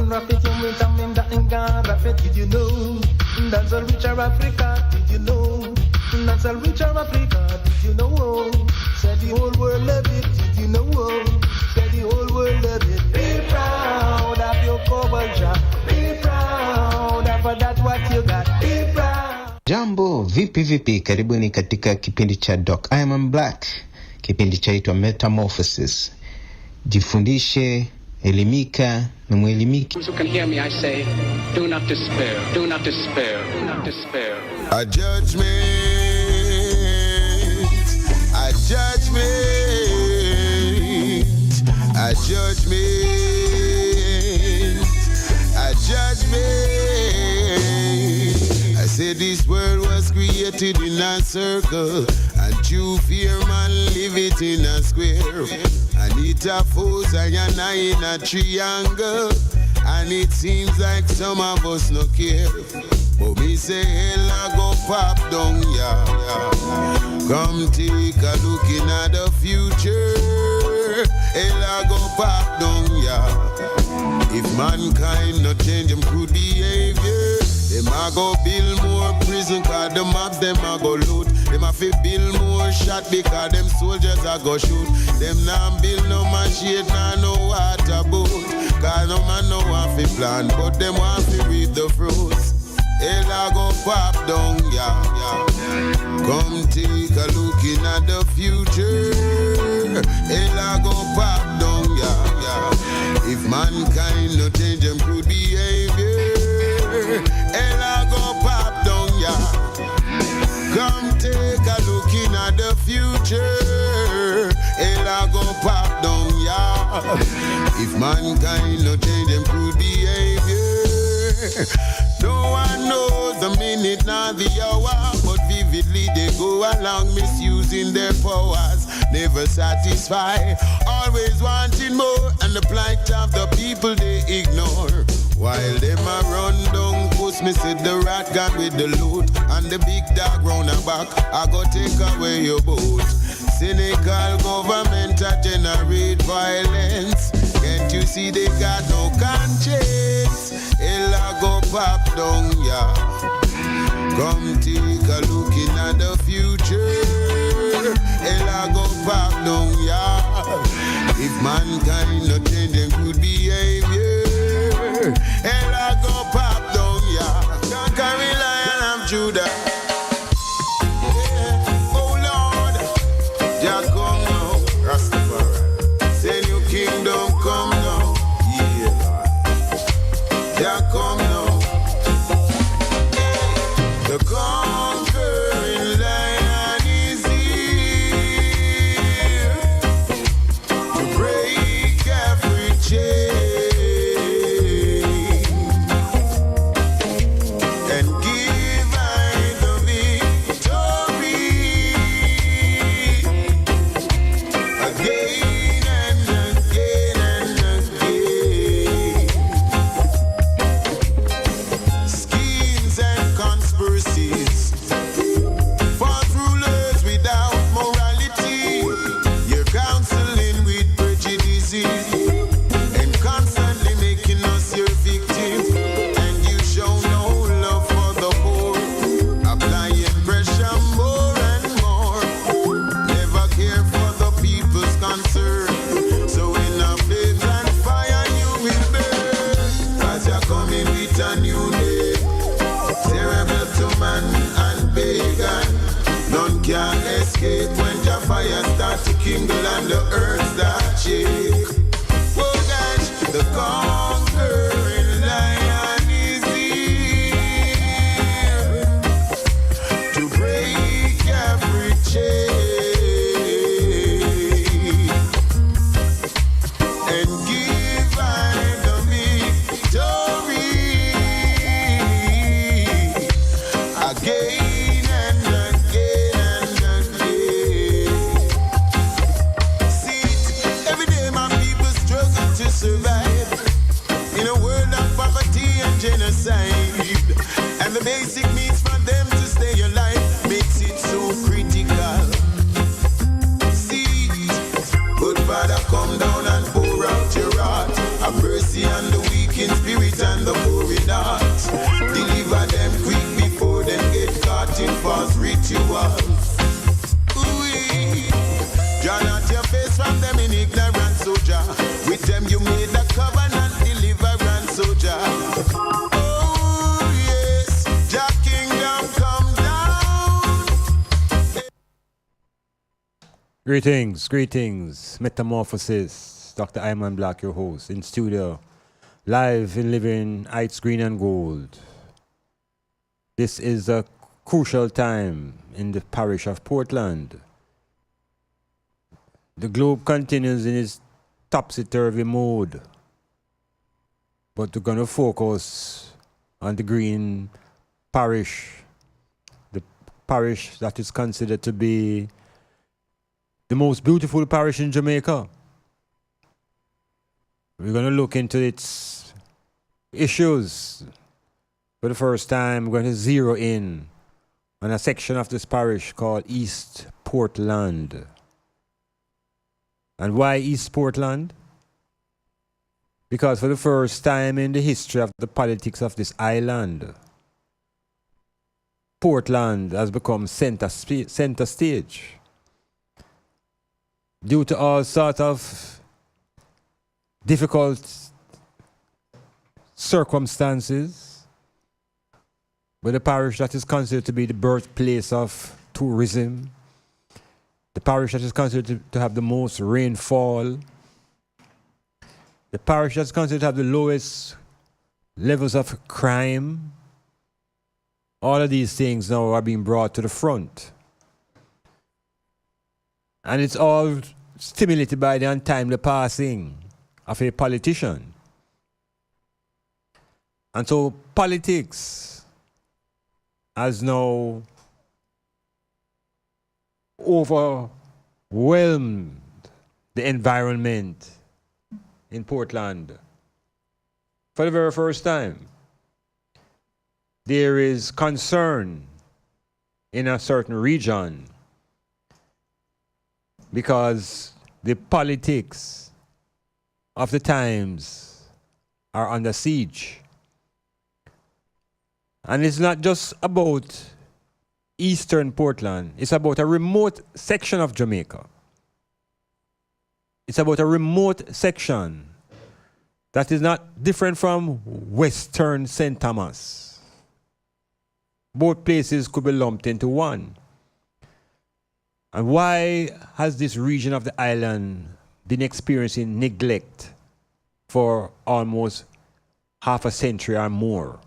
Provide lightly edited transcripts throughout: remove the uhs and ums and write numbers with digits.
rap it, you wait a minute and gonna rap it. Did you know? That's a richer Africa. Did you know? That's a richer Africa. Did you know? Said the whole world love it. Did you know? Said the whole world love it. Be proud of your culture. Be proud of that what you got. Be proud. Jambo, vipi, karibuni katika kipindi cha Doc. Iman Blak, kipindi chaitwa METAMORPHOSIS. Jifundishe, elimika, na mwelimiki. Those who can hear me, I say, do not despair, do not despair, do not despair. A judgment, a judgment, a judgment, a judgment. I said this world was created in a circle, and you fear man live it in a square. And it a foes and I in a triangle, and it seems like some of us no care. But me say hell I go pop down, yeah. Come take a look in at the future. Hell I go pop down, yeah. If mankind not change them good behavior, them a go build more prison, cause them mobs them a go loot. Them a fi build more shot because them soldiers a go shoot. Them nah build no machine, nah no water boat, cause no man no want fi plant, but them want fi reap the fruits. Hell a go pop down, yeah. Come take a look in at the future. Hell a go pop down, yeah. If mankind no change them good behavior, hell I go pop down, yeah. Come take a look in at the future. Hell I go pop down, yeah. If mankind no change them good behavior, no one knows the minute nor the hour, but vividly they go along misusing their powers. Never satisfied, always wanting more, and the plight of the people they ignore. While them a run down, push me see the rat gun with the loot, and the big dog round the back, I go take away your boat. Cynical government a generate violence. Can't you see they got no conscience? Hell I go pop down, yeah. Come take a look in at the future. Hell I go pop down, yeah. If mankind no change them good behavior, hell I go pop down, yeah. Don't carry Lion of Judah. Yeah. Oh Lord, Jah come now, Rastafari. Send your kingdom come now, yeah Lord. Jah come now. The conquering Lion is here to break every chain and give I the victory again and again and again. Schemes and conspiracies, false rulers without morality. You're counseling with prejudices and constantly making us your victim. And you show no love for the poor, applying pressure more and more. Never care for the people's concern. So in a flames and fire you will burn, as you're coming with a new day. Terrible to man and pagan, none can escape when your fire starts to kindle and the earth starts shake. Oh gosh, the conquering Lion is here to break every chain and give I the victory again and again and again. See it, every day my people struggle to survive in a world of poverty and genocide. And the basic needs for them to stay alive makes it so critical. See it, good Father, come down and pour out your heart. Have mercy and the weak in spirit and the poor in heart. Deliver them quick before them get caught in false rituals. Draw not your face from them in ignorance, soldier. With them you made a covenant, deliverance, soldier. Oh yes, Jah kingdom come down. Greetings, Metamorphosis. Dr. Iman Blak, your host, in studio, live in living Heights, Green and Gold. This is a crucial time in the parish of Portland. The globe continues in its topsy-turvy mode, but we're going to focus on the Green Parish, the parish that is considered to be the most beautiful parish in Jamaica. We're going to look into its issues. For the first time, we're going to zero in on a section of this parish called East Portland. And why East Portland? Because for the first time in the history of the politics of this island, Portland has become center stage. Due to all sorts of difficult circumstances, but the parish that is considered to be the birthplace of tourism, the parish that is considered to have the most rainfall, the parish that is considered to have the lowest levels of crime, all of these things now are being brought to the front. And it's all stimulated by the untimely passing of a politician. And so politics has now overwhelmed the environment in Portland. For the very first time, there is concern in a certain region because the politics of the times are under siege. And it's not just about Eastern Portland. It's about a remote section of Jamaica. It's about a remote section that is not different from Western St. Thomas. Both places could be lumped into one. And why has this region of the island been experiencing neglect for almost half a century or more,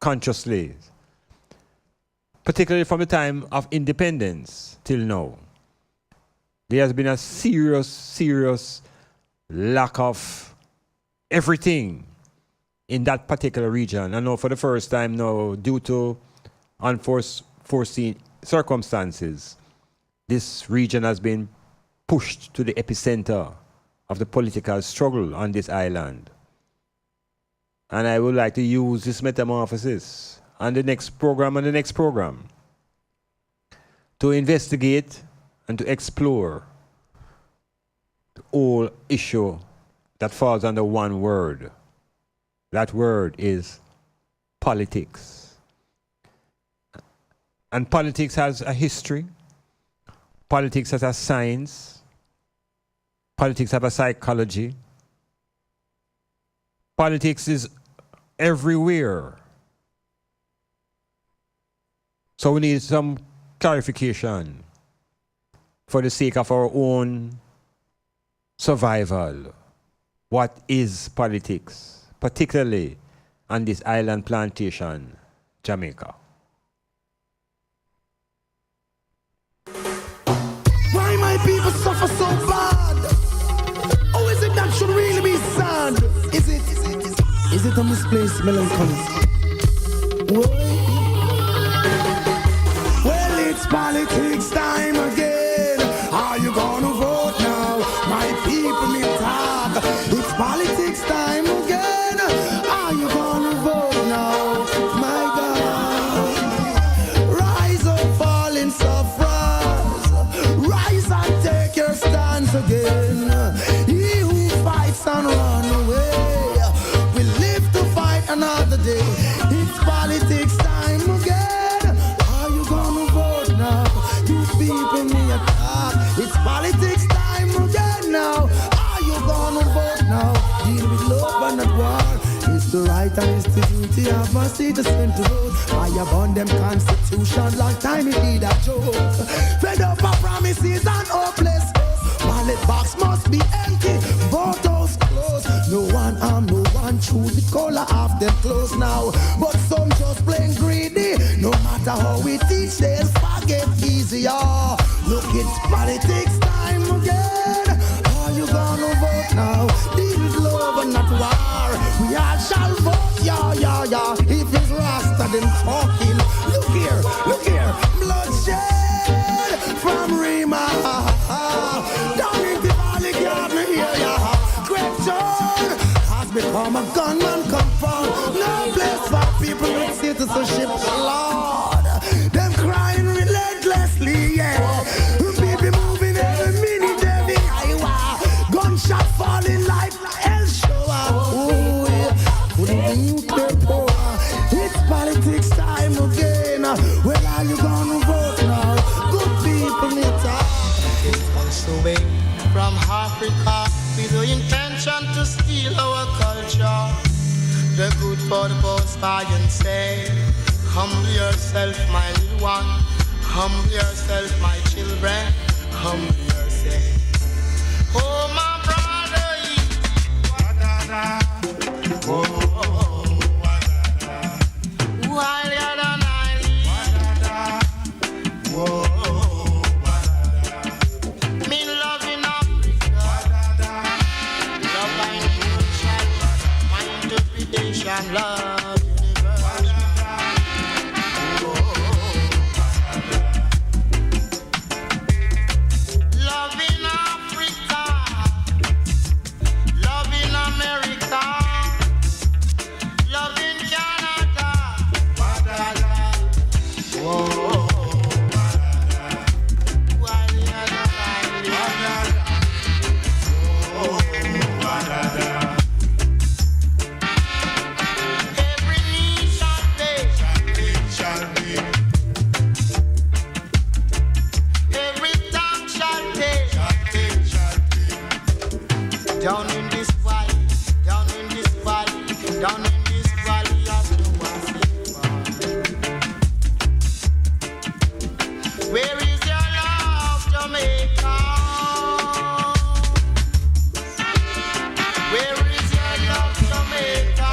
consciously? Particularly from the time of independence till now. There has been a serious lack of everything in that particular region. I know for the first time now, due to unforeseen circumstances, this region has been pushed to the epicenter of the political struggle on this island. And I would like to use this metamorphosis and the next program to investigate and to explore the whole issue that falls under one word. That word is politics. And politics has a history. Politics has a science. Politics has a psychology. Politics is everywhere. So we need some clarification for the sake of our own survival. What is politics, particularly on this island plantation, Jamaica? Why my people suffer so bad? Oh, is it that should really be sad? Is it a misplaced melancholy? Well, it's politics time again. Are you gonna vote now? My people may talk. It's politics time again. Are you gonna vote now? My God. Rise up, fallen sufferers. Rise and take your stance again. He who fights and run away The right and it's the duty of my citizen to vote. I abandon them constitution, long time it need a joke. Fed up of promises and hopeless hopes. Ballot box must be empty, vote house closed. No one arm, no one choose the color of them clothes now. But some just plain greedy. No matter how we teach, they'll forget easier. Look, it's politics time again. Are you gonna vote now? Deal with love and not war. We all shall vote, yeah, yeah, yeah. If it's Rasta, then talking. Look here, bloodshed from Rima. Down in the valley, God, me hear ya. Question has become a gunman compound. No place for people with citizenship, Lord. Them crying relentlessly, yeah. People moving every minute, every hour. Gunshot falling like hell shower. Oh, yeah. Putting the nuclear power. It's politics time again. Well, are you gonna vote now? Good people need time. Away from Africa with the intention to steal our culture. The good for the post and say, humble yourself, my little one. Humble yourself, my children. Humble yourself. Oh, my brother, while you're on island, me love in Africa, love my nation, my interpretation, love universal. Love in Africa, love in America, love in Canada. Whoa. Every knee shall bend, every tongue shall take. Down in this valley, down in this valley, down in this valley of the West. Where is your love, Jamaica? Where is your love, Jamaica?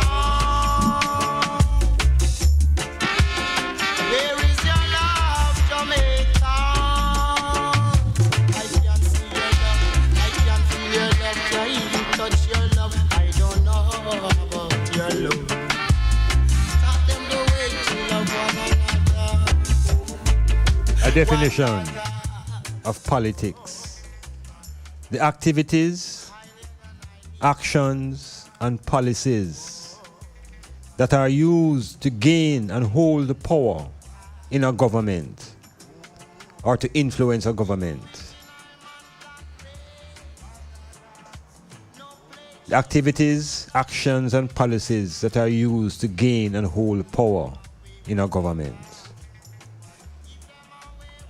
Where is your love, Jamaica? I can see your love, I can feel your love, I even touch your love. I don't know about your love. Tell them the way to love one another. A definition of politics: the activities, actions, and policies that are used to gain and hold the power in a government or to influence a government. The activities, actions, and policies that are used to gain and hold power in a government.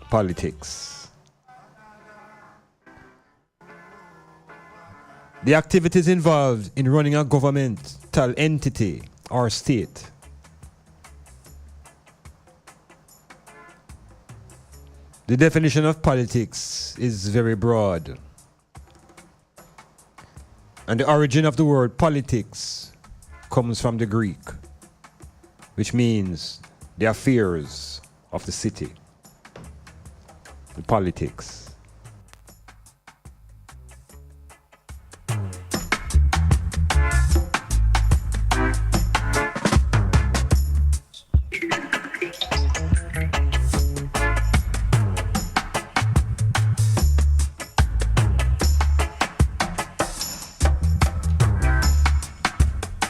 Politics. The activities involved in running a governmental entity or state. The definition of politics is very broad. And the origin of the word politics comes from the Greek, which means the affairs of the city. The politics.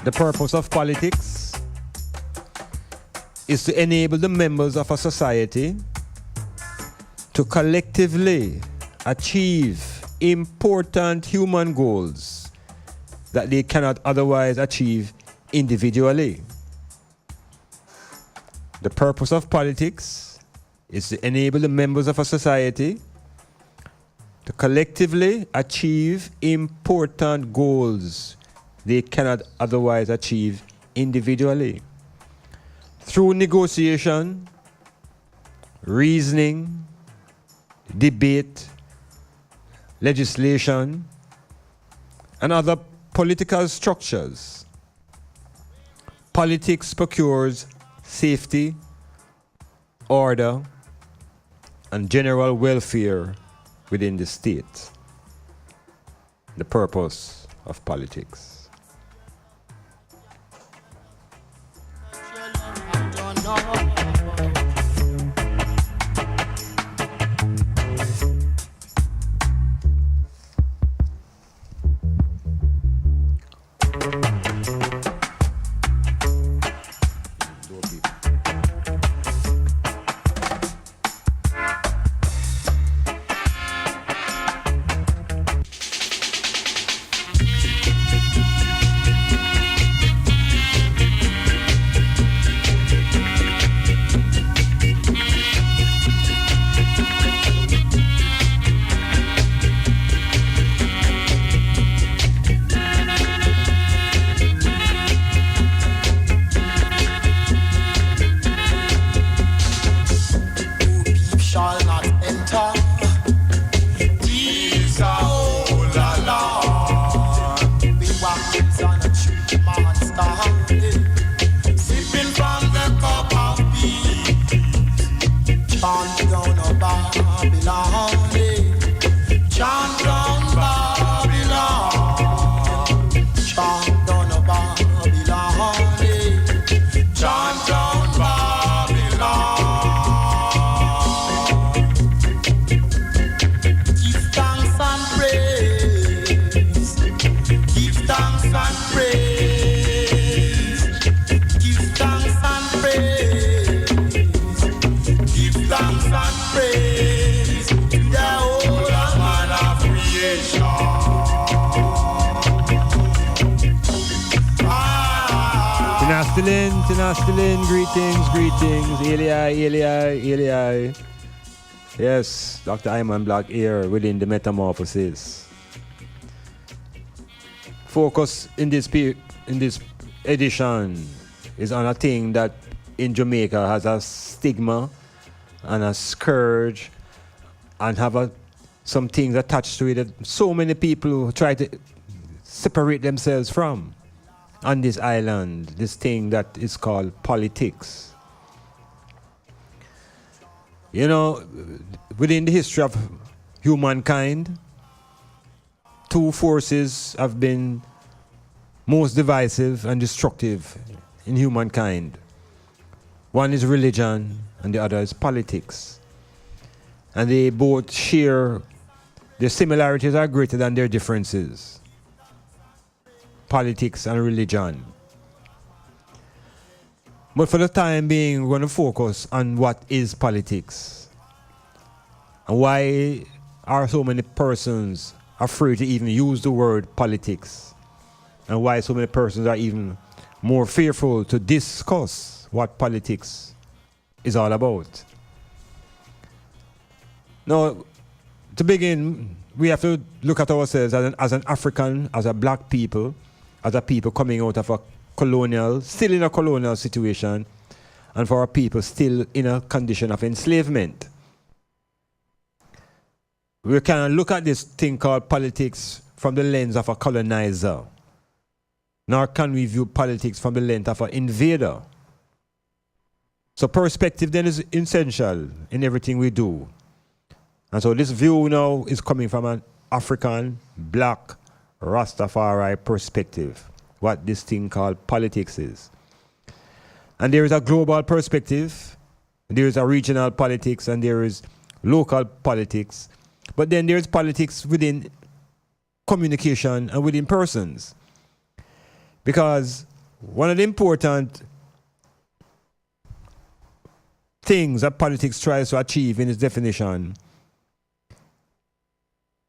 The purpose of politics is to enable the members of a society to collectively achieve important human goals that they cannot otherwise achieve individually. The purpose of politics is to enable the members of a society to collectively achieve important goals they cannot otherwise achieve individually. Through negotiation, reasoning, debate, legislation, and other political structures, politics procures safety, order, and general welfare within the state. The purpose of politics. Tinastilin, greetings, Eli. Yes, Dr. Iman Blak here within the Metamorphosis. Focus in this edition is on a thing that in Jamaica has a stigma and a scourge and have some things attached to it that so many people try to separate themselves from. On this island, this thing that is called politics. You know, within the history of humankind, two forces have been most divisive and destructive in humankind. One is religion and the other is politics. And they both share, their similarities are greater than their differences. Politics and religion. But for the time being, we're going to focus on what is politics. And why are so many persons afraid to even use the word politics? And why so many persons are even more fearful to discuss what politics is all about. Now, to begin, we have to look at ourselves as an African, as a black people, as a people coming out of still in a colonial situation, and for our people still in a condition of enslavement. We can look at this thing called politics from the lens of a colonizer, nor can we view politics from the lens of an invader. So perspective then is essential in everything we do. And so this view now is coming from an African, black, Rastafari perspective, what this thing called politics is. And there is a global perspective, there is a regional politics, and there is local politics. But then there is politics within communication and within persons. Because one of the important things that politics tries to achieve in its definition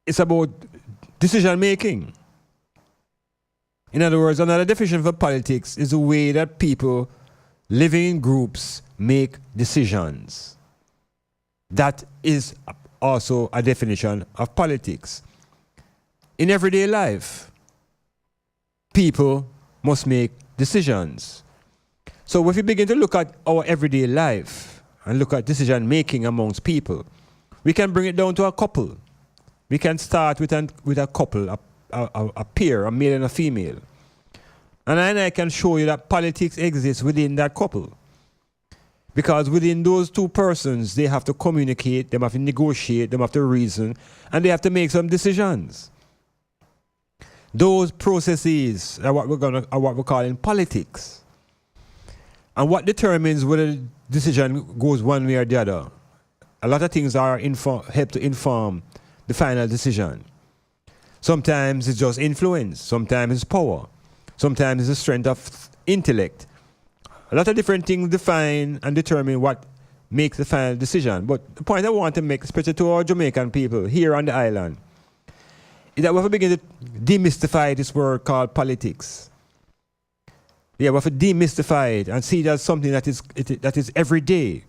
is about decision making. In other words, another definition for politics is the way that people living in groups make decisions. That is also a definition of politics. In everyday life, people must make decisions. So if we begin to look at our everyday life and look at decision making amongst people, we can bring it down to a couple. We can start with a couple, a pair, a male and a female. And I can show you that politics exists within that couple. Because within those two persons, they have to communicate, they have to negotiate, they have to reason, and they have to make some decisions. Those processes are what we're calling politics. And what determines whether the decision goes one way or the other? A lot of things are help to inform the final decision. Sometimes it's just influence, sometimes it's power, sometimes it's the strength of intellect. A lot of different things define and determine what makes the final decision. But the point I want to make, especially to our Jamaican people here on the island, is that we have to begin to demystify this word called politics. Yeah, we have to demystify it and see it as something that is everyday.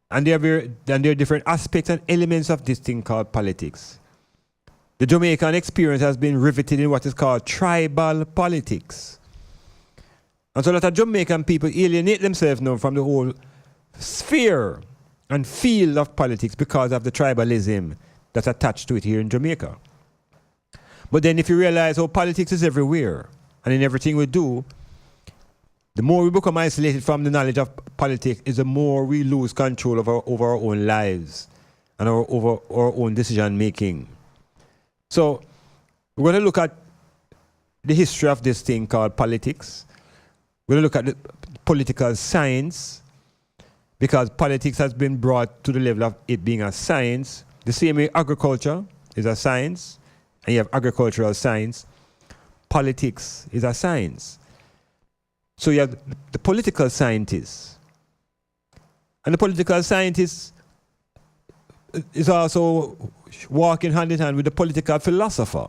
And there are different aspects and elements of this thing called politics. The Jamaican experience has been riveted in what is called tribal politics. And so a lot of Jamaican people alienate themselves now from the whole sphere and field of politics because of the tribalism that's attached to it here in Jamaica. But then if you realize how politics is everywhere and in everything we do, the more we become isolated from the knowledge of politics is the more we lose control over our own lives and over our own decision making. So we're going to look at the history of this thing called politics. We're going to look at the political science, because politics has been brought to the level of it being a science. The same way agriculture is a science, and you have agricultural science. Politics is a science. So you have the political scientists. And the political scientist is also walking hand in hand with the political philosopher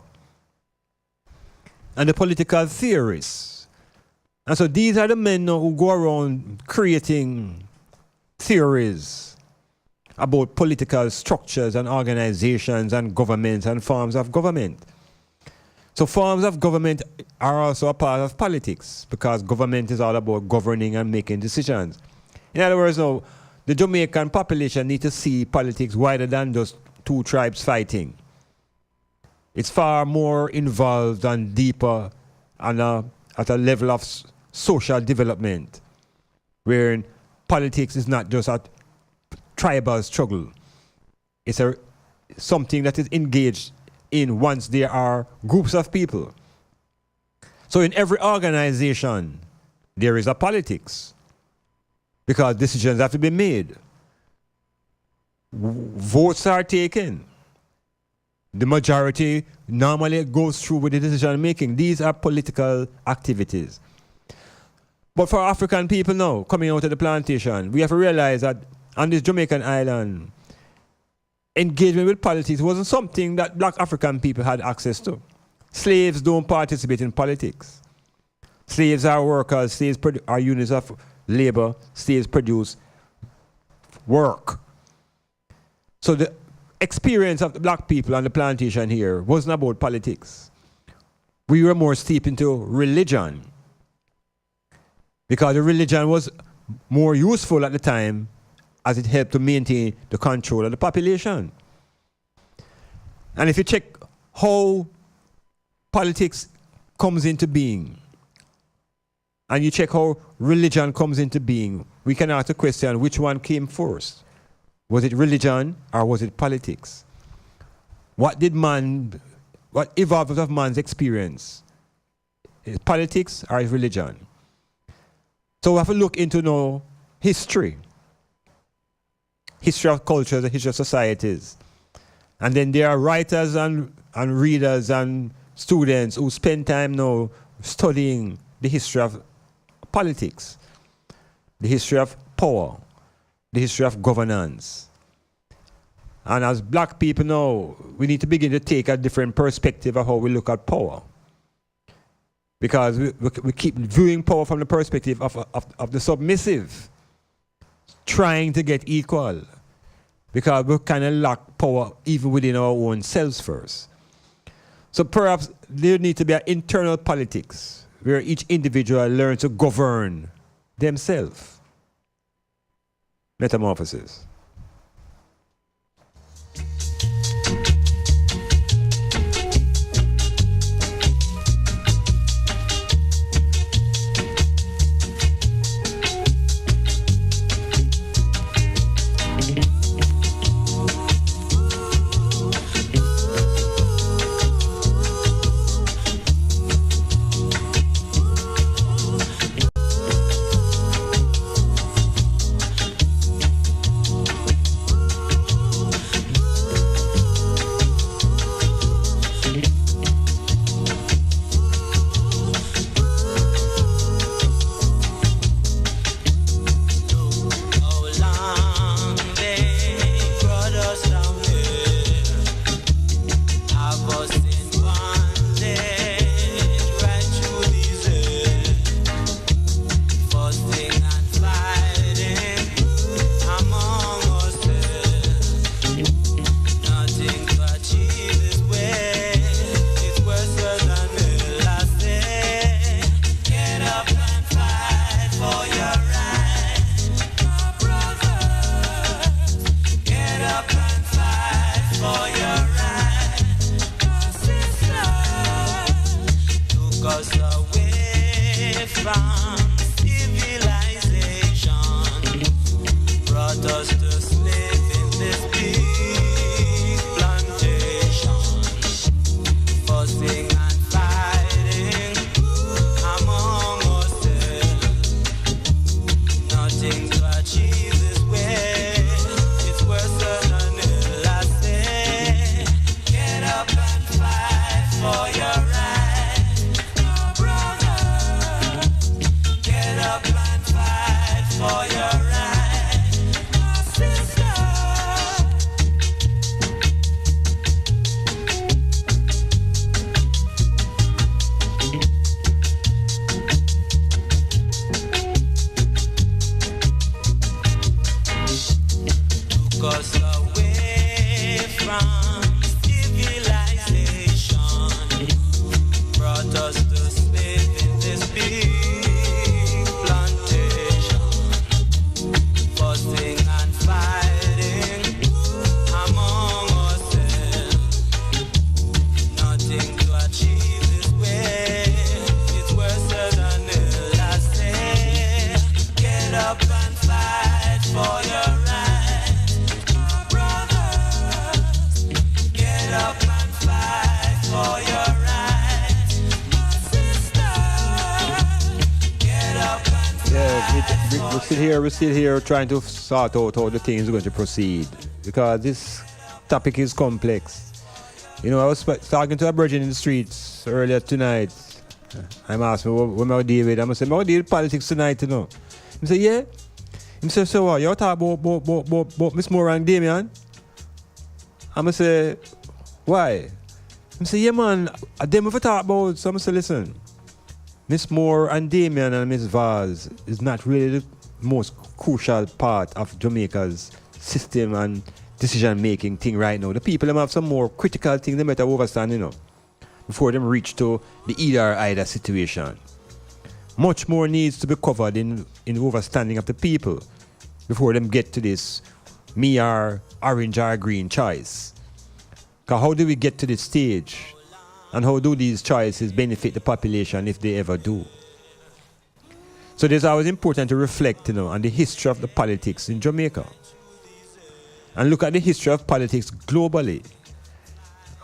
and the political theorists. And so these are the men now who go around creating theories about political structures and organizations and governments and forms of government. So forms of government are also a part of politics, because government is all about governing and making decisions. In other words, now, the Jamaican population need to see politics wider than just two tribes fighting. It's far more involved and deeper and at a level of social development, where politics is not just a tribal struggle. It's something that is engaged in once there are groups of people. So in every organization, there is a politics, because decisions have to be made. Votes are taken. The majority normally goes through with the decision making. These are political activities. But for African people now, coming out of the plantation, we have to realize that on this Jamaican island, engagement with politics wasn't something that black African people had access to. Slaves don't participate in politics. Slaves are workers, slaves are units of labor, slaves produce work. So the experience of the black people on the plantation here wasn't about politics. We were more steeped into religion, because the religion was more useful at the time, as it helped to maintain the control of the population. And if you check how politics comes into being, and you check how religion comes into being, we can ask the question, which one came first? Was it religion or was it politics? What evolved of man's experience? Is politics or is religion? So we have to look into now history of cultures, the history of societies. And then there are writers and readers and students who spend time now studying the history of politics, the history of power, the history of governance. And as black people now, we need to begin to take a different perspective of how we look at power. Because we keep viewing power from the perspective of the submissive, trying to get equal. Because we kind of lack power even within our own selves first. So perhaps there needs to be an internal politics, where each individual learns to govern themselves. Metamorphosis. We're still here trying to sort out how the thing is going to proceed, because this topic is complex. You know, I was talking to a virgin in the streets earlier tonight. I'm asking me what I deal with. I'm going to say, I deal with politics tonight, you know. He said, yeah. He said, so what? You talk about Miss Moore and Damien? I'm going to say, why? He said, yeah, man, them if I talk about, so I'm going to say, listen, Miss Moore and Damien and Miss Vaz is not really the most crucial part of Jamaica's system and decision-making thing right now. The people them have some more critical things they better understand, you know, before them reach to the either situation. Much more needs to be covered in understanding of the people before them get to this me or orange or green choice. Because how do we get to this stage? And how do these choices benefit the population if they ever do? So it's always important to reflect, you know, on the history of the politics in Jamaica. And look at the history of politics globally.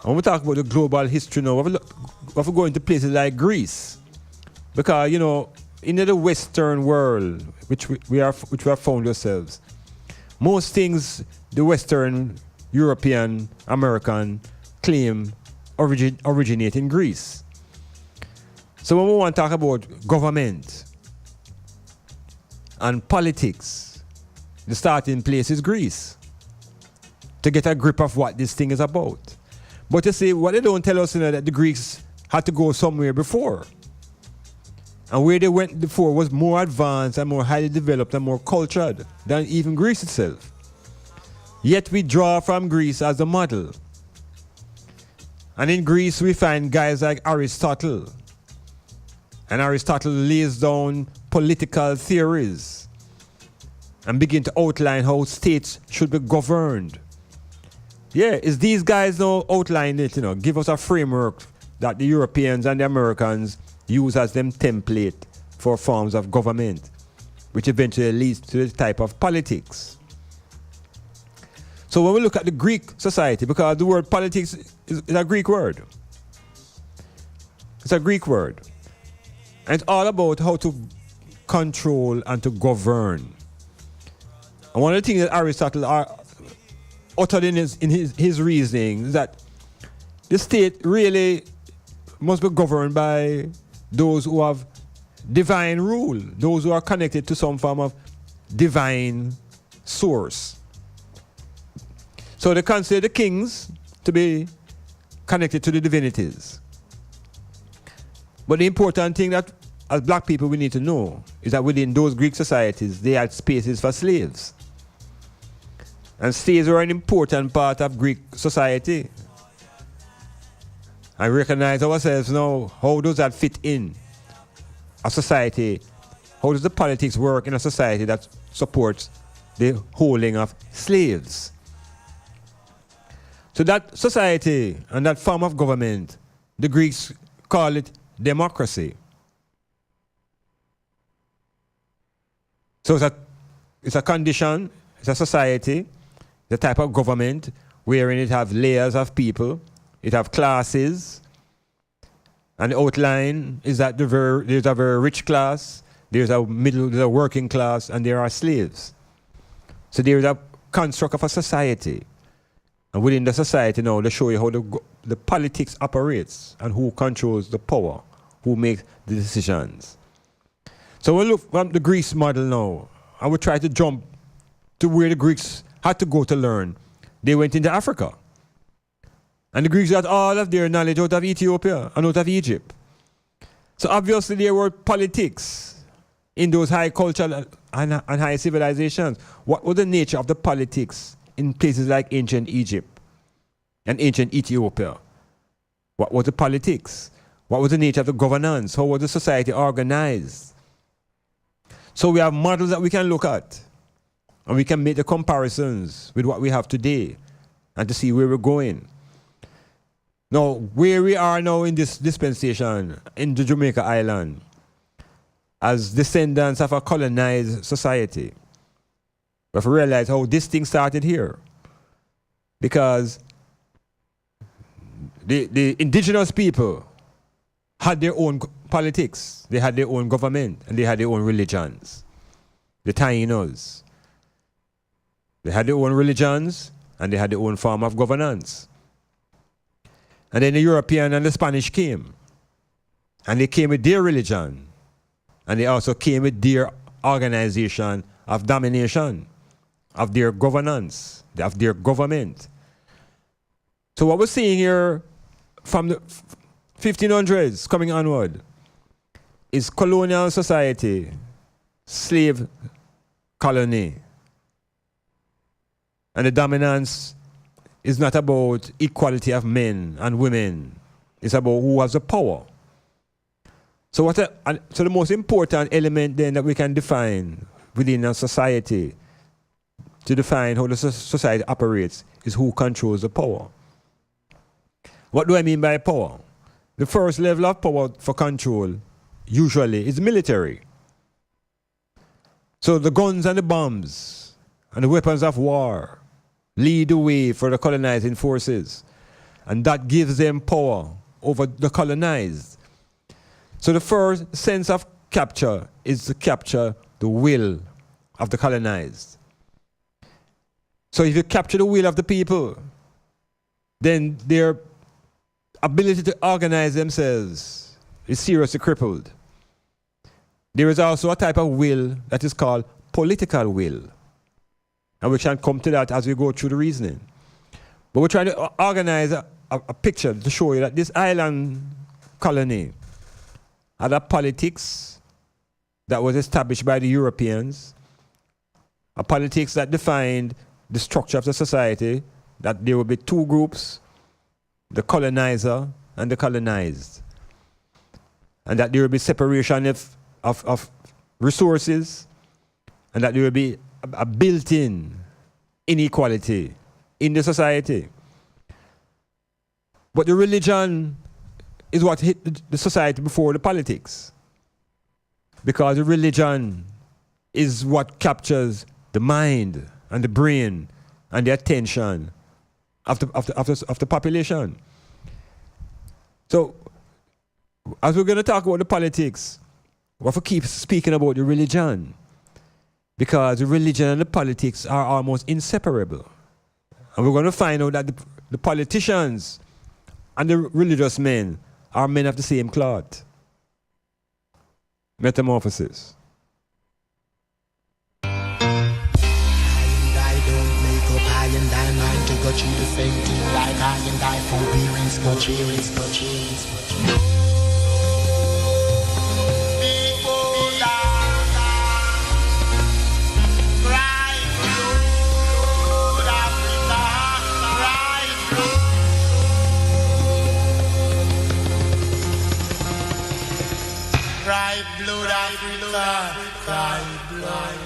When we talk about the global history now, we have to go into places like Greece. Because, you know, in the Western world, which we have found ourselves, most things the Western, European, American claim originate in Greece. So when we want to talk about government and politics, the starting place is Greece, to get a grip of what this thing is about. But you see, what they don't tell us, you know, that the Greeks had to go somewhere before. And where they went before was more advanced and more highly developed and more cultured than even Greece itself. Yet we draw from Greece as a model. And in Greece we find guys like Aristotle And Aristotle lays down political theories and begin to outline how states should be governed. Yeah, it's these guys now outline it, give us a framework that the Europeans and the Americans use as them template for forms of government, which eventually leads to this type of politics. So when we look at the Greek society, because the word politics is a Greek word. It's a Greek word. And it's all about how to control and to govern. And one of the things that Aristotle uttered in his reasoning is that the state really must be governed by those who have divine rule, those who are connected to some form of divine source. So they consider the kings to be connected to the divinities. But the important thing that as black people we need to know is that within those Greek societies, they had spaces for slaves. And slaves were an important part of Greek society. I recognize ourselves now, how does that fit in a society? How does the politics work in a society that supports the holding of slaves? So that society and that form of government, the Greeks call it democracy. So it's a condition, it's a society, the type of government wherein it have layers of people, it have classes, and the outline is that there's a very rich class, there's a working class, and there are slaves. So there is a construct of a society. And within the society now, they show you how the politics operates and who controls the power, who makes the decisions. So we look from the Greece model now, I would try to jump to where the Greeks had to go to learn. They went into Africa. And the Greeks got all of their knowledge out of Ethiopia and out of Egypt. So obviously there were politics in those high cultural and high civilizations. What was the nature of the politics in places like ancient Egypt and ancient Ethiopia? What was the politics? What was the nature of the governance? How was the society organized? So we have models that we can look at. And we can make the comparisons with what we have today and to see where we're going. Now, where we are now in this dispensation, in the Jamaica Island, as descendants of a colonized society, we have to realize how this thing started here. Because the indigenous people had their own politics, they had their own government, and they had their own religions. The Tainos. They had their own religions, and they had their own form of governance. And then the European and the Spanish came. And they came with their religion. And they also came with their organization of domination, of their governance, of their government. So what we're seeing here from the 1500s coming onward is colonial society, slave colony. And the dominance is not about equality of men and women. It's about who has the power. So the most important element then that we can define within a society to define how the society operates is who controls the power. What do I mean by power? The first level of power for control usually is military. So the guns and the bombs and the weapons of war lead the way for the colonizing forces. And that gives them power over the colonized. So the first sense of capture is to capture the will of the colonized. So if you capture the will of the people, then their ability to organize themselves is seriously crippled. There is also a type of will that is called political will. And we can come to that as we go through the reasoning. But we're trying to organize a picture to show you that this island colony had a politics that was established by the Europeans, a politics that defined the structure of the society, that there would be two groups, the colonizer and the colonized. and that there will be separation of resources, and that there will be a built-in inequality in the society. But the religion is what hit the society before the politics. Because the religion is what captures the mind and the brain and the attention of the population. So, as we're going to talk about the politics, we have to keep speaking about the religion. Because the religion and the politics are almost inseparable. And we're going to find out that the politicians and the religious men are men of the same cloth. Metamorphosis. I don't make up I and I mind to go through the same thing like I and I forbearance, but cheers, but cheers, but cheers. Cry blood Africa, cry blood.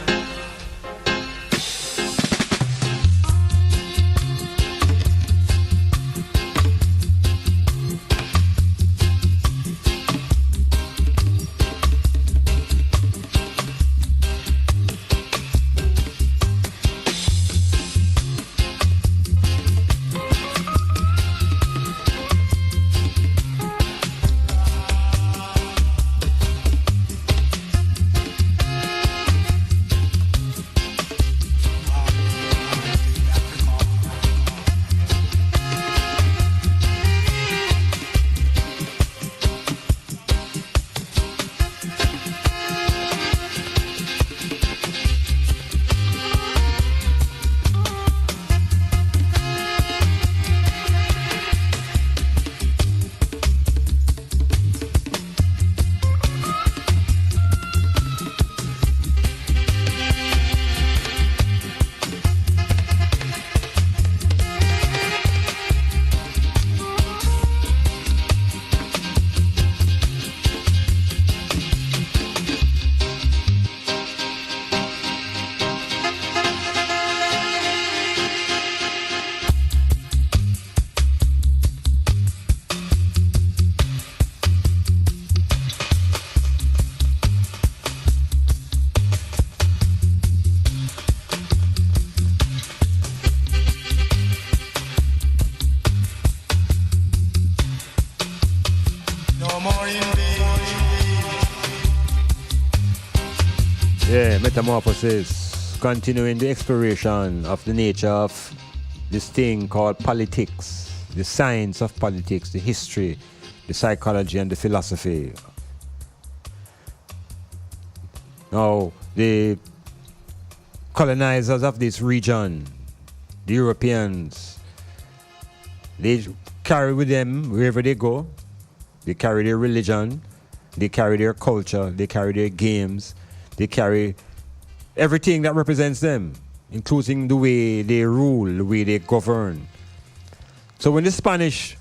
Yeah, Metamorphosis, continuing the exploration of the nature of this thing called politics, the science of politics, the history, the psychology and the philosophy. Now, the colonizers of this region, the Europeans, they carry with them wherever they go. They carry their religion, they carry their culture, they carry their games, they carry everything that represents them, including the way they rule, the way they govern. So when the Spanish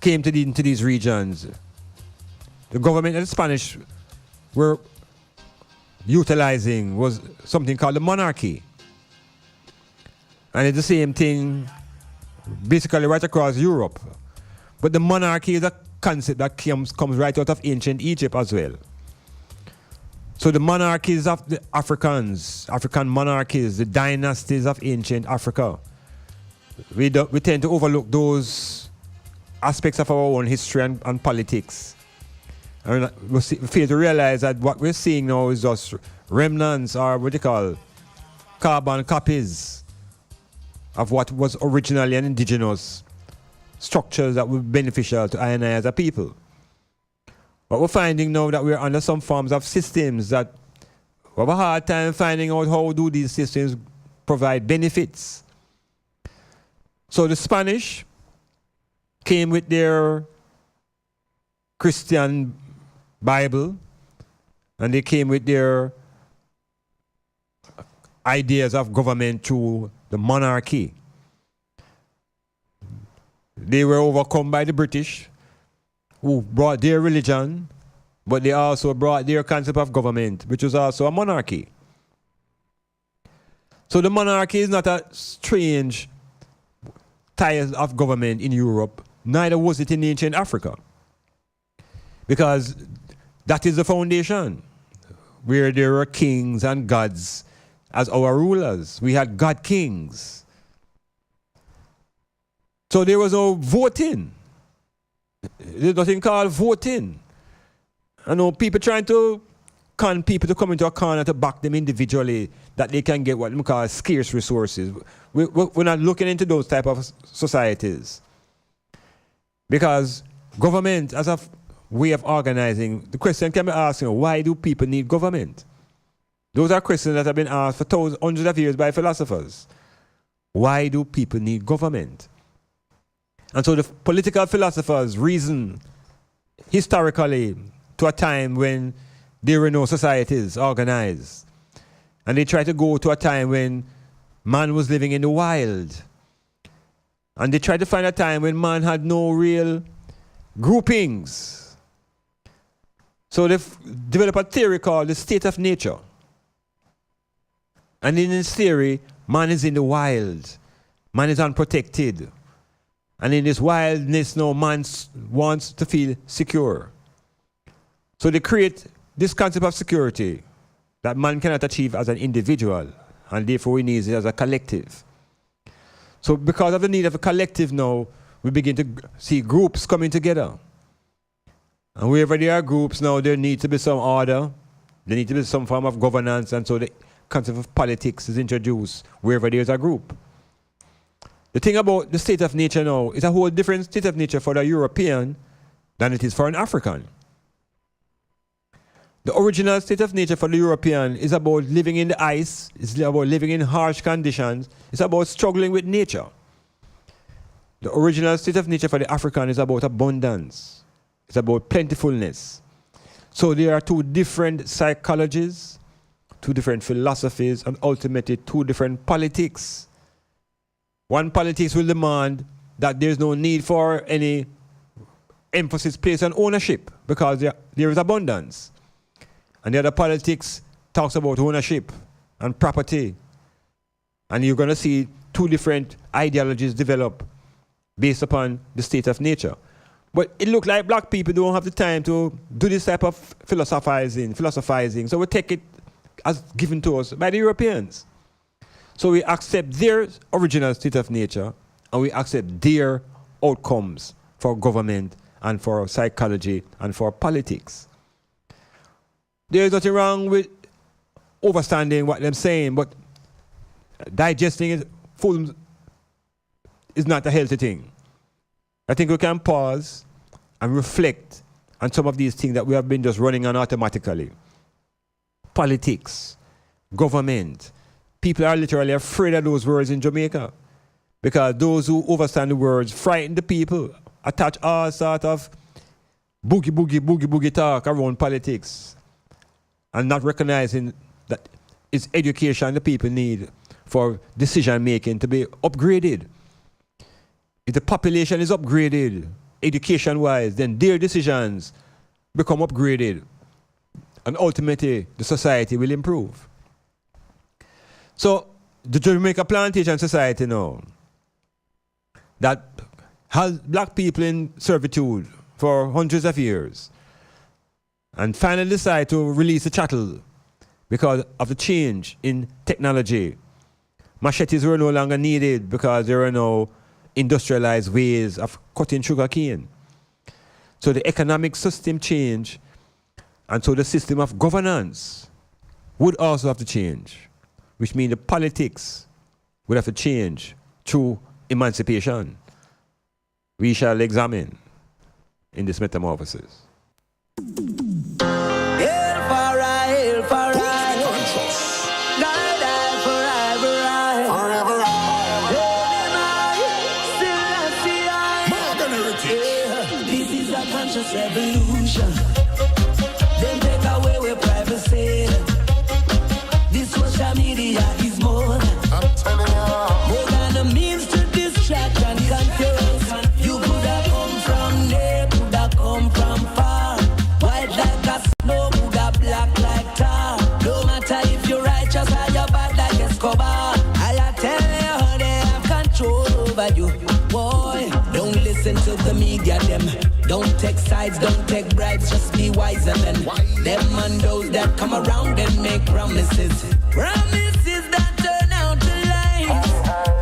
came into these regions, the government and the Spanish were utilizing was something called the monarchy. And it's the same thing basically right across Europe. But the monarchy is a concept that comes right out of ancient Egypt as well. So the monarchies of the African monarchies, the dynasties of ancient Africa, we tend to overlook those aspects of our own history and politics. And we fail to realize that what we're seeing now is just remnants, or what they call carbon copies of what was originally an indigenous structures that were beneficial to I and I as a people. But we're finding now that we're under some forms of systems that we have a hard time finding out how do these systems provide benefits. So the Spanish came with their Christian Bible, and they came with their ideas of government through the monarchy. They were overcome by the British, who brought their religion, but they also brought their concept of government, which was also a monarchy. So the monarchy is not a strange type of government in Europe, neither was it in ancient Africa. Because that is the foundation, where there were kings and gods as our rulers. We had god kings. So there was no voting. There's nothing called voting. I know people trying to con people to come into a corner to back them individually, that they can get what we call scarce resources. We're not looking into those type of societies. Because government, as a way of organizing, the question can be asked, why do people need government? Those are questions that have been asked for hundreds of years by philosophers. Why do people need government? And so the political philosophers reason historically to a time when there were no societies organized. And they try to go to a time when man was living in the wild. And they try to find a time when man had no real groupings. So they've developed a theory called the state of nature. And in this theory, man is in the wild. Man is unprotected. And in this wildness, no man wants to feel secure. So they create this concept of security that man cannot achieve as an individual, and therefore he needs it as a collective. So because of the need of a collective now, we begin to see groups coming together. And wherever there are groups now, there needs to be some order, there needs to be some form of governance, and so the concept of politics is introduced wherever there is a group. The thing about the state of nature now is a whole different state of nature for the European than it is for an African. The original state of nature for the European is about living in the ice, it's about living in harsh conditions, it's about struggling with nature. The original state of nature for the African is about abundance, it's about plentifulness. So there are two different psychologies, two different philosophies, and ultimately two different politics. One politics will demand that there's no need for any emphasis placed on ownership because there is abundance. And the other politics talks about ownership and property. And you're going to see two different ideologies develop based upon the state of nature. But it looks like black people don't have the time to do this type of philosophizing. So we take it as given to us by the Europeans. So we accept their original state of nature and we accept their outcomes for government and for psychology and for politics. There is nothing wrong with understanding what they're saying, but digesting it full is not a healthy thing. I think we can pause and reflect on some of these things that we have been just running on automatically. Politics, government. People are literally afraid of those words in Jamaica because those who understand the words frighten the people, attach all sort of boogie talk around politics and not recognizing that it's education the people need for decision making to be upgraded. If the population is upgraded education-wise, then their decisions become upgraded and ultimately the society will improve. So the Jamaica Plantation Society now that has black people in servitude for hundreds of years and finally decide to release the chattel because of the change in technology. Machetes were no longer needed because there were no industrialized ways of cutting sugar cane. So the economic system changed, and so the system of governance would also have to change, which means the politics would have to change through emancipation. We shall examine in this metamorphosis. Revolution. Then take away with privacy. This social media is more than a means to distract and confuse. You could have come from there, could have come from wiser than them and those that come around and make promises. Promises that turn out to lies.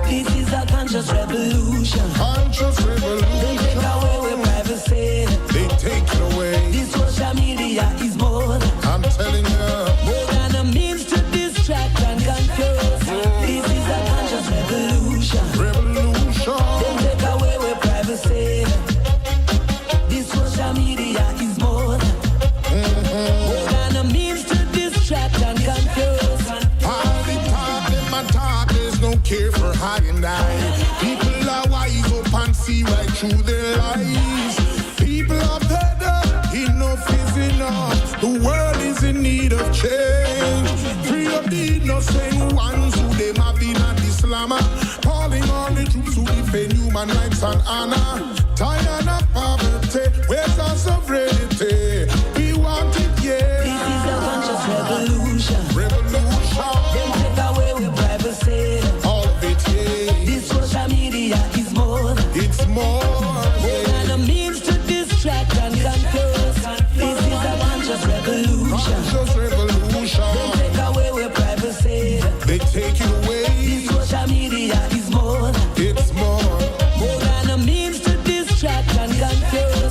This is a conscious revolution. Conscious revolution. They take away with privacy. They take it away. This social media is more than, I'm telling you, more than a means to distract and confuse. This is a conscious revolution. revolution. They take away with privacy. This social media is more than a means to distract and confuse. All the talk, them a talk, there's no care for high and high. People are wise up and see right through their lies. People are better, enough is enough. The world is in need of change. Free up the innocent ones who they have been at Islam. Calling all the troops who defend human rights and honor. Tired of poverty, where's our sovereignty? We want it, yeah. This is a conscious revolution. Revolution. They take away with privacy. All of it, yeah. This social media is more It's more, yeah. than a means to distract and confuse. This is a conscious revolution. Conscious revolution. They take away with privacy. They take it away. This social media is more It's more. than a means to distract and confuse.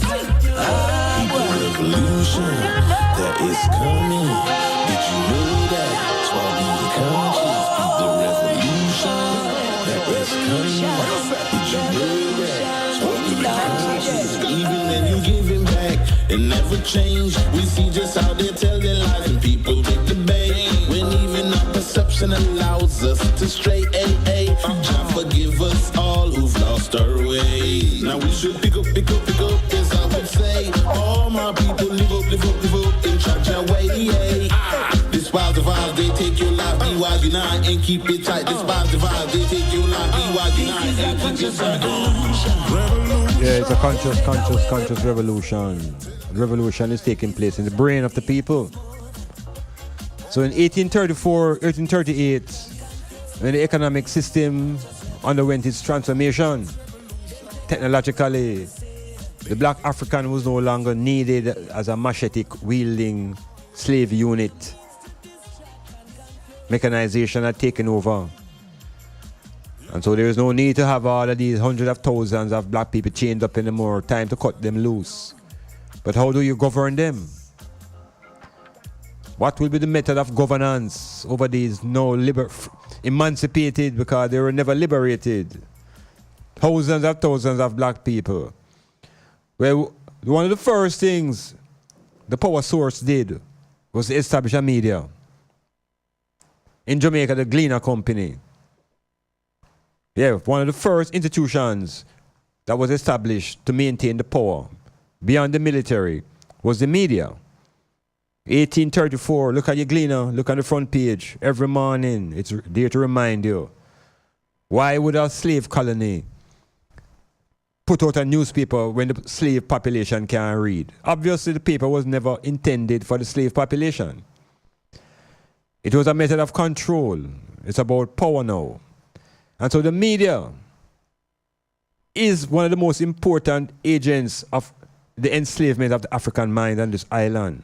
Revolution that is coming. Did you know that? So be conscious. The revolution that is coming. Did you know that? So be conscious. Even when you giving back, it never change. We see just how they tell their lies and people take the bait. When even our perception allows us to stray. Jah forgive us all who've lost our way. Now we should pick up, as I would say. All my people live up in church way. Despise the vibes, they take your life, be wise, unite, and keep it tight. Despise the vibes, they take your life, be wise, unite, and keep it tight. Yeah, it's a conscious revolution. Revolution is taking place in the brain of the people. So in 1838, when the economic system underwent its transformation, technologically, the black African was no longer needed as a machete-wielding slave unit. Mechanization had taken over. And so there is no need to have all of these hundreds of thousands of black people chained up anymore. Time to cut them loose. But how do you govern them? What will be the method of governance over these now emancipated, because they were never liberated, thousands of black people? Well, one of the first things the power source did was to establish a media. In Jamaica, the Gleaner Company. Yeah, one of the first institutions that was established to maintain the power beyond the military was the media. 1834, look at your Gleaner, look on the front page. Every morning, it's there to remind you. Why would a slave colony put out a newspaper when the slave population can't read? Obviously, the paper was never intended for the slave population. It was a method of control. It's about power now. And so the media is one of the most important agents of the enslavement of the African mind on this island.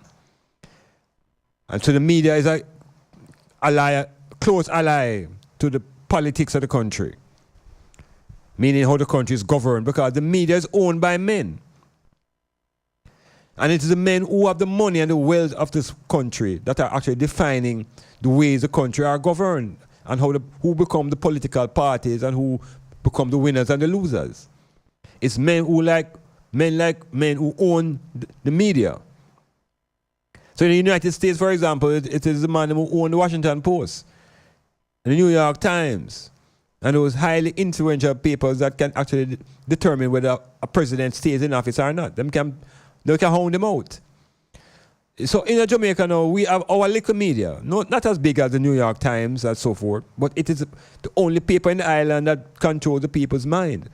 And so the media is a close ally to the politics of the country, meaning how the country is governed, because the media is owned by men. And it is the men who have the money and the wealth of this country that are actually defining the ways the country are governed, and who become the political parties and who become the winners and the losers. It's men who own the media. So in the United States, for example, it is the man who owned the Washington Post and the New York Times, and those highly influential papers that can actually determine whether a president stays in office or not. They can hound them out. So in Jamaica now, we have our little media, not as big as the New York Times and so forth, but it is the only paper in the island that controls the people's mind.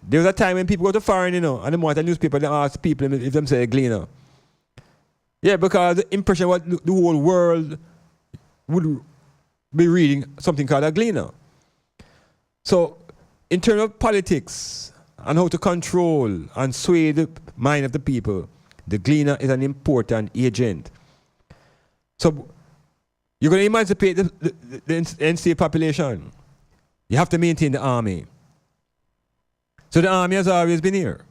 There was a time when people go to foreign, and they want a newspaper, they ask people if them say a Gleaner. Yeah, because the impression what the whole world would be reading something called a Gleaner. So in terms of politics and how to control and sway the mind of the people, The gleaner is an important agent. So you're going to emancipate the enslaved population. You have to maintain the army. So the army has always been here.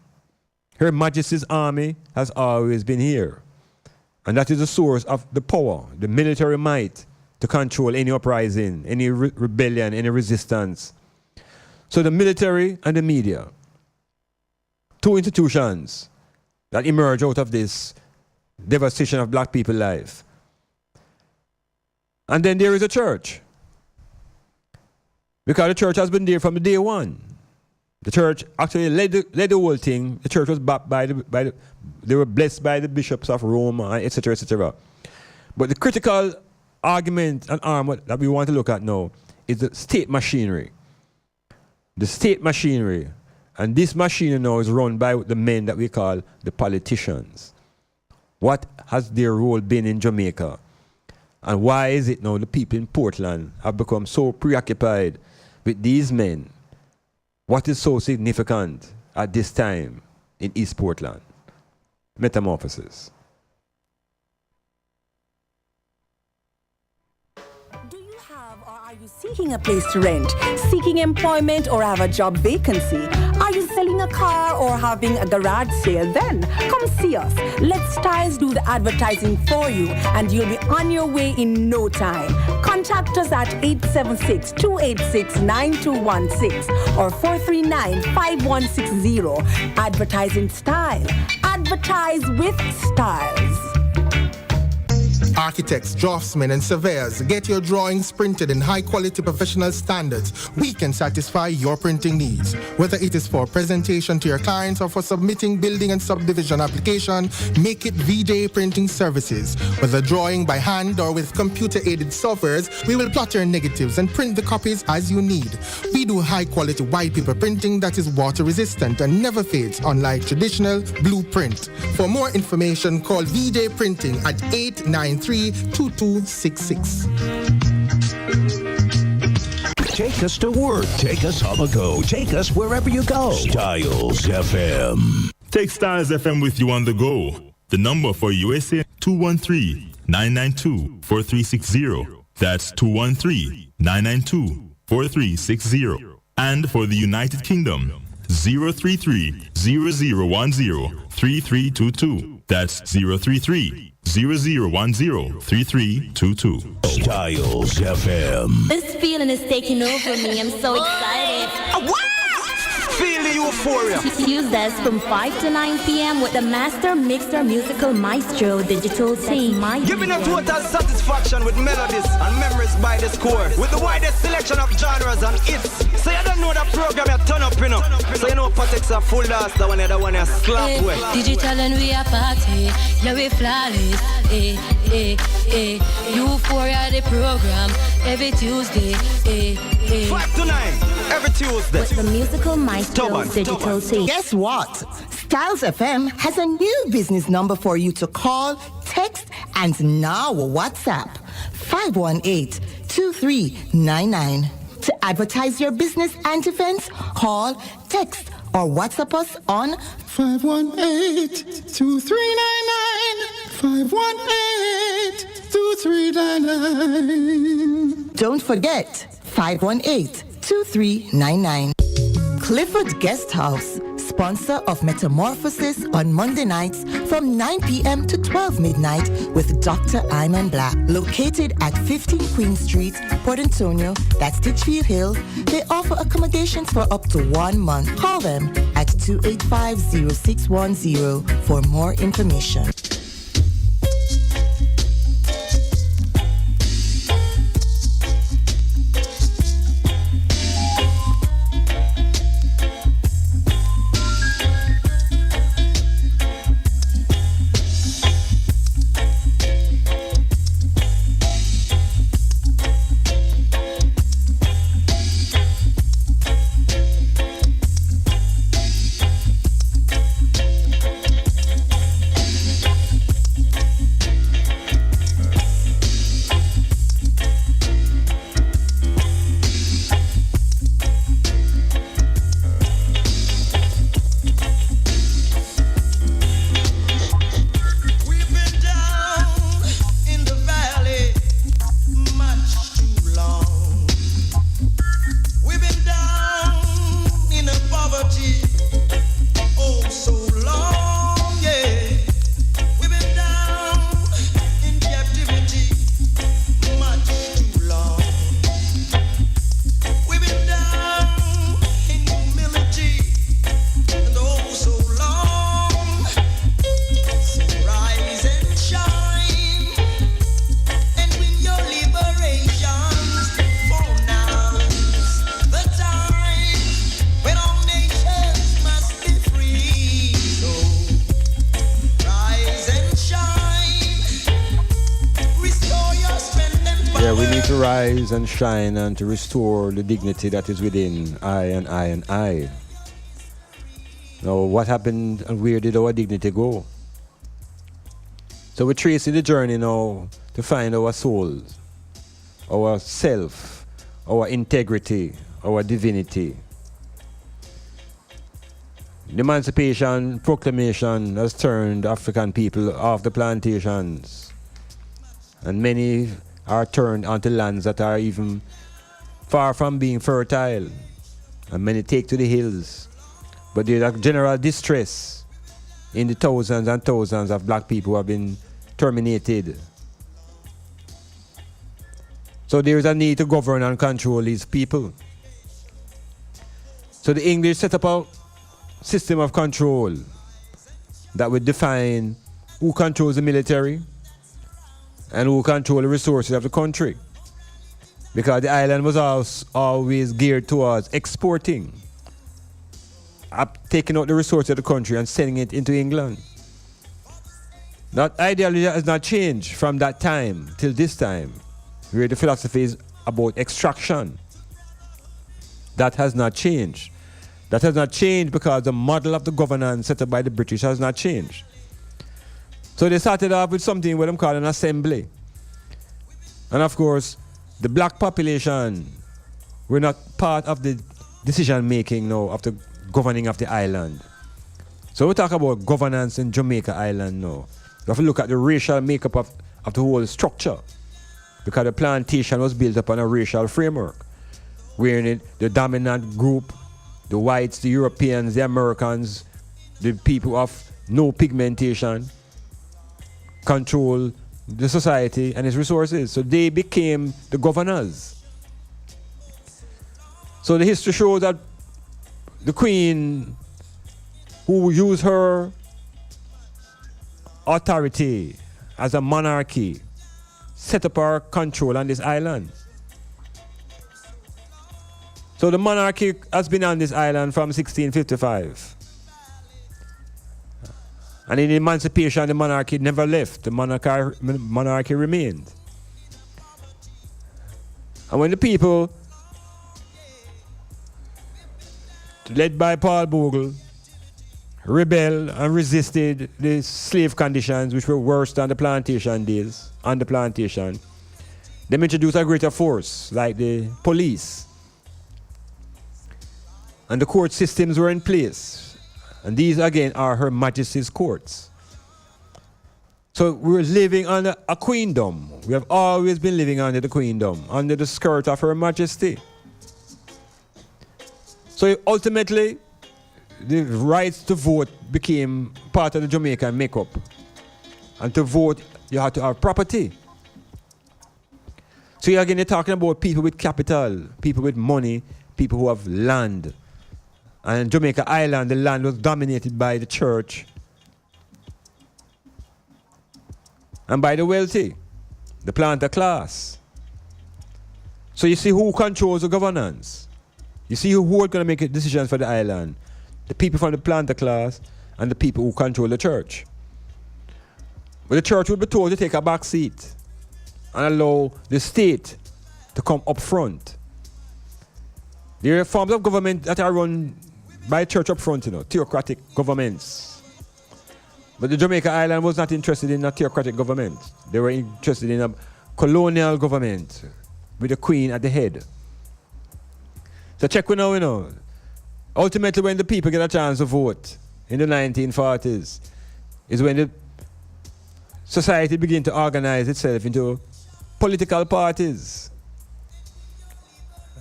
Her Majesty's army has always been here. And that is the source of the power, the military might to control any uprising, any rebellion, any resistance. So the military and the media, two institutions that emerge out of this devastation of black people's life. And then there is a church. Because the church has been there from the day one. The church actually led the whole thing. The church was backed they were blessed by the bishops of Rome, etc., etc. But the critical argument and arm that we want to look at now is the state machinery. The state machinery. And this machinery now is run by the men that we call the politicians. What has their role been in Jamaica? And why is it now the people in Portland have become so preoccupied with these men? What is so significant at this time in East Portland? Metamorphosis. Do you have or are you seeking a place to rent, seeking employment or have a job vacancy? Are you selling a car or having a garage sale? Then come see us. Let Styles do the advertising for you and you'll be on your way in no time. Contact us at 876-286-9216 or 439-5160. Advertising Style. Advertise with Styles. Architects, draftsmen, and surveyors, get your drawings printed in high-quality professional standards. We can satisfy your printing needs. Whether it is for presentation to your clients or for submitting building and subdivision application, make it V-Day Printing Services. Whether drawing by hand or with computer-aided softwares, we will plot your negatives and print the copies as you need. We do high-quality white paper printing that is water-resistant and never fades, unlike traditional blueprint. For more information, call V-Day Printing at 893-2266. Take us to work. Take us on the go. Take us wherever you go. Styles FM. Take Styles FM with you on the go. The number for USA, 213-992-4360. That's 213-992-4360. And for the United Kingdom, 033-0010-3322. That's 033-0010-3322. Styles FM. This feeling is taking over me. I'm so excited. Feel the euphoria. Tuesdays from 5 to 9 p.m. with the Master Mixer Musical Maestro Digital Team. Giving a total satisfaction with melodies and memories by the score. With the widest selection of genres and hits. So you don't know that program you turn up, you know. So you know Patek's a full dance, the one you slap with. Digital and we are party. Yeah, we flawless. Euphoria the program. Every Tuesday. 5 to 9. Every Tuesday. With the Musical Maestro Digital Team. Guess what? Styles FM has a new business number for you to call, text, and now WhatsApp. 518-2399. To advertise your business and events, call, text, or WhatsApp us on 518-2399. 518-2399. Don't forget, 518-2399. Clifford Guest House, sponsor of Metamorphosis on Monday nights from 9 p.m. to 12 midnight with Dr. Iman Blak. Located at 15 Queen Street, Port Antonio, that's Titchfield Hill. They offer accommodations for up to 1 month. Call them at 285-0610 for more information. Yeah, we need to rise and shine and to restore the dignity that is within I and I and I. Now, what happened and where did our dignity go? So we're tracing the journey now to find our soul, our self, our integrity, our divinity. The Emancipation Proclamation has turned African people off the plantations, and many are turned onto lands that are even far from being fertile, and many take to the hills. But there's a general distress in the thousands and thousands of black people who have been terminated. So there is a need to govern and control these people. So the English set up a system of control that would define who controls the military and who controls the resources of the country. Because the island was always geared towards exporting, taking out the resources of the country and sending it into England. That ideology has not changed from that time till this time, where the philosophy is about extraction. That has not changed. That has not changed because the model of the governance set up by the British has not changed. So they started off with something what I'm calling an assembly. And of course, the black population were not part of the decision making now of the governing of the island. So we talk about governance in Jamaica Island now. You have to look at the racial makeup of the whole structure, because the plantation was built upon a racial framework, wherein the dominant group, the whites, the Europeans, the Americans, the people of no pigmentation, control the society and its resources. So they became the governors. So the history shows that the Queen, who used her authority as a monarchy, set up her control on this island. So the monarchy has been on this island from 1655. And in the emancipation, the monarchy never left. The monarchy remained. And when the people, led by Paul Bogle, rebelled and resisted the slave conditions, which were worse than the plantation days, on the plantation, they introduced a greater force, like the police. And the court systems were in place. And these, again, are Her Majesty's courts. So we're living under a queendom. We have always been living under the queendom, under the skirt of Her Majesty. So ultimately, the rights to vote became part of the Jamaican makeup. And to vote, you had to have property. So again, you're talking about people with capital, people with money, people who have land. And in Jamaica Island, the land was dominated by the church and by the wealthy, the planter class. So you see who controls the governance. You see who are going to make decisions for the island. The people from the planter class and the people who control the church. But the church would be told to take a back seat and allow the state to come up front. There are forms of government that are run by church up front, theocratic governments. But the Jamaica Island was not interested in a theocratic government. They were interested in a colonial government with the Queen at the head. So check we now, ultimately when the people get a chance to vote in the 1940s is when the society began to organize itself into political parties.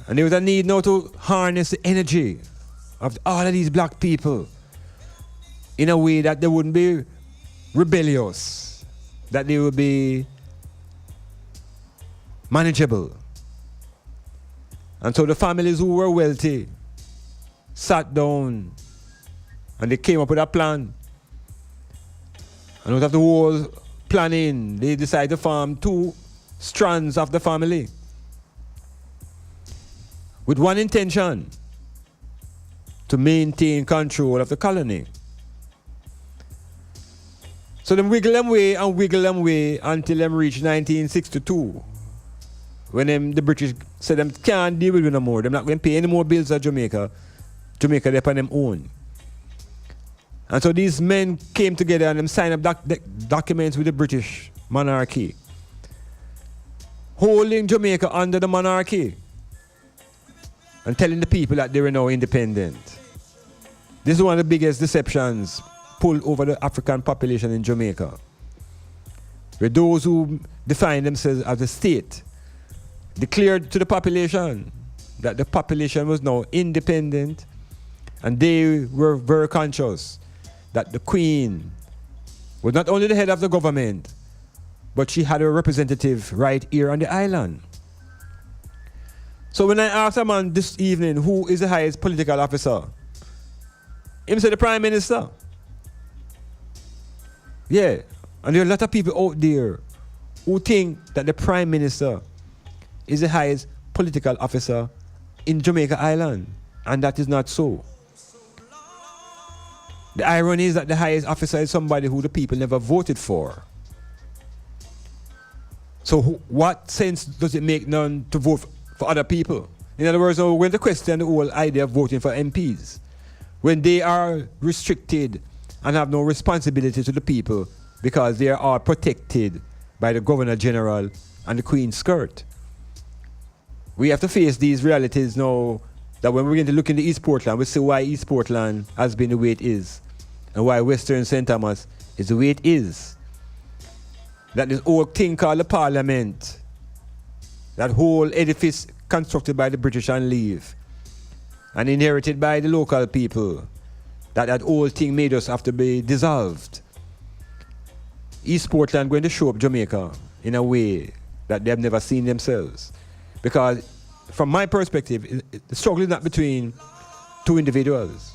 And there was a need now to harness the energy of all of these black people in a way that they wouldn't be rebellious, that they would be manageable. And so the families who were wealthy sat down and they came up with a plan. And out of the whole planning, they decided to form two strands of the family with one intention: to maintain control of the colony. So them wiggle them way and wiggle them way until them reach 1962. when the British said them can't deal with it no more, they're not going to pay any more bills at Jamaica. Jamaica, they're on them own. And so these men came together and them signed up documents with the British monarchy, holding Jamaica under the monarchy and telling the people that they were now independent. This is one of the biggest deceptions pulled over the African population in Jamaica, where those who define themselves as a state declared to the population that the population was now independent, and they were very conscious that the Queen was not only the head of the government, but she had a representative right here on the island. So when I asked a man this evening who is the highest political officer, he said the Prime Minister. Yeah, and there are a lot of people out there who think that the Prime Minister is the highest political officer in Jamaica Island, and that is not so. The irony is that the highest officer is somebody who the people never voted for. So what sense does it make none to vote for other people? In other words, we're going to question the whole idea of voting for MPs when they are restricted and have no responsibility to the people because they are protected by the Governor General and the Queen's skirt. We have to face these realities now, that when we're going to look into East Portland, we see why East Portland has been the way it is and why Western St. Thomas is the way it is. That this old thing called the Parliament, that whole edifice constructed by the British on leave and inherited by the local people, that old thing made us have to be dissolved. East Portland going to show up Jamaica in a way that they have never seen themselves. Because from my perspective, the struggle is not between two individuals.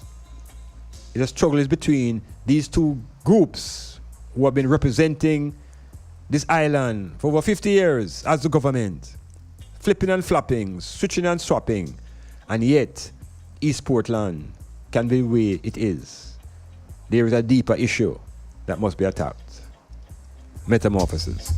The struggle is between these two groups who have been representing this island for over 50 years as the government, flipping and flopping, switching and swapping, and yet East Portland can be the way it is. There is a deeper issue that must be attacked. Metamorphosis.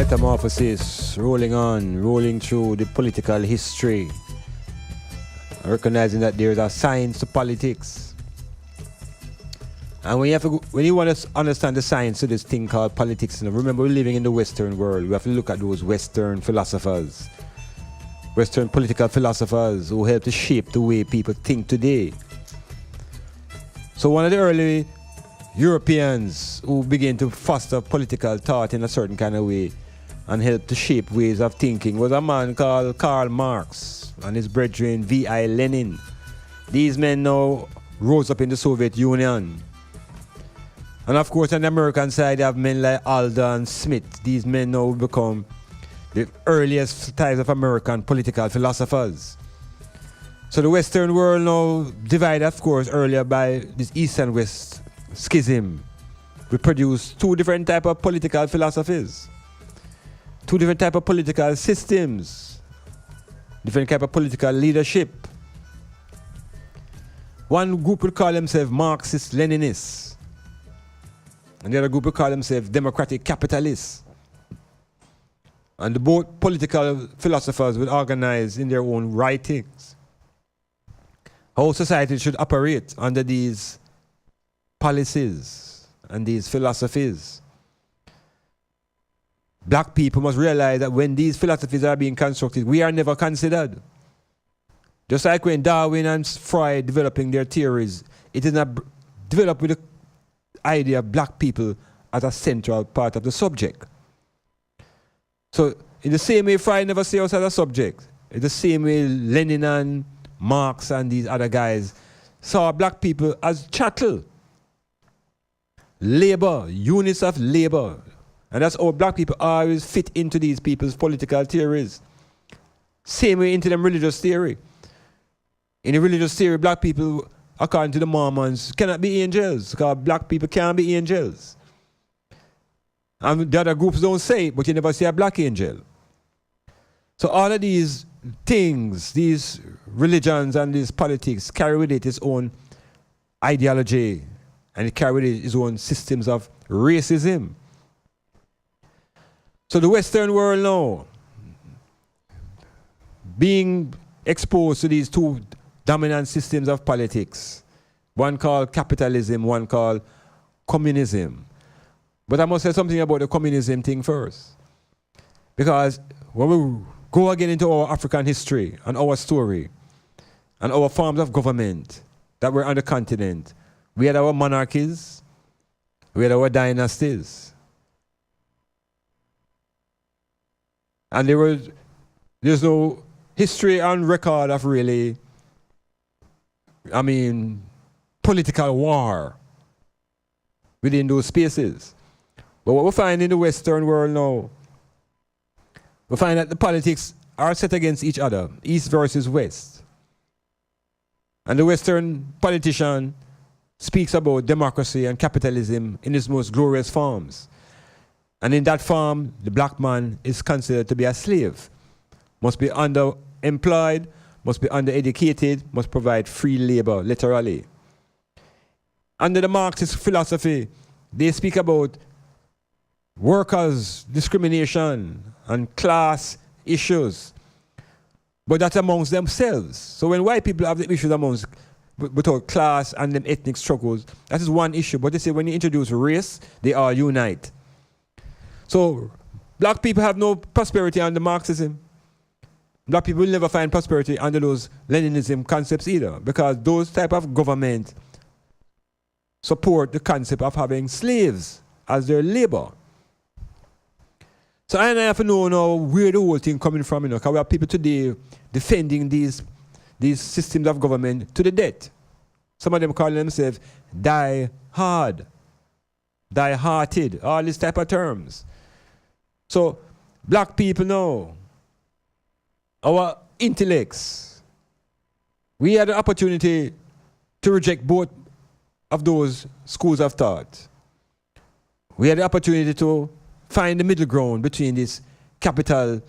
Metamorphosis, rolling on, rolling through the political history, recognizing that there is a science to politics. And when you want to understand the science of this thing called politics, remember we're living in the Western world. We have to look at those Western philosophers, Western political philosophers who help to shape the way people think today. So one of the early Europeans who began to foster political thought in a certain kind of way and help to shape ways of thinking was a man called Karl Marx and his brethren V.I. Lenin. These men now rose up in the Soviet Union. And of course on the American side you have men like Alder and Smith. These men now become the earliest types of American political philosophers. So the Western world now divided, of course, earlier by this East and West schism. We produce two different types of political philosophies, two different types of political systems, different type of political leadership. One group would call themselves Marxist-Leninists, and the other group would call themselves democratic capitalists. And both political philosophers would organize in their own writings how society should operate under these policies and these philosophies. Black people must realize that when these philosophies are being constructed, we are never considered. Just like when Darwin and Freud developing their theories, it is not developed with the idea of black people as a central part of the subject. So in the same way Freud never saw us as a subject, in the same way Lenin and Marx and these other guys saw black people as chattel, labor, units of labor. And that's how black people always fit into these people's political theories. Same way into them religious theory. In the religious theory, black people, according to the Mormons, cannot be angels, because black people can't be angels. And the other groups don't say it, but you never see a black angel. So all of these things, these religions and these politics carry with it its own ideology, and it carry with it its own systems of racism. So the Western world now, being exposed to these two dominant systems of politics, one called capitalism, one called communism. But I must say something about the communism thing first. Because when we go again into our African history and our story and our forms of government that were on the continent, we had our monarchies, we had our dynasties. And there's no history and record of really, political war within those spaces. But what we find in the Western world now, we find that the politics are set against each other, East versus West. And the Western politician speaks about democracy and capitalism in its most glorious forms. And in that form, the black man is considered to be a slave, must be underemployed, must be undereducated, must provide free labor, literally. Under the Marxist philosophy, they speak about workers' discrimination and class issues, but that's amongst themselves. So when white people have the issues amongst without class and them ethnic struggles, that is one issue. But they say when you introduce race, they all unite. So black people have no prosperity under Marxism. Black people will never find prosperity under those Leninism concepts either, because those type of government support the concept of having slaves as their labor. So I have to know now where the whole thing coming from, because we have people today defending these systems of government to the death. Some of them call themselves die-hard, die-hearted, all these type of terms. So black people now, our intellects, we had the opportunity to reject both of those schools of thought. We had the opportunity to find the middle ground between this capital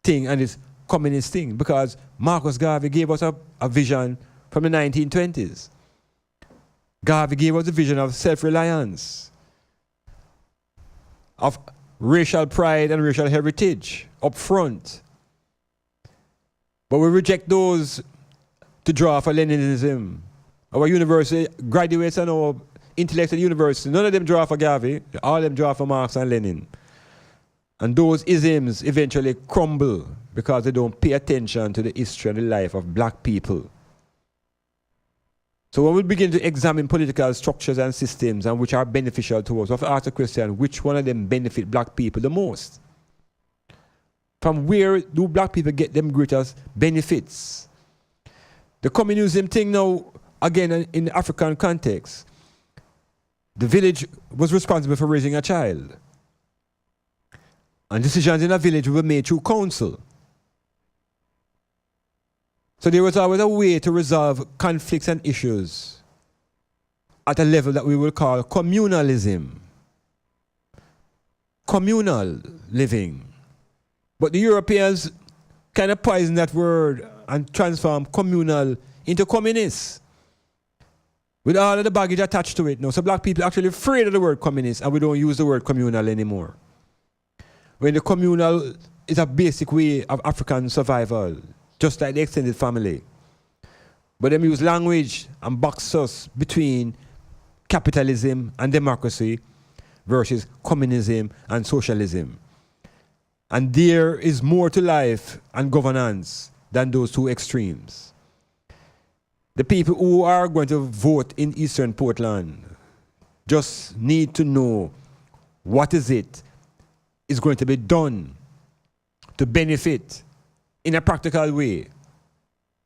thing and this communist thing, because Marcus Garvey gave us a vision from the 1920s. Garvey gave us a vision of self-reliance, of racial pride and racial heritage up front. But we reject those to draw for Leninism. Our university graduates and our intellects at university, none of them draw for Garvey, all of them draw for Marx and Lenin. And those isms eventually crumble because they don't pay attention to the history and the life of black people. So when we begin to examine political structures and systems and which are beneficial to us, we have to ask the question, which one of them benefit black people the most? From where do black people get them greatest benefits? The communism thing now, again, in the African context, the village was responsible for raising a child. And decisions in a village were made through council. So there was always a way to resolve conflicts and issues at a level that we will call communalism. Communal living. But the Europeans kind of poisoned that word and transformed communal into communist. With all of the baggage attached to it now. So black people are actually afraid of the word communist and we don't use the word communal anymore. When the communal is a basic way of African survival, just like the extended family. But them use language and box us between capitalism and democracy versus communism and socialism. And there is more to life and governance than those two extremes. The people who are going to vote in Eastern Portland just need to know what is going to be done to benefit in a practical way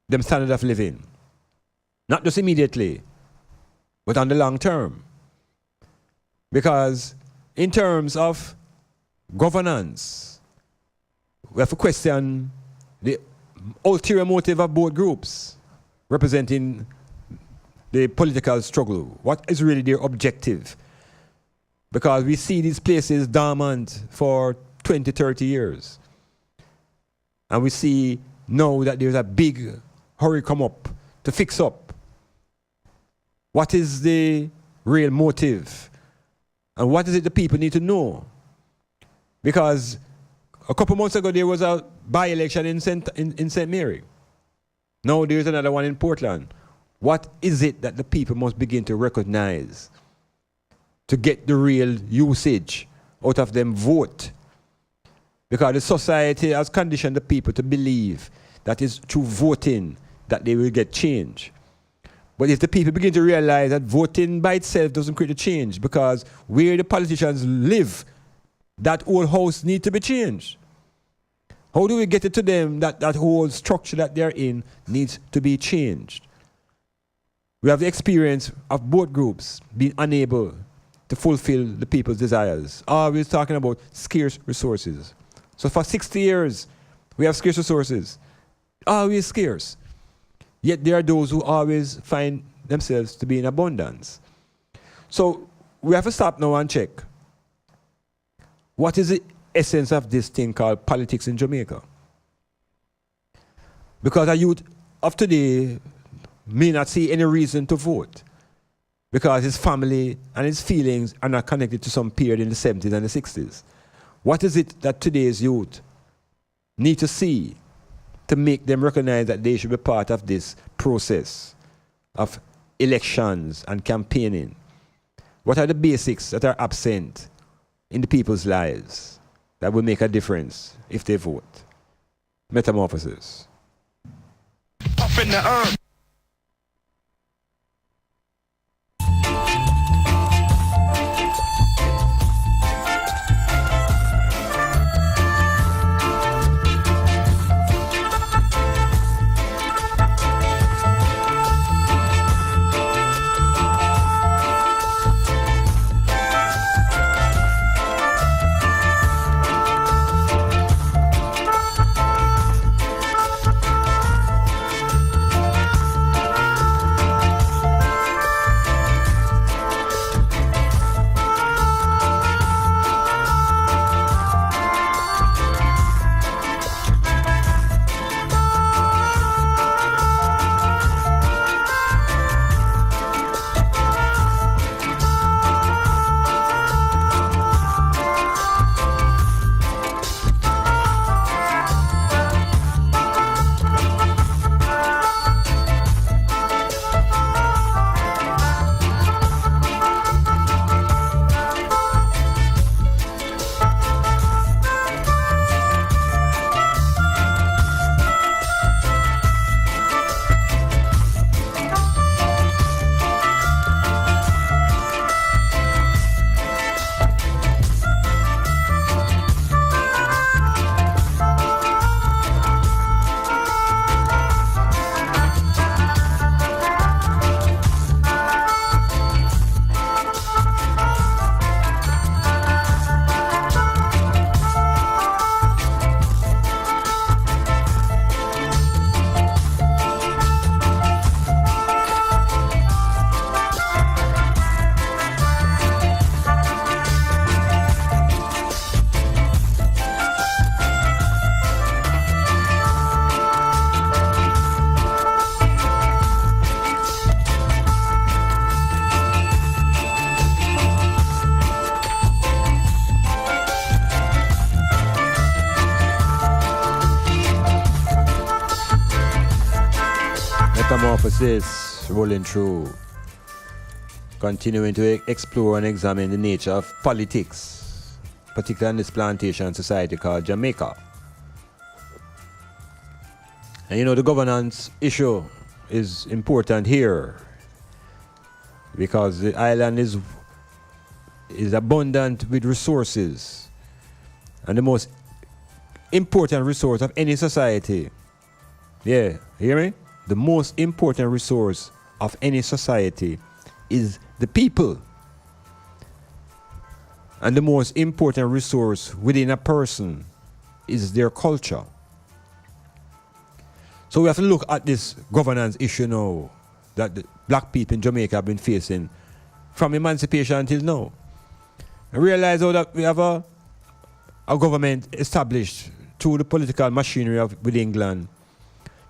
them standard of living. Not just immediately, but on the long term. Because in terms of governance, we have to question the ulterior motive of both groups representing the political struggle. What is really their objective? Because we see these places dormant for 20, 30 years. And we see now that there's a big hurry come up to fix up. What is the real motive? And what is it the people need to know? Because a couple months ago there was a by-election in St. Mary. Now there's another one in Portland. What is it that the people must begin to recognize to get the real usage out of them vote? Because the society has conditioned the people to believe that it's through voting that they will get change. But if the people begin to realize that voting by itself doesn't create a change, because where the politicians live, that whole house needs to be changed. How do we get it to them that that whole structure that they're in needs to be changed? We have the experience of both groups being unable to fulfill the people's desires. Always talking about scarce resources. So for 60 years, we have scarce resources. Always scarce. Yet there are those who always find themselves to be in abundance. So we have to stop now and check. What is the essence of this thing called politics in Jamaica? Because a youth of today may not see any reason to vote because his family and his feelings are not connected to some period in the 70s and the 60s. What is it that today's youth need to see to make them recognize that they should be part of this process of elections and campaigning? What are the basics that are absent in the people's lives that will make a difference if they vote? Metamorphosis. Up in the earth. Metamorphosis rolling through, continuing to explore and examine the nature of politics, particularly in this plantation society called Jamaica. And you know, the governance issue is important here because the island is abundant with resources, and the most important resource of any society, yeah, hear me? The most important resource of any society is the people. And the most important resource within a person is their culture. So we have to look at this governance issue now that the black people in Jamaica have been facing from emancipation until now. And realize how that we have a government established through the political machinery of with England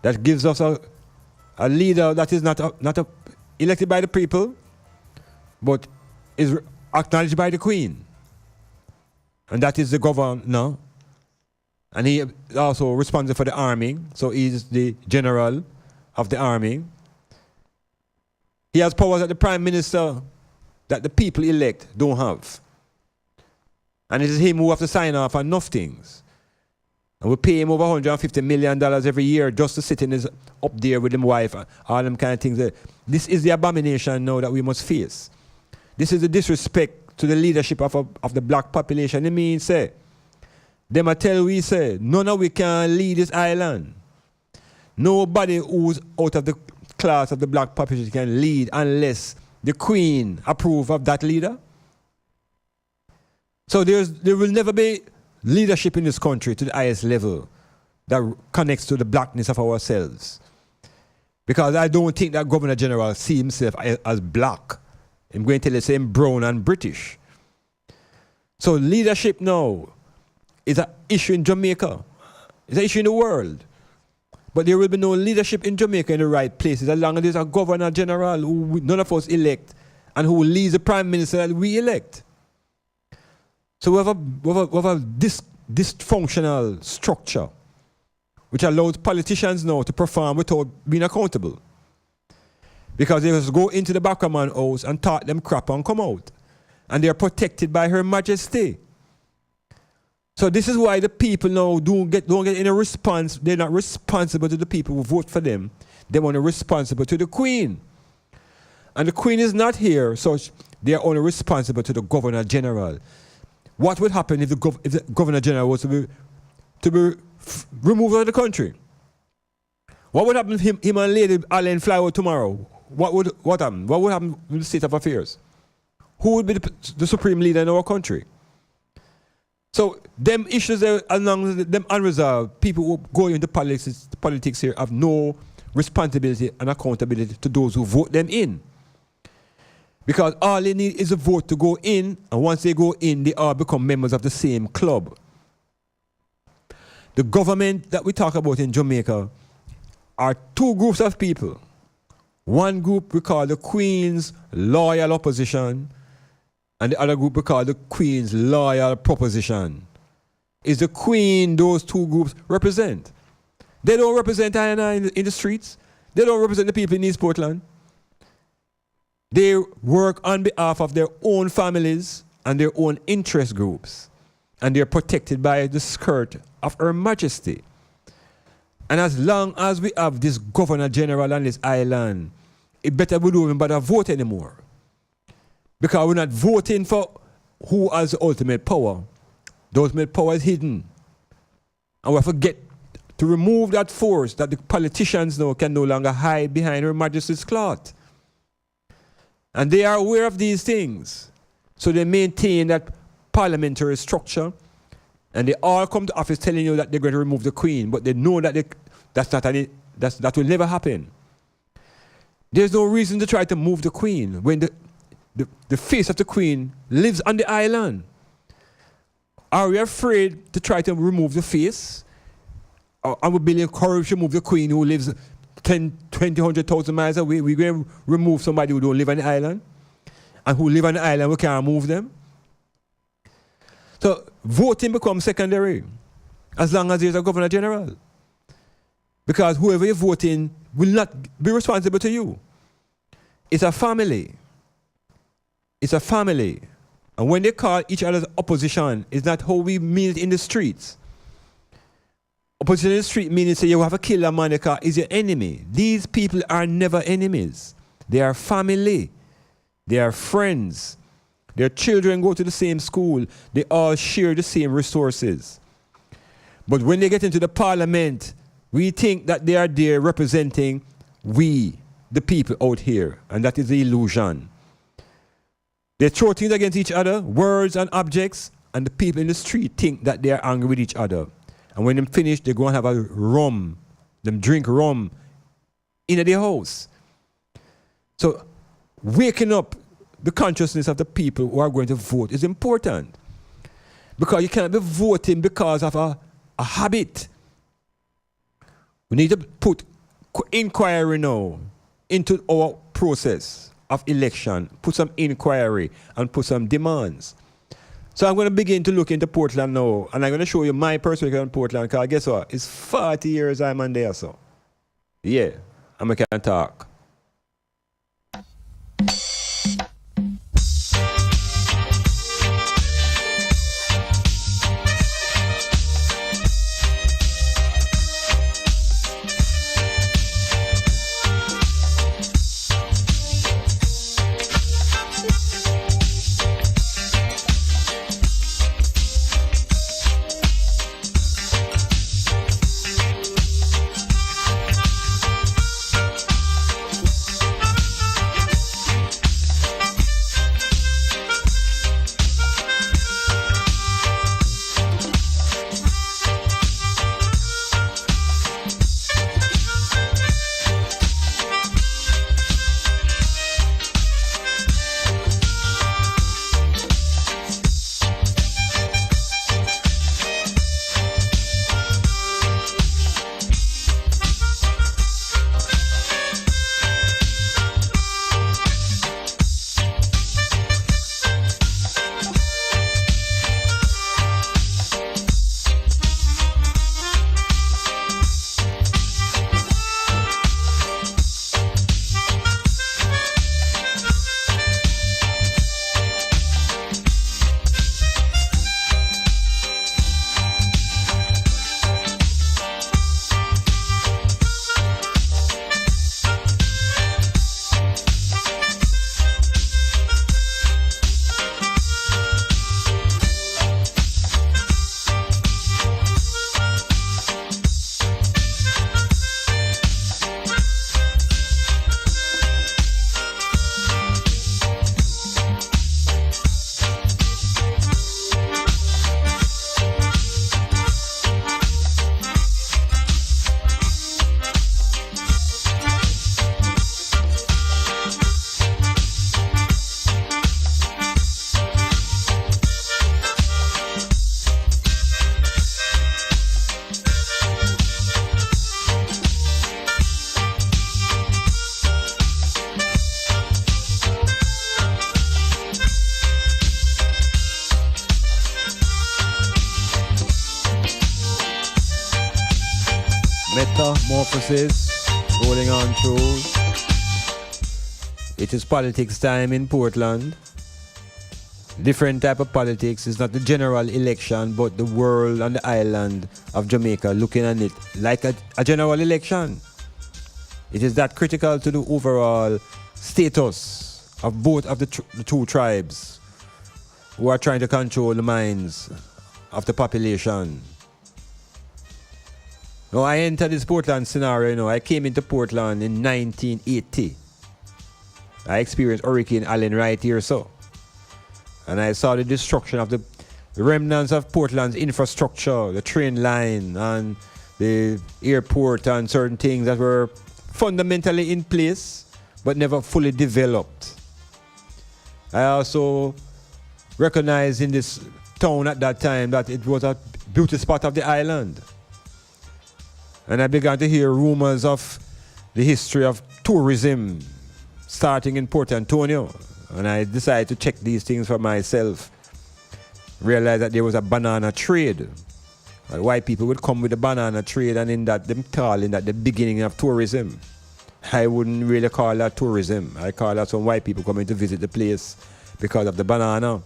that gives us a leader that is not elected by the people, but is acknowledged by the Queen. And that is the governor. And he is also responsible for the army, so he is the general of the army. He has powers that the prime minister that the people elect don't have. And it is him who has to sign off on enough things. And we pay him over $150 million every year just to sit in his up there with his wife, all them kind of things. This is the abomination now that we must face. This is the disrespect to the leadership of the black population. It means, say, them a tell we say, none of we can lead this island. Nobody who's out of the class of the black population can lead unless the Queen approve of that leader. So there will never be leadership in this country to the highest level that connects to the blackness of ourselves. Because I don't think that Governor General see himself as black. I'm going to tell you, say him brown and British. So leadership now is an issue in Jamaica. It's an issue in the world. But there will be no leadership in Jamaica in the right places as long as there's a Governor General who none of us elect and who leads the Prime Minister that we elect. So we have a dysfunctional structure which allows politicians now to perform without being accountable. Because they just go into the Backerman house and talk them crap and come out. And they're protected by Her Majesty. So this is why the people now don't get any response. They're not responsible to the people who vote for them. They want to be responsible to the Queen. And the Queen is not here, so they are only responsible to the Governor General. What would happen if the Governor General was to be removed out of the country? What would happen if him and Lady Allen fly out tomorrow? What happen? What would happen with the state of affairs? Who would be the supreme leader in our country? So them issues are along them unresolved. People who go into politics here have no responsibility and accountability to those who vote them in. Because all they need is a vote to go in, and once they go in, they all become members of the same club. The government that we talk about in Jamaica are two groups of people. One group we call the Queen's Loyal Opposition, and the other group we call the Queen's Loyal Proposition. Is the Queen those two groups represent? They don't represent I&I in the streets. They don't represent the people in East Portland. They work on behalf of their own families and their own interest groups. And they're protected by the skirt of Her Majesty. And as long as we have this Governor General on this island, it better we don't even bother vote anymore. Because we're not voting for who has the ultimate power. The ultimate power is hidden. And we have to get to remove that force that the politicians now can no longer hide behind Her Majesty's cloth. And they are aware of these things. So they maintain that parliamentary structure, and they all come to office telling you that they're going to remove the Queen, but they know that that will never happen. There's no reason to try to move the Queen when the face of the Queen lives on the island. Are we afraid to try to remove the face? Or are we being encouraged to move the Queen who lives 10, 20, 100,000 miles away? We're going to remove somebody who don't live on the island? And who live on the island, we can't move them? So voting becomes secondary as long as there's a Governor General. Because whoever you're voting will not be responsible to you. It's a family. It's a family. And when they call each other's opposition, it's not how we mean it in the streets. Opposition in the street meaning say you have a killer man because is your enemy. These people are never enemies. They are family. They are friends. Their children go to the same school. They all share the same resources. But when they get into the parliament, we think that they are there representing we, the people out here. And that is the illusion. They throw things against each other, words and objects, and the people in the street think that they are angry with each other. And when them finish, they go and have a rum. Them drink rum in their house. So waking up the consciousness of the people who are going to vote is important. Because you cannot be voting because of a habit. We need to put inquiry now into our process of election, put some inquiry and put some demands. So I'm going to begin to look into Portland now, and I'm going to show you my perspective on Portland, because guess what? It's 40 years I'm on there, so. Yeah, I can talk. METAMORPHOSIS, rolling on through. It is politics time in Portland. Different type of politics. It's not the general election, but the world and the island of Jamaica looking at it like a general election. It is that critical to the overall status of both of the two tribes who are trying to control the minds of the population. Now, I entered this Portland scenario, I came into Portland in 1980. I experienced Hurricane Allen right here, so. And I saw the destruction of the remnants of Portland's infrastructure, the train line and the airport and certain things that were fundamentally in place but never fully developed. I also recognized in this town at that time that it was a beauty spot of the island. And I began to hear rumors of the history of tourism starting in Port Antonio. And I decided to check these things for myself. Realized that there was a banana trade. White people would come with the banana trade, and in that, them calling that the beginning of tourism. I wouldn't really call that tourism. I call that some white people coming to visit the place because of the banana.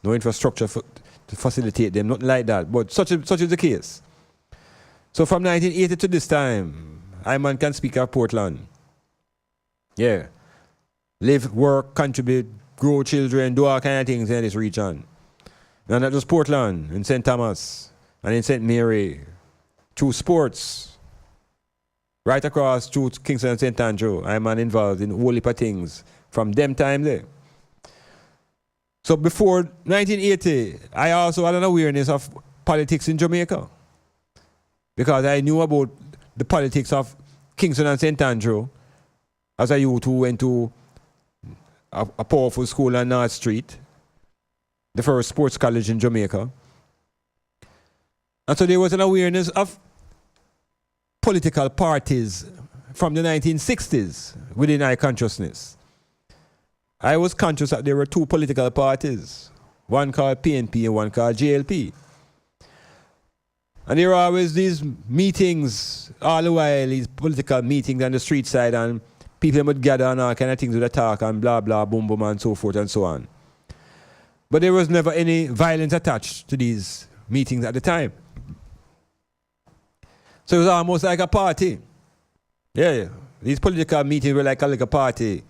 No infrastructure to facilitate them, nothing like that. But such is the case. So from 1980 to this time, Iman can speak of Portland. Yeah. Live, work, contribute, grow children, do all kind of things in this region. And not just Portland, in St. Thomas and in St. Mary, through sports, right across through Kingston and St. Andrew. Iman involved in a whole heap of things from them time there. So before 1980, I also had an awareness of politics in Jamaica, because I knew about the politics of Kingston and St. Andrew as a youth who went to a powerful school on North Street, the first sports college in Jamaica. And so there was an awareness of political parties from the 1960s within our consciousness. I was conscious that there were two political parties, one called PNP and one called JLP. And there were always these meetings all the while, these political meetings on the street side, and people would gather and all kind of things with a talk and blah, blah, boom, boom, and so forth and so on. But there was never any violence attached to these meetings at the time. So it was almost like a party. Yeah. These political meetings were like a party.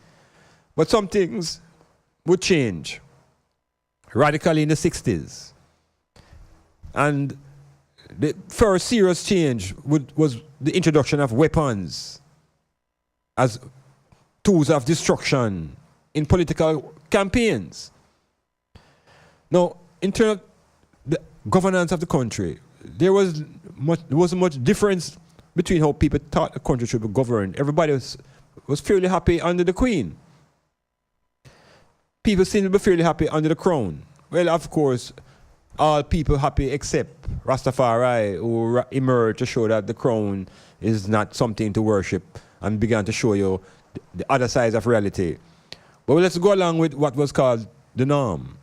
But some things would change radically in the 60s. And the first serious change was the introduction of weapons as tools of destruction in political campaigns. Now, in terms of the governance of the country, there wasn't much difference between how people thought the country should be governed. Everybody was fairly happy under the Queen. People seem to be fairly happy under the Crown. Well, of course, all people happy except Rastafari, who emerged to show that the Crown is not something to worship and began to show you the other sides of reality. But let's go along with what was called the norm.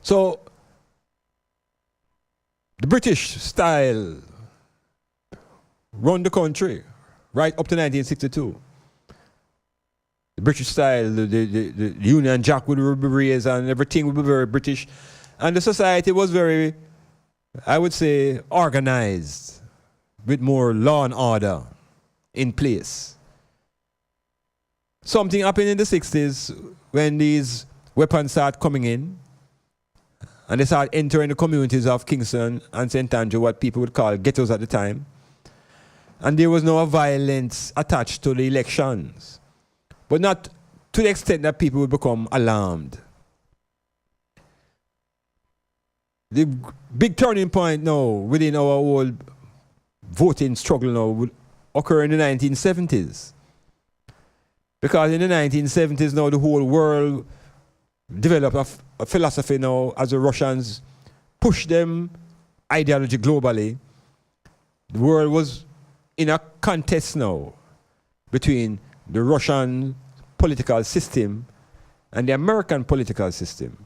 So, the British style run the country right up to 1962. The British style, the Union Jack would be raised and everything would be very British. And the society was very, I would say, organized with more law and order in place. Something happened in the 60s when these weapons started coming in and they started entering the communities of Kingston and St. Andrew, what people would call ghettos at the time. And there was no violence attached to the elections, but not to the extent that people would become alarmed. The big turning point now within our whole voting struggle now would occur in the 1970s. Because in the 1970s now the whole world developed a philosophy now as the Russians pushed them ideology globally. The world was in a contest now between the Russian political system and the American political system.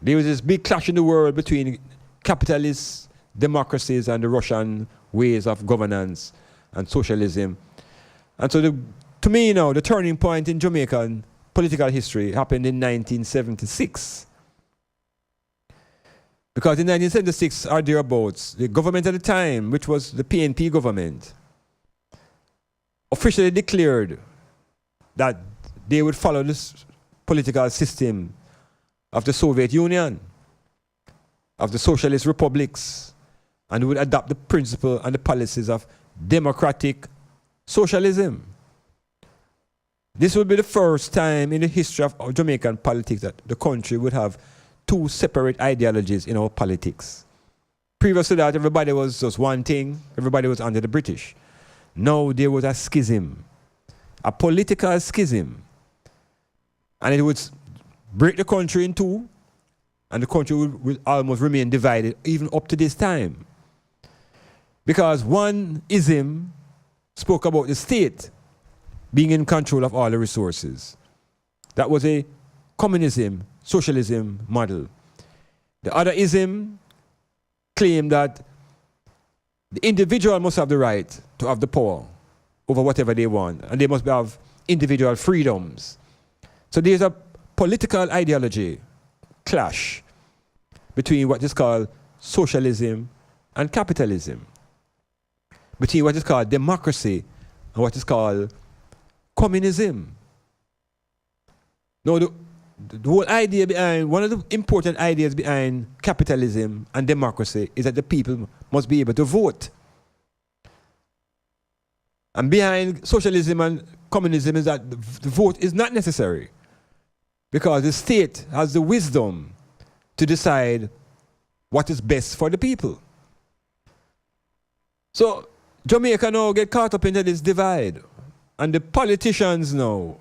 There was this big clash in the world between capitalist democracies and the Russian ways of governance and socialism. And so to me now, the turning point in Jamaican political history happened in 1976. Because in 1976 or thereabouts, the government at the time, which was the PNP government, officially declared that they would follow this political system of the Soviet Union, of the socialist republics, and would adopt the principle and the policies of democratic socialism. This would be the first time in the history of Jamaican politics that the country would have two separate ideologies in our politics. Previous to that, everybody was just one thing. Everybody was under the British. Now there was a schism, a political schism. And it would break the country in two, and the country would almost remain divided even up to this time. Because one ism spoke about the state being in control of all the resources. That was a communism, socialism model. The other ism claim that the individual must have the right to have the power over whatever they want, and they must have individual freedoms. So there's a political ideology clash between what is called socialism and capitalism, between what is called democracy and what is called communism. Now, the whole idea behind, one of the important ideas behind capitalism and democracy is that the people must be able to vote. And behind socialism and communism is that the vote is not necessary, because the state has the wisdom to decide what is best for the people. So Jamaica now get caught up into this divide, and the politicians now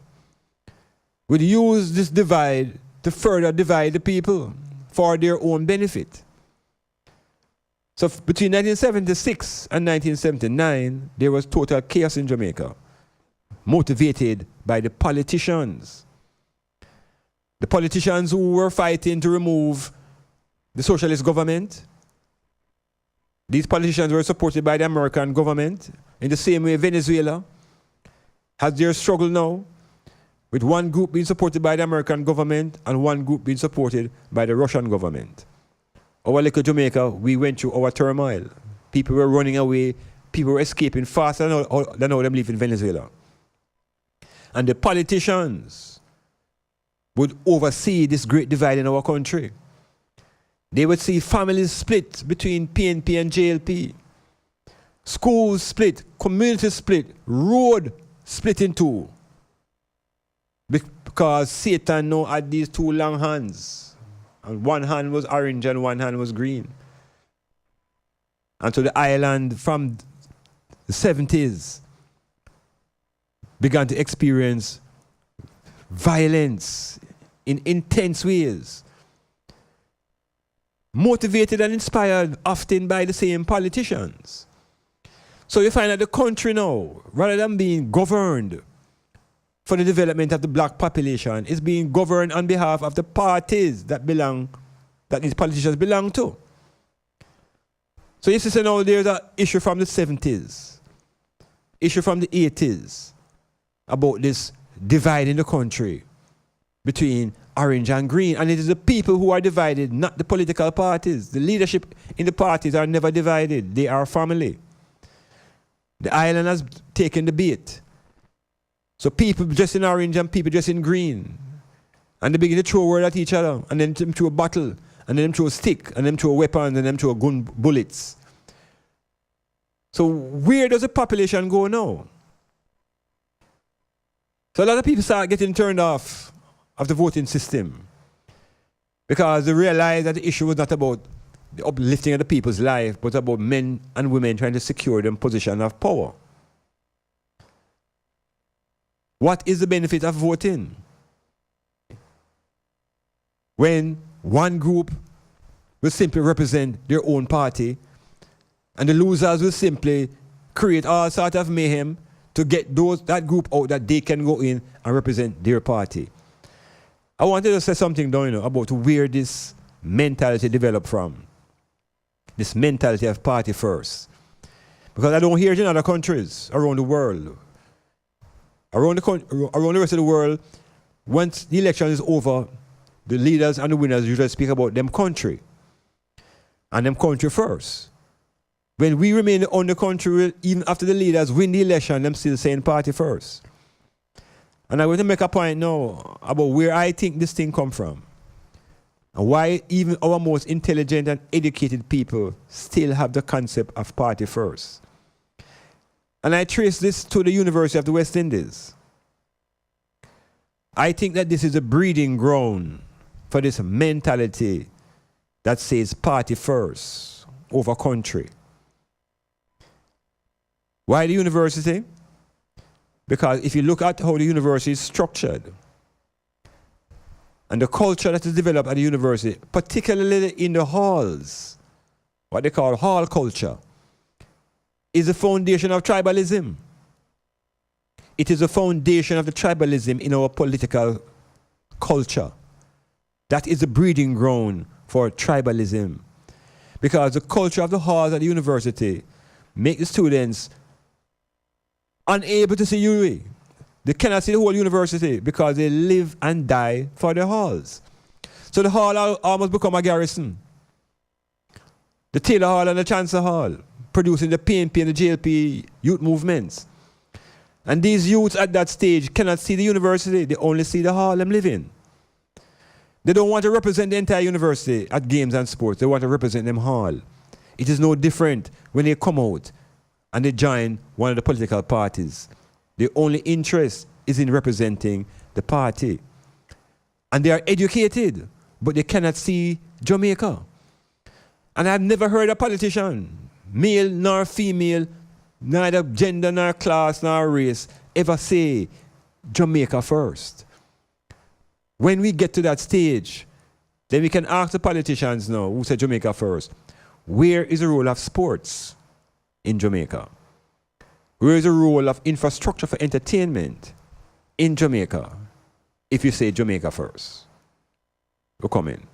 would use this divide to further divide the people for their own benefit. So between 1976 and 1979, there was total chaos in Jamaica, motivated by the politicians. The politicians who were fighting to remove the socialist government. These politicians were supported by the American government, in the same way Venezuela has their struggle now, with one group being supported by the American government and one group being supported by the Russian government. Our little Jamaica, we went through our turmoil. People were running away, people were escaping faster than all them live in Venezuela. And the politicians would oversee this great divide in our country. They would see families split between PNP and JLP, schools split, communities split, road split in two. Because Satan now had these two long hands. And one hand was orange and one hand was green. And so the island from the 70s began to experience violence in intense ways, motivated and inspired often by the same politicians. So you find that the country now, rather than being governed for the development of the black population, is being governed on behalf of the parties that these politicians belong to. So you see now there's an issue from the 70s, issue from the 80s, about this divide in the country between orange and green. And it is the people who are divided, not the political parties. The leadership in the parties are never divided. They are family. The island has taken the bait. So people dressed in orange and people dressed in green. And they begin to throw words at each other. And then them throw a bottle. And then them throw a stick. And then throw weapons. And then throw gun bullets. So where does the population go now? So a lot of people start getting turned off of the voting system, because they realize that the issue was not about the uplifting of the people's life, but about men and women trying to secure them position of power. What is the benefit of voting? When one group will simply represent their own party, and the losers will simply create all sort of mayhem to get that group out that they can go in and represent their party. I wanted to say something down, about where this mentality developed from. This mentality of party first. Because I don't hear it in other countries around the world. Around the rest of the world, once the election is over, the leaders and the winners usually speak about them country. And them country first. When we remain on the country, even after the leaders win the election, them still saying party first. And I'm going to make a point now about where I think this thing come from. And why even our most intelligent and educated people still have the concept of party first. And I trace this to the University of the West Indies. I think that this is a breeding ground for this mentality that says party first over country. Why the university? Because if you look at how the university is structured and the culture that is developed at the university, particularly in the halls, what they call hall culture, is the foundation of tribalism. It is the foundation of the tribalism in our political culture. That is the breeding ground for tribalism. Because the culture of the halls at the university make the students unable to see UWI. They cannot see the whole university because they live and die for their halls. So the hall almost become a garrison. The Taylor Hall and the Chancellor Hall, producing the PNP and the JLP youth movements. And these youths at that stage cannot see the university, they only see the hall them live in. They don't want to represent the entire university at games and sports, they want to represent them hall. It is no different when they come out and they join one of the political parties. Their only interest is in representing the party. And they are educated, but they cannot see Jamaica. And I've never heard a politician, male nor female, neither gender nor class nor race, ever say Jamaica first. When we get to that stage, then we can ask the politicians now who said Jamaica first, where is the role of sports in Jamaica? Where is the role of infrastructure for entertainment in Jamaica if you say Jamaica first? We'll come in.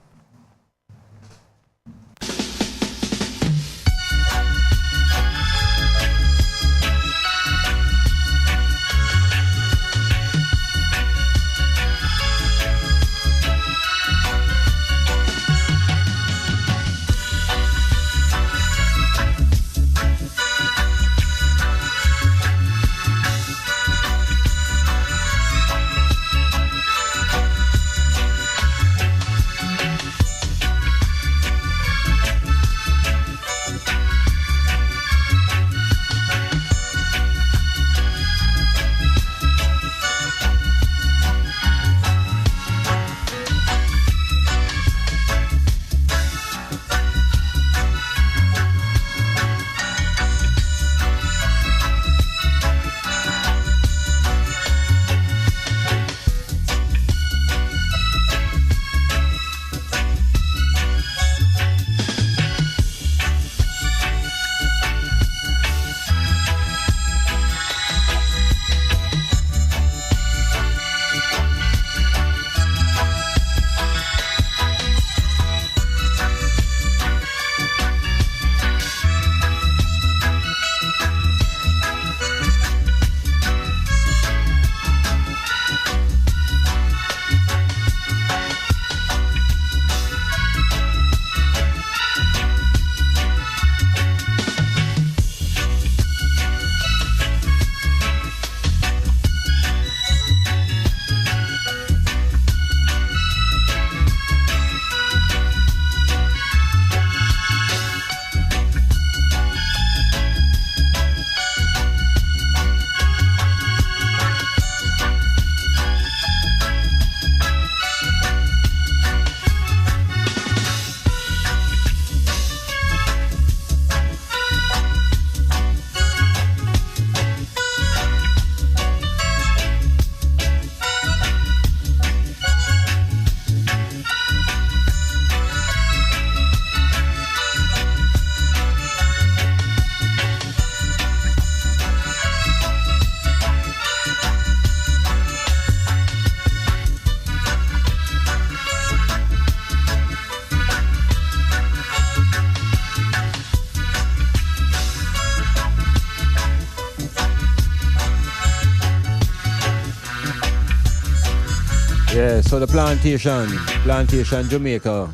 Yeah, so the plantation Jamaica,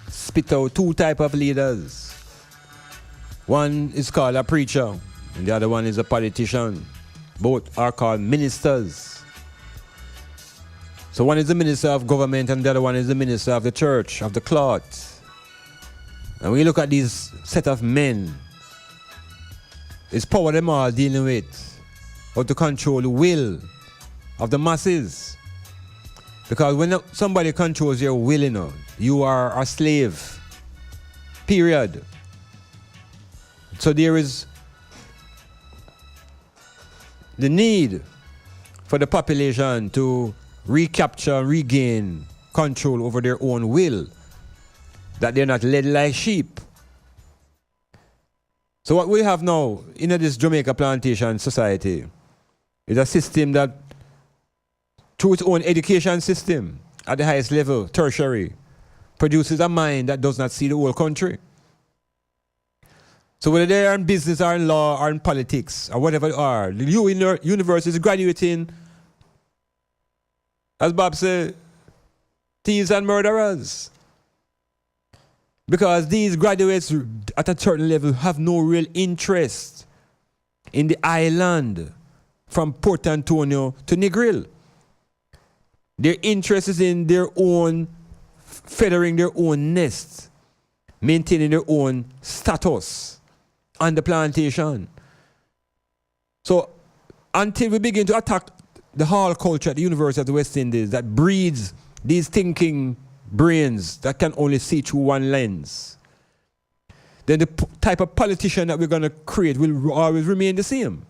spit out two type of leaders. One is called a preacher, and the other one is a politician. Both are called ministers. So one is the minister of government, and the other one is the minister of the church, of the cloth. And when you look at these set of men, it's power them all dealing with, how to control the will of the masses. Because when somebody controls your will, you are a slave. Period. So there is the need for the population to recapture, regain control over their own will, that they're not led like sheep. So what we have now in this Jamaica plantation society is a system that, through its own education system at the highest level, tertiary, produces a mind that does not see the whole country. So whether they are in business or in law or in politics or whatever they are, the university is graduating, as Bob said, thieves and murderers. Because these graduates at a certain level have no real interest in the island from Port Antonio to Negril. Their interest is in their own, feathering their own nests, maintaining their own status on the plantation. So until we begin to attack the hall culture at the University of the West Indies that breeds these thinking brains that can only see through one lens, then the type of politician that we're going to create will always remain the same.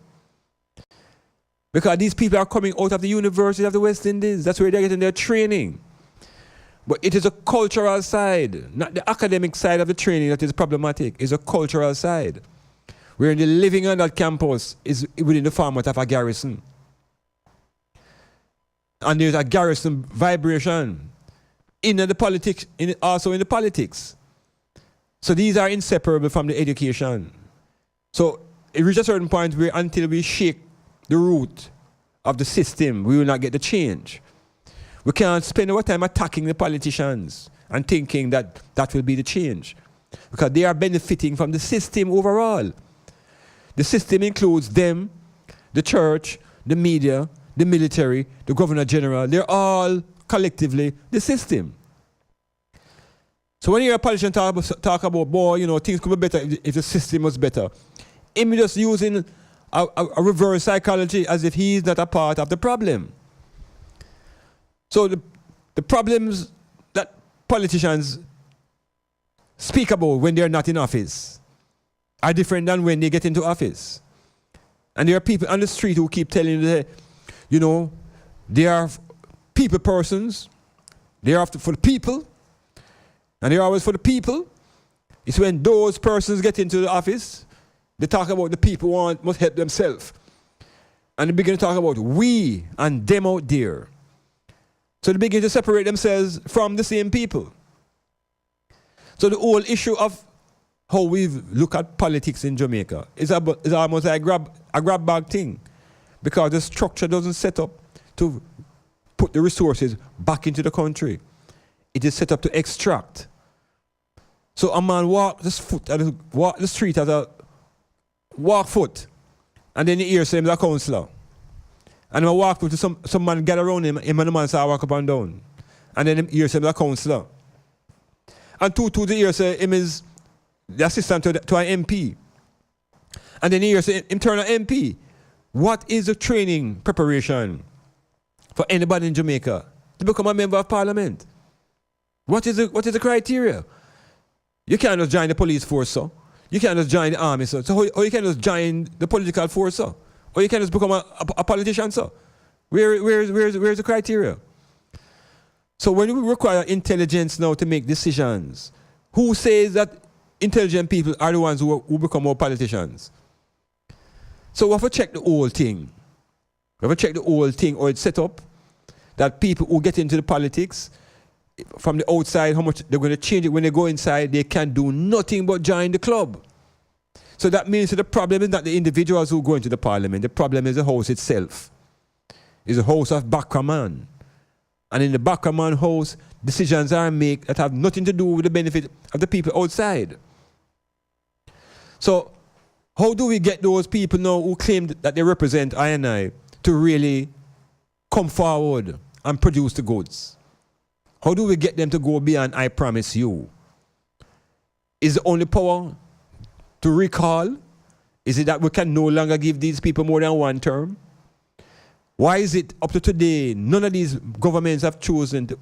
Because these people are coming out of the University of the West Indies. That's where they're getting their training. But it is a cultural side, not the academic side of the training that is problematic. It's a cultural side. Where the living on that campus is within the format of a garrison. And there's a garrison vibration in the politics, also in the politics. So these are inseparable from the education. So it reaches a certain point where until we shake the root of the system, we will not get the change. We can't spend our time attacking the politicians and thinking that that will be the change. Because they are benefiting from the system overall. The system includes them, the church, the media, the military, the governor general. They're all collectively the system. So when you hear a politician talk about, boy, you know, things could be better if the system was better, him just using a reverse psychology as if he's not a part of the problem. So the problems that politicians speak about when they're not in office are different than when they get into office. And there are people on the street who keep telling you that, you know, they are people persons, they are for the people, and they're always for the people. It's when those persons get into the office, they talk about the people must help themselves. And they begin to talk about we and them out there. So they begin to separate themselves from the same people. So the whole issue of how we look at politics in Jamaica is almost like a grab bag thing. Because the structure doesn't set up to put the resources back into the country. It is set up to extract. So a man walk the street as a walk foot, and then you hear him as a councillor. And I walk foot to some man gather around him and the man say walk up and down. And then he hears him as a councillor. And two the ear say him is the assistant to an MP. And then he hears him turn an MP. What is the training preparation for anybody in Jamaica to become a member of parliament? What is the criteria? You can't just join the police force, so. You can't just join the army, so. Or you can't just join the political force, so. Or you can't just become a politician, so. Where's the criteria? So when we require intelligence now to make decisions, who says that intelligent people are the ones who become more politicians? So we have to check the whole thing. We have to check the whole thing, or it's set up that people who get into the politics from the outside, how much they're going to change it when they go inside, they can do nothing but join the club. So that means that the problem is not the individuals who go into the parliament. The problem is the house itself. It's a house of backman. And in the backman house, decisions are made that have nothing to do with the benefit of the people outside. So how do we get those people now who claim that they represent I&I to really come forward and produce the goods? How do we get them to go beyond I promise you? Is the only power to recall? Is it that we can no longer give these people more than one term? Why is it up to today none of these governments have chosen to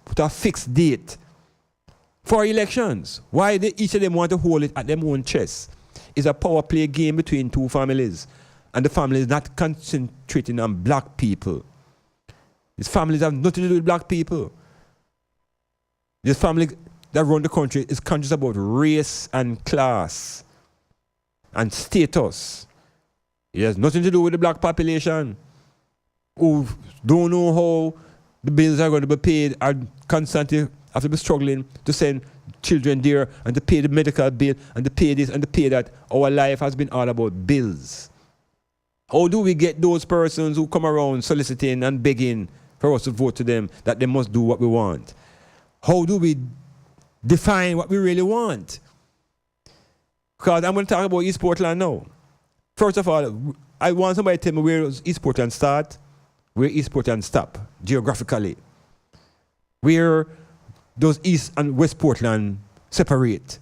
put a fixed date for elections? Why each of them want to hold it at their own chest? It's a power play game between two families, and the family is not concentrating on black people. These families have nothing to do with black people. This family that run the country is conscious about race and class and status. It has nothing to do with the black population who don't know how the bills are going to be paid and constantly have to be struggling to send children there, and to pay the medical bill, and to pay this, and to pay that. Our life has been all about bills. How do we get those persons who come around soliciting and begging for us to vote to them that they must do what we want? How do we define what we really want? Because I'm going to talk about East Portland now. First of all, I want somebody to tell me where East Portland start, where East Portland stop, geographically. Where does East and West Portland separate?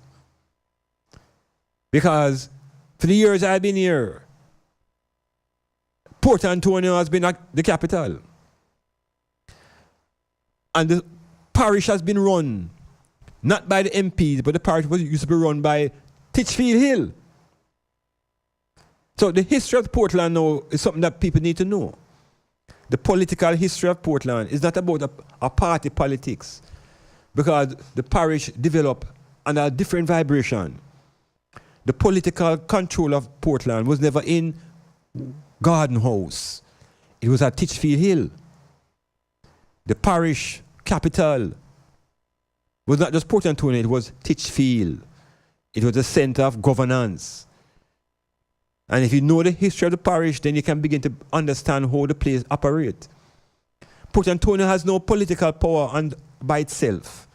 Because for the years I've been here, Port Antonio has been the capital. And the parish has been run, not by the MPs, but the parish used to be run by Titchfield Hill. So the history of Portland now is something that people need to know. The political history of Portland is not about a party politics, because the parish developed under a different vibration. The political control of Portland was never in Garden House. It was at Titchfield Hill. The parish capital was not just Port Antonio, it was Titchfield. It was a center of governance. And if you know the history of the parish, then you can begin to understand how the place operates. Port Antonio has no political power by itself.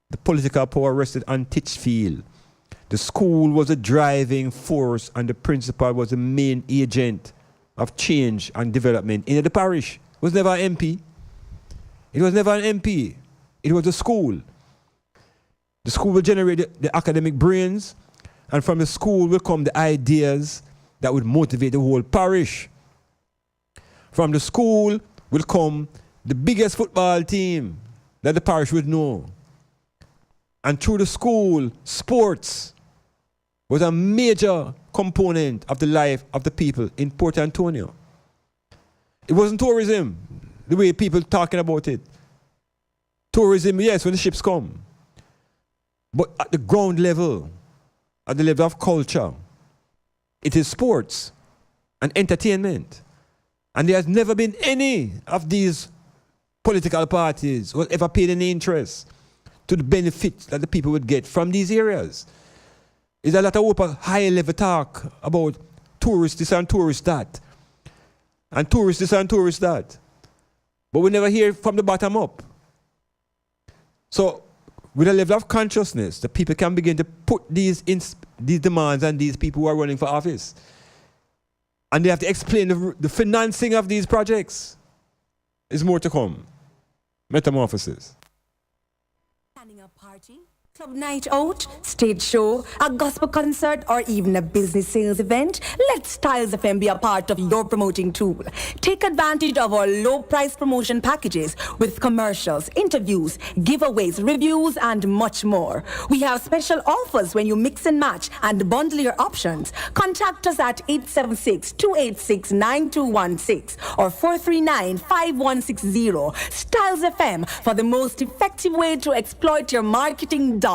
The political power rested on Titchfield. The school was a driving force, and the principal was the main agent of change and development in the parish. It was never an MP. It was never an MP. It was a school. The school will generate the academic brains, and from the school will come the ideas that would motivate the whole parish. From the school will come the biggest football team that the parish would know. And through the school, sports was a major component of the life of the people in Port Antonio. It wasn't tourism, the way people talking about it. Tourism, yes, when the ships come. But at the ground level, at the level of culture, it is sports and entertainment. And there has never been any of these political parties who ever paid any interest to the benefits that the people would get from these areas. There's a lot of high level talk about tourists this and tourists that. And tourists this and tourists that. But we never hear from the bottom up. So with a level of consciousness, the people can begin to put these demands on these people who are running for office. And they have to explain the financing of these projects. There's more to come. Metamorphosis. Planning a party, club night out, stage show, a gospel concert, or even a business sales event? Let Styles FM be a part of your promoting tool. Take advantage of our low price promotion packages with commercials, interviews, giveaways, reviews, and much more. We have special offers when you mix and match and bundle your options. Contact us at 876-286-9216 or 439-5160. Styles FM for the most effective way to exploit your marketing dollar.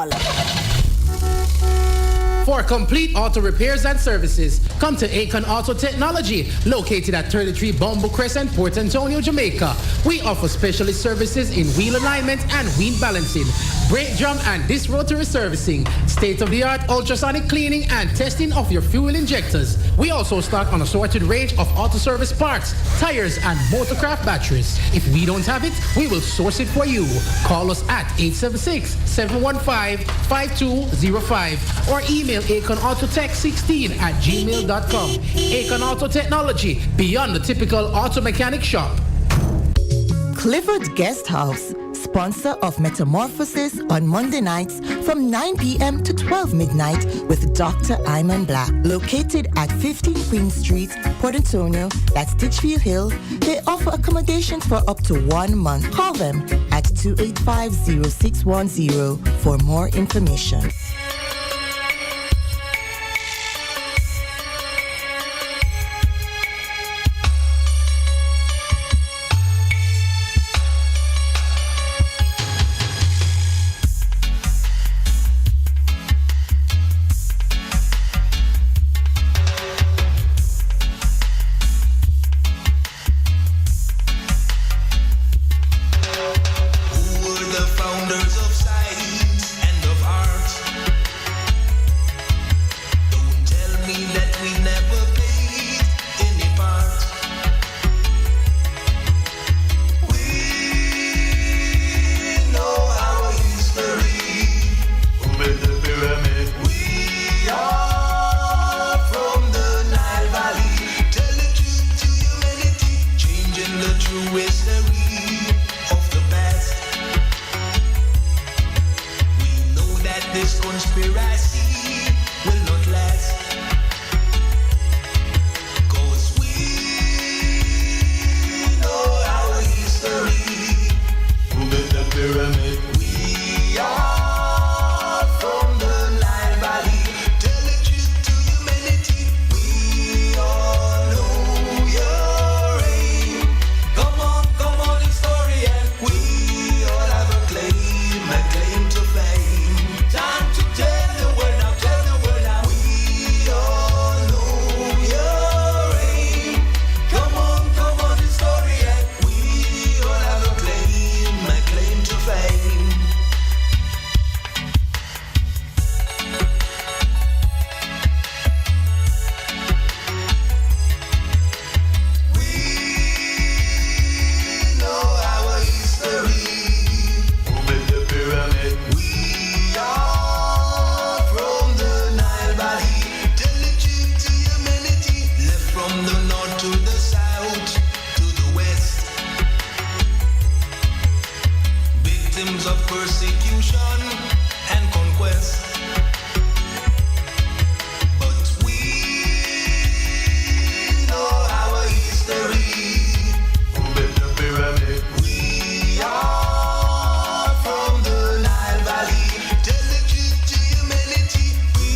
For complete auto repairs and services, come to Akon Auto Technology, located at 33 Bumble Crescent, Port Antonio, Jamaica. We offer specialist services in wheel alignment and wheel balancing, brake drum and disc rotary servicing, state-of-the-art ultrasonic cleaning and testing of your fuel injectors. We also stock an assorted range of auto service parts, tires, and motorcraft batteries. If we don't have it, we will source it for you. Call us at 876-715-5205 or email AkonAutoTech16@gmail.com. Akon Auto Technology, beyond the typical auto mechanic shop. Clifford Guest House, sponsor of Metamorphosis on Monday nights from 9 p.m. to 12 midnight with Dr. Iman Blak. Located at 15 Queen Street, Port Antonio, that's Titchfield Hill. They offer accommodations for up to 1 month. Call them at 285-0610 for more information. Who were the founders of science and of art? persecution and conquest. But we know our history. Who built the pyramid? We are from the Nile Valley. Tell the truth to humanity. We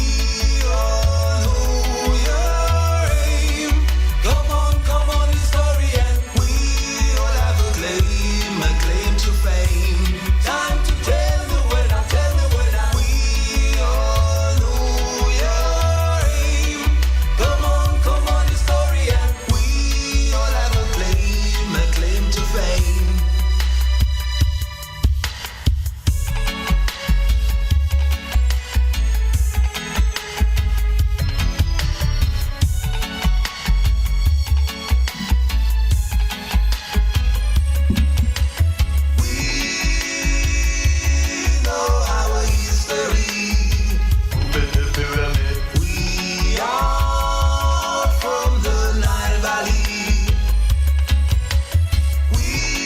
all know your aim. Come on, historian. We all have a claim to fame. Time to tell the world, we all know your aim. Come on, historian. We all have a claim to fame. Know our history. Who built the pyramid? We are from the Nile Valley.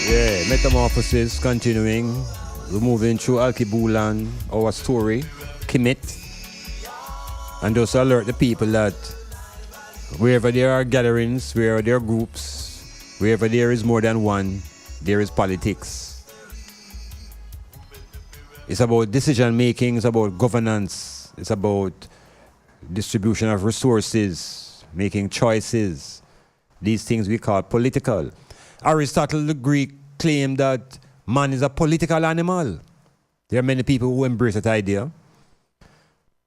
Yeah, Metamorphosis continuing. We're moving through Alkebulan, our story, Kemet. And just alert the people that wherever there are gatherings, wherever there are groups, wherever there is more than one, there is politics. It's about decision making, it's about governance, it's about distribution of resources, making choices. These things we call political. Aristotle the Greek claimed that man is a political animal. There are many people who embrace that idea.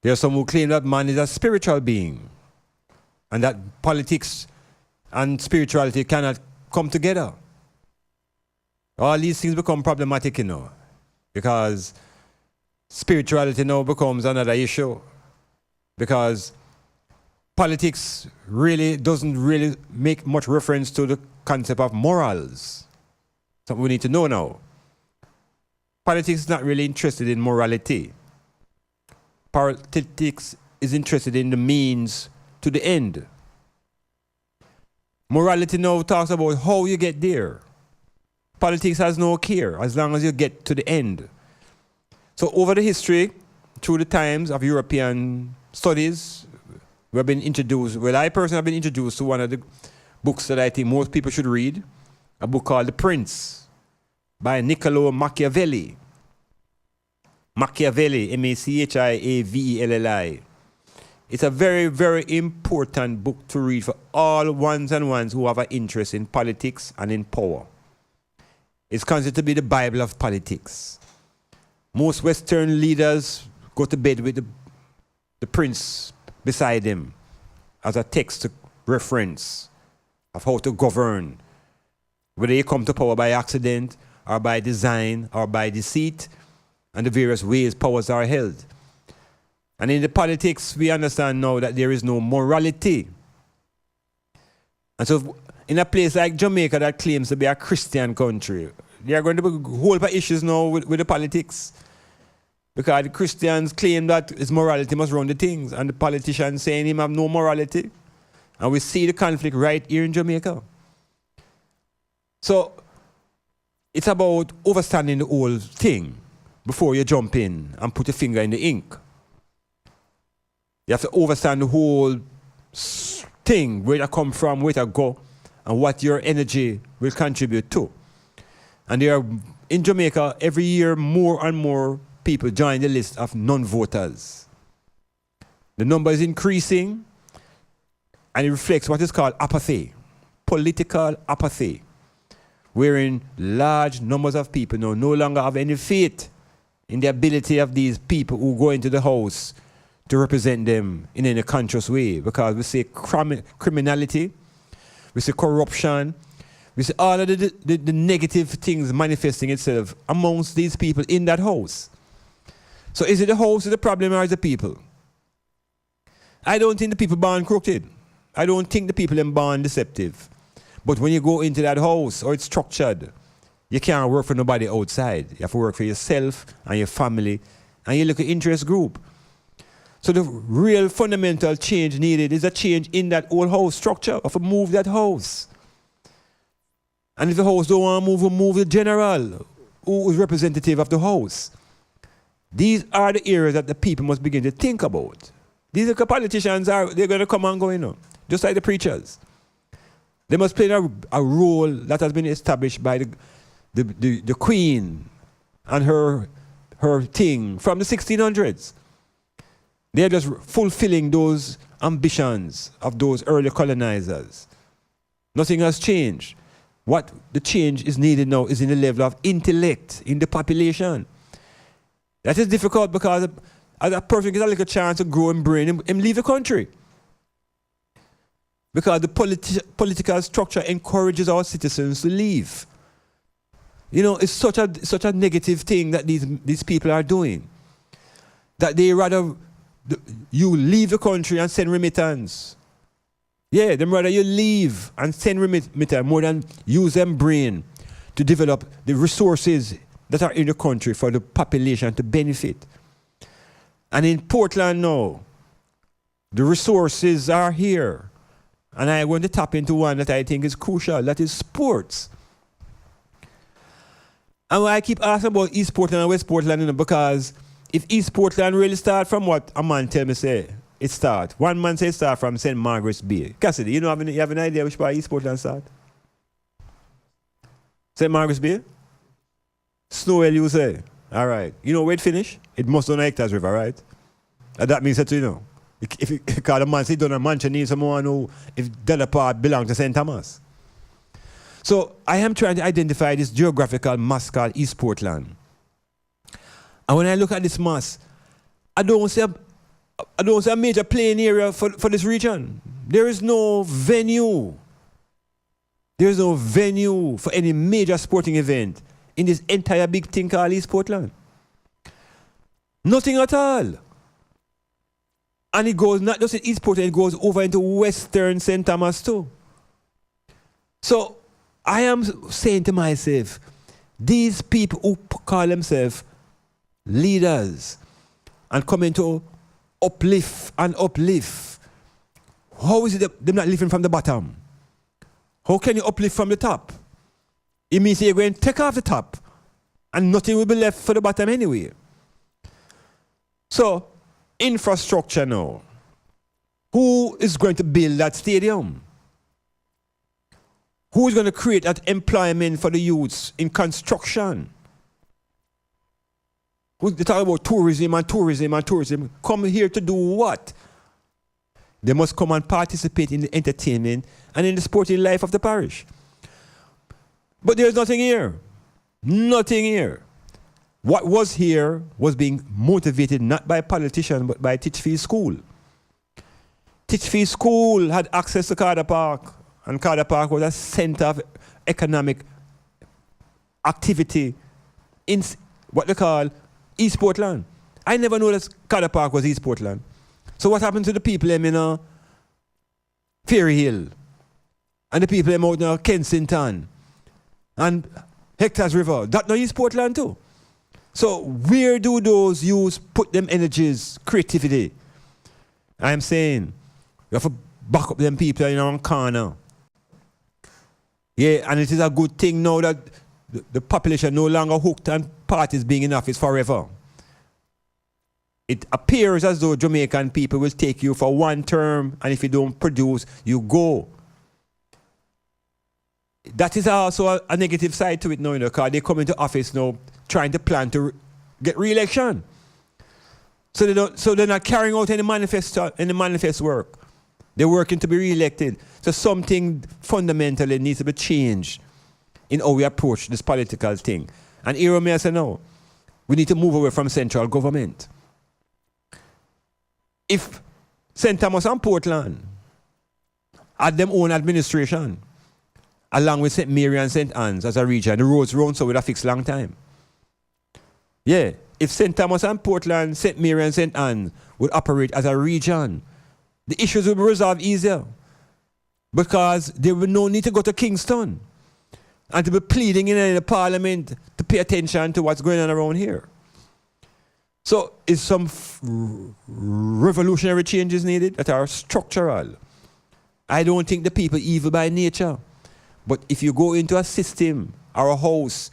There are some who claim that man is a spiritual being and that politics and spirituality cannot come together. All these things become problematic, because spirituality now becomes another issue, because politics really doesn't really make much reference to the concept of morals. Something we need to know now. Politics is not really interested in morality. Politics is interested in the means to the end. Morality now talks about how you get there. Politics has no care as long as you get to the end. So over the history, through the times of European studies, we have been introduced, well, I personally have been introduced to one of the books that I think most people should read, a book called The Prince by Niccolo Machiavelli. Machiavelli, Machiavelli. It's a very, very important book to read for all ones and ones who have an interest in politics and in power. It's considered to be the Bible of politics. Most Western leaders go to bed with the prince beside him as a text reference of how to govern. Whether you come to power by accident or by design or by deceit, and the various ways powers are held. And in the politics, we understand now that there is no morality. And so in a place like Jamaica that claims to be a Christian country, there are going to be a whole lot of issues now with the politics. Because the Christians claim that his morality must run the things, and the politicians saying him have no morality. And we see the conflict right here in Jamaica. So it's about understanding the whole thing before you jump in and put your finger in the ink. You have to understand the whole thing, where you come from, where you go, and what your energy will contribute to. And there are, in Jamaica, every year more and more people join the list of non-voters. The number is increasing, and it reflects what is called apathy, political apathy, wherein large numbers of people now no longer have any faith in the ability of these people who go into the house to represent them in any conscious way, because we see criminality, we see corruption, we see all of the negative things manifesting itself amongst these people in that house. So is it the house is the problem, or is it the people? I don't think the people born crooked. I don't think the people are born deceptive. But when you go into that house, or it's structured, you can't work for nobody outside. You have to work for yourself and your family and your little interest group. So the real fundamental change needed is a change in that old house structure, of a move that house. And if the house don't want to move the general, who is representative of the house. These are the areas that the people must begin to think about. These are the politicians, they're going to come and go, just like the preachers. They must play a role that has been established by the Queen and her thing from the 1600s. They're just fulfilling those ambitions of those early colonizers. Nothing has changed. What the change is needed now is in the level of intellect in the population. That is difficult because as a person gets a little chance to grow in brain and leave the country. Because the political structure encourages our citizens to leave. It's such a negative thing that these people are doing. That they rather you leave the country and send remittance. Yeah, them rather you leave and send remittance more than use them brain to develop the resources that are in the country for the population to benefit. And in Portland now, the resources are here. And I want to tap into one that I think is crucial, that is sports. And I keep asking about East Portland and West Portland, because if East Portland really start from what a man tell me say, it start. One man say it start from St. Margaret's Bay. Cassidy, you have an idea which part East Portland start? St. Margaret's Bay? Snowell, you say? All right. You know where it finish? It must on Hectares River, right? And that means that, if you call a man say down a mansion, need someone who, if the other part belong to St. Thomas. So I am trying to identify this geographical mass called East Portland. And when I look at this mass, I don't see a major playing area for this region. There is no venue. There is no venue for any major sporting event in this entire big thing called East Portland. Nothing at all. And it goes not just in East Portland, it goes over into Western St. Thomas too. So I am saying to myself, these people who call themselves leaders and coming to uplift, how is it that they're not living from the bottom? How can you uplift from the top? It means you're going to take off the top and nothing will be left for the bottom anyway. So, infrastructure now. Who is going to build that stadium? Who is going to create that employment for the youths in construction? They talk about tourism. Come here to do what? They must come and participate in the entertainment and in the sporting life of the parish. But there's nothing here. Nothing here. What was here was being motivated not by politicians but by Titchfield School. Titchfield School had access to Carter Park, and Carter Park was a center of economic activity in what they call East Portland. I never knew that Carter Park was East Portland. So what happened to the people in Ferry Hill and the people out in Kensington and Hectares River? That not East Portland too. So where do those youths put them energies, creativity? I'm saying you have to back up them people in our corner. Yeah, and it is a good thing now that the population no longer hooked on parties being in office forever. It appears as though Jamaican people will take you for one term, and if you don't produce, you go. That is also a negative side to it now, because they come into office now trying to plan to get re-election. So they're not carrying out any manifest work. They're working to be re-elected. So something fundamentally needs to be changed in how we approach this political thing. And here may I say no, we need to move away from central government. If St. Thomas and Portland had their own administration, along with St. Mary and St. Anne's as a region, the roads round so would have fixed long time. Yeah, if St. Thomas and Portland, St. Mary and St. Anne's would operate as a region, the issues will be resolved easier because there will no need to go to Kingston and to be pleading in the parliament to pay attention to what's going on around here. So is some revolutionary changes needed that are structural. I don't think the people evil by nature. But if you go into a system or a house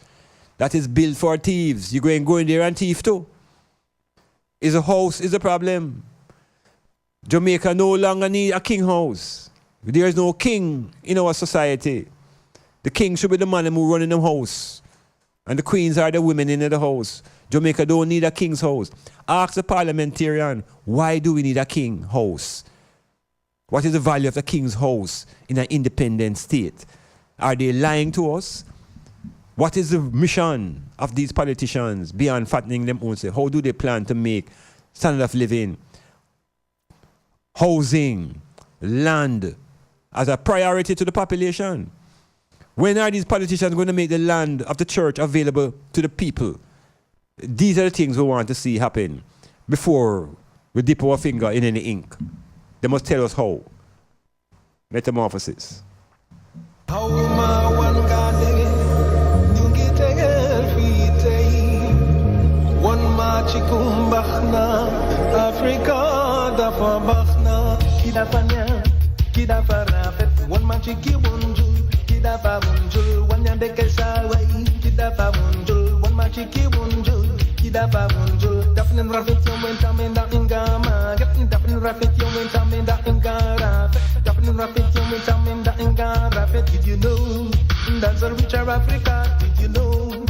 that is built for thieves, you're going to go in there and thief too. Is a house is a problem. Jamaica no longer need a king house. There is no king in our society. The king should be the man who run in the house. And the queens are the women in the house. Jamaica don't need a king's house. Ask the parliamentarian, why do we need a king house? What is the value of the king's house in an independent state? Are they lying to us? What is the mission of these politicians beyond fattening them own? How do they plan to make standard of living, housing, land as a priority to the population? When are these politicians going to make the land of the church available to the people? These are the things we want to see happen before we dip our finger in any ink. They must tell us how. Metamorphosis. Kidapa munjul, wanyande kesawai. Kidapa munjul, one machiki munjul. Kidapa munjul, dafnin rafit yung mentamenda ingama. Dafnin rafit yung mentamenda ingara. Dafnin rafit yung mentamenda ingara. Did you know? That's a richer Africa. Did you know?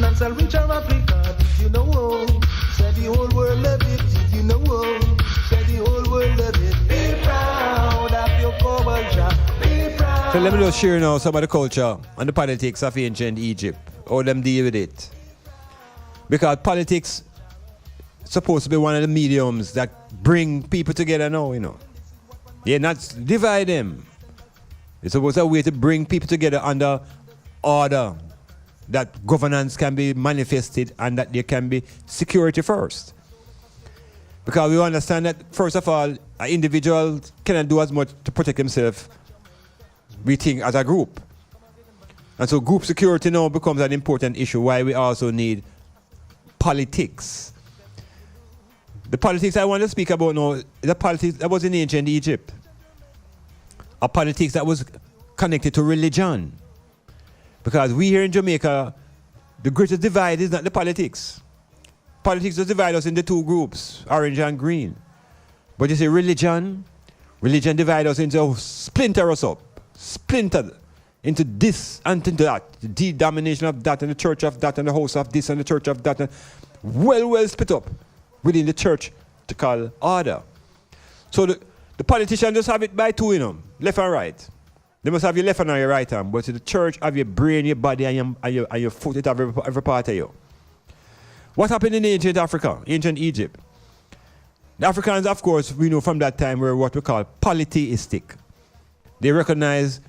That's a richer Africa. Did you know? Said the whole world love it. Did you know? Said the whole world love it. Be proud of your culture. So let me just share now some of the culture and the politics of ancient Egypt. How them deal with it. Because politics is supposed to be one of the mediums that bring people together now, you know. Yeah, not divide them. It's supposed to be a way to bring people together under order, that governance can be manifested and that there can be security first. Because we understand that, first of all, an individual cannot do as much to protect himself, we think, as a group. And so group security now becomes an important issue, why we also need politics. The politics I want to speak about now, the politics that was in ancient Egypt. A politics that was connected to religion. Because we here in Jamaica, the greatest divide is not the politics. Politics does divide us into two groups, orange and green. But you see, religion divides us into, splinter us up. Splintered into this and into that, the domination of that and the church of that and the house of this and the church of that, and well split up within the church to call order. So the politicians just have it by two, you know, left and right. They must have your left and your right hand, but the church have your brain, your body, and your foot, it have every part of you. What happened in ancient Africa, ancient Egypt? The Africans, of course, we know from that time were what we call polytheistic. They recognize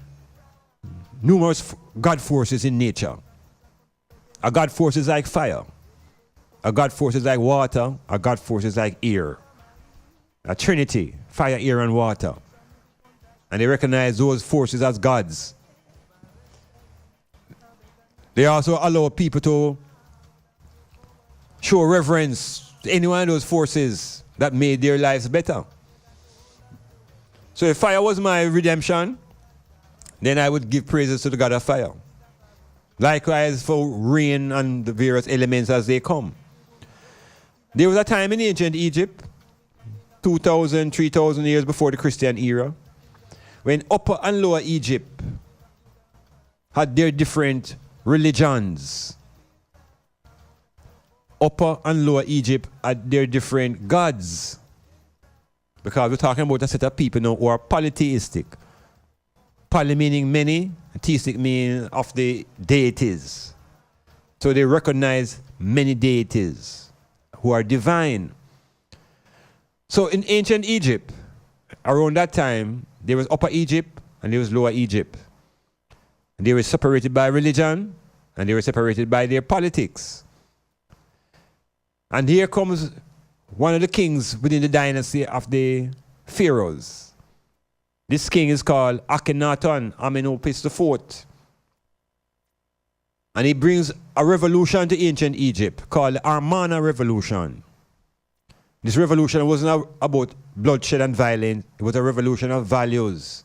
numerous God forces in nature. A God force is like fire. A God force is like water. A God force is like air. A trinity, fire, air, and water. And they recognize those forces as gods. They also allow people to show reverence to any one of those forces that made their lives better. So if fire was my redemption, then I would give praises to the God of fire. Likewise for rain and the various elements as they come. There was a time in ancient Egypt, 2,000, 3,000 years before the Christian era, when Upper and Lower Egypt had their different religions. Upper and Lower Egypt had their different gods. Because we're talking about a set of people now who are polytheistic. Poly meaning many, theistic meaning of the deities. So they recognize many deities who are divine. So in ancient Egypt, around that time, there was Upper Egypt and there was Lower Egypt. And they were separated by religion and they were separated by their politics. And here comes one of the kings within the dynasty of the pharaohs. This king is called Akhenaton Amenhotep IV. And he brings a revolution to ancient Egypt called the Amarna Revolution. This revolution wasn't about bloodshed and violence. It was a revolution of values.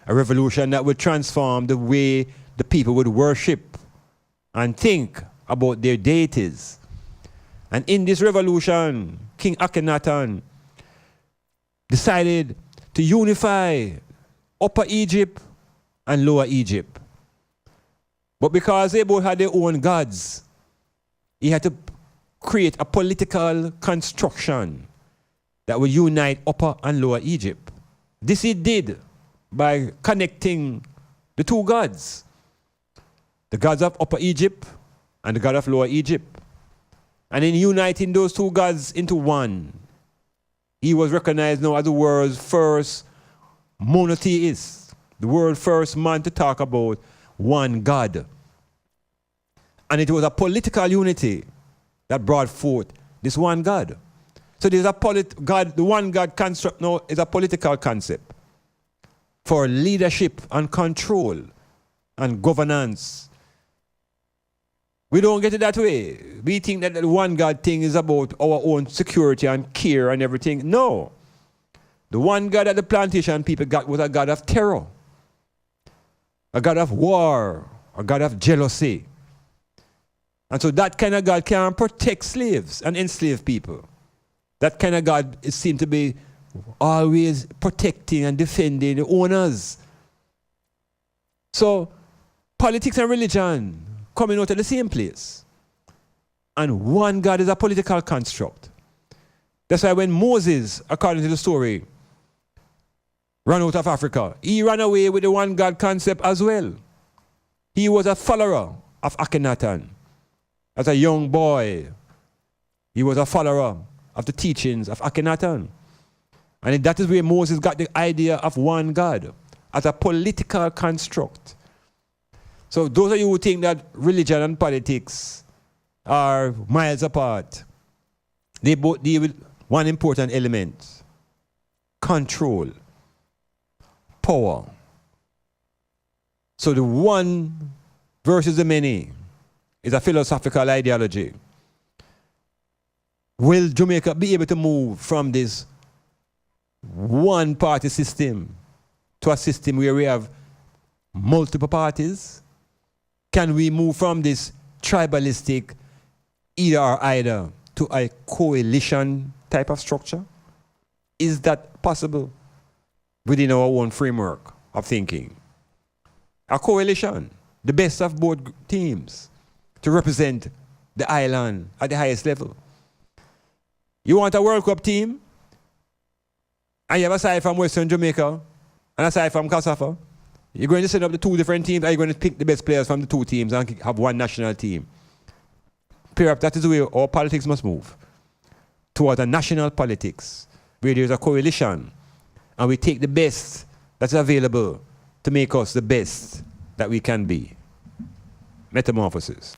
A revolution that would transform the way the people would worship and think about their deities. And in this revolution, King Akhenaten decided to unify Upper Egypt and Lower Egypt. But because they both had their own gods, he had to create a political construction that would unite Upper and Lower Egypt. This he did by connecting the two gods, the gods of Upper Egypt and the god of Lower Egypt. And in uniting those two gods into one, he was recognized now as the world's first monotheist, the world's first man to talk about one God. And it was a political unity that brought forth this one God. So there's a God, the one God construct now is a political concept for leadership and control and governance. We don't get it that way. We think that the one God thing is about our own security and care and everything. No. The one God that the plantation people got was a God of terror, a God of war, a God of jealousy. And so that kind of God can protect slaves and enslave people. That kind of God is seen to be always protecting and defending the owners. So politics and religion coming out of the same place. And one God is a political construct. That's why when Moses, according to the story, ran out of Africa, he ran away with the one God concept as well. He was a follower of Akhenaten. As a young boy, he was a follower of the teachings of Akhenaten. And that is where Moses got the idea of one God as a political construct. So those of you who think that religion and politics are miles apart, they both deal with one important element: control, power. So the one versus the many is a philosophical ideology. Will Jamaica be able to move from this one-party system to a system where we have multiple parties? Can we move from this tribalistic either or either to a coalition type of structure? Is that possible within our own framework of thinking? A coalition, the best of both teams, to represent the island at the highest level. You want a World Cup team, and you have a side from Western Jamaica and a side from Kasafa. You're going to set up the two different teams, or you're going to pick the best players from the two teams and have one national team. Perhaps that is the way our politics must move, towards a national politics, where there's a coalition, and we take the best that's available to make us the best that we can be. Metamorphosis.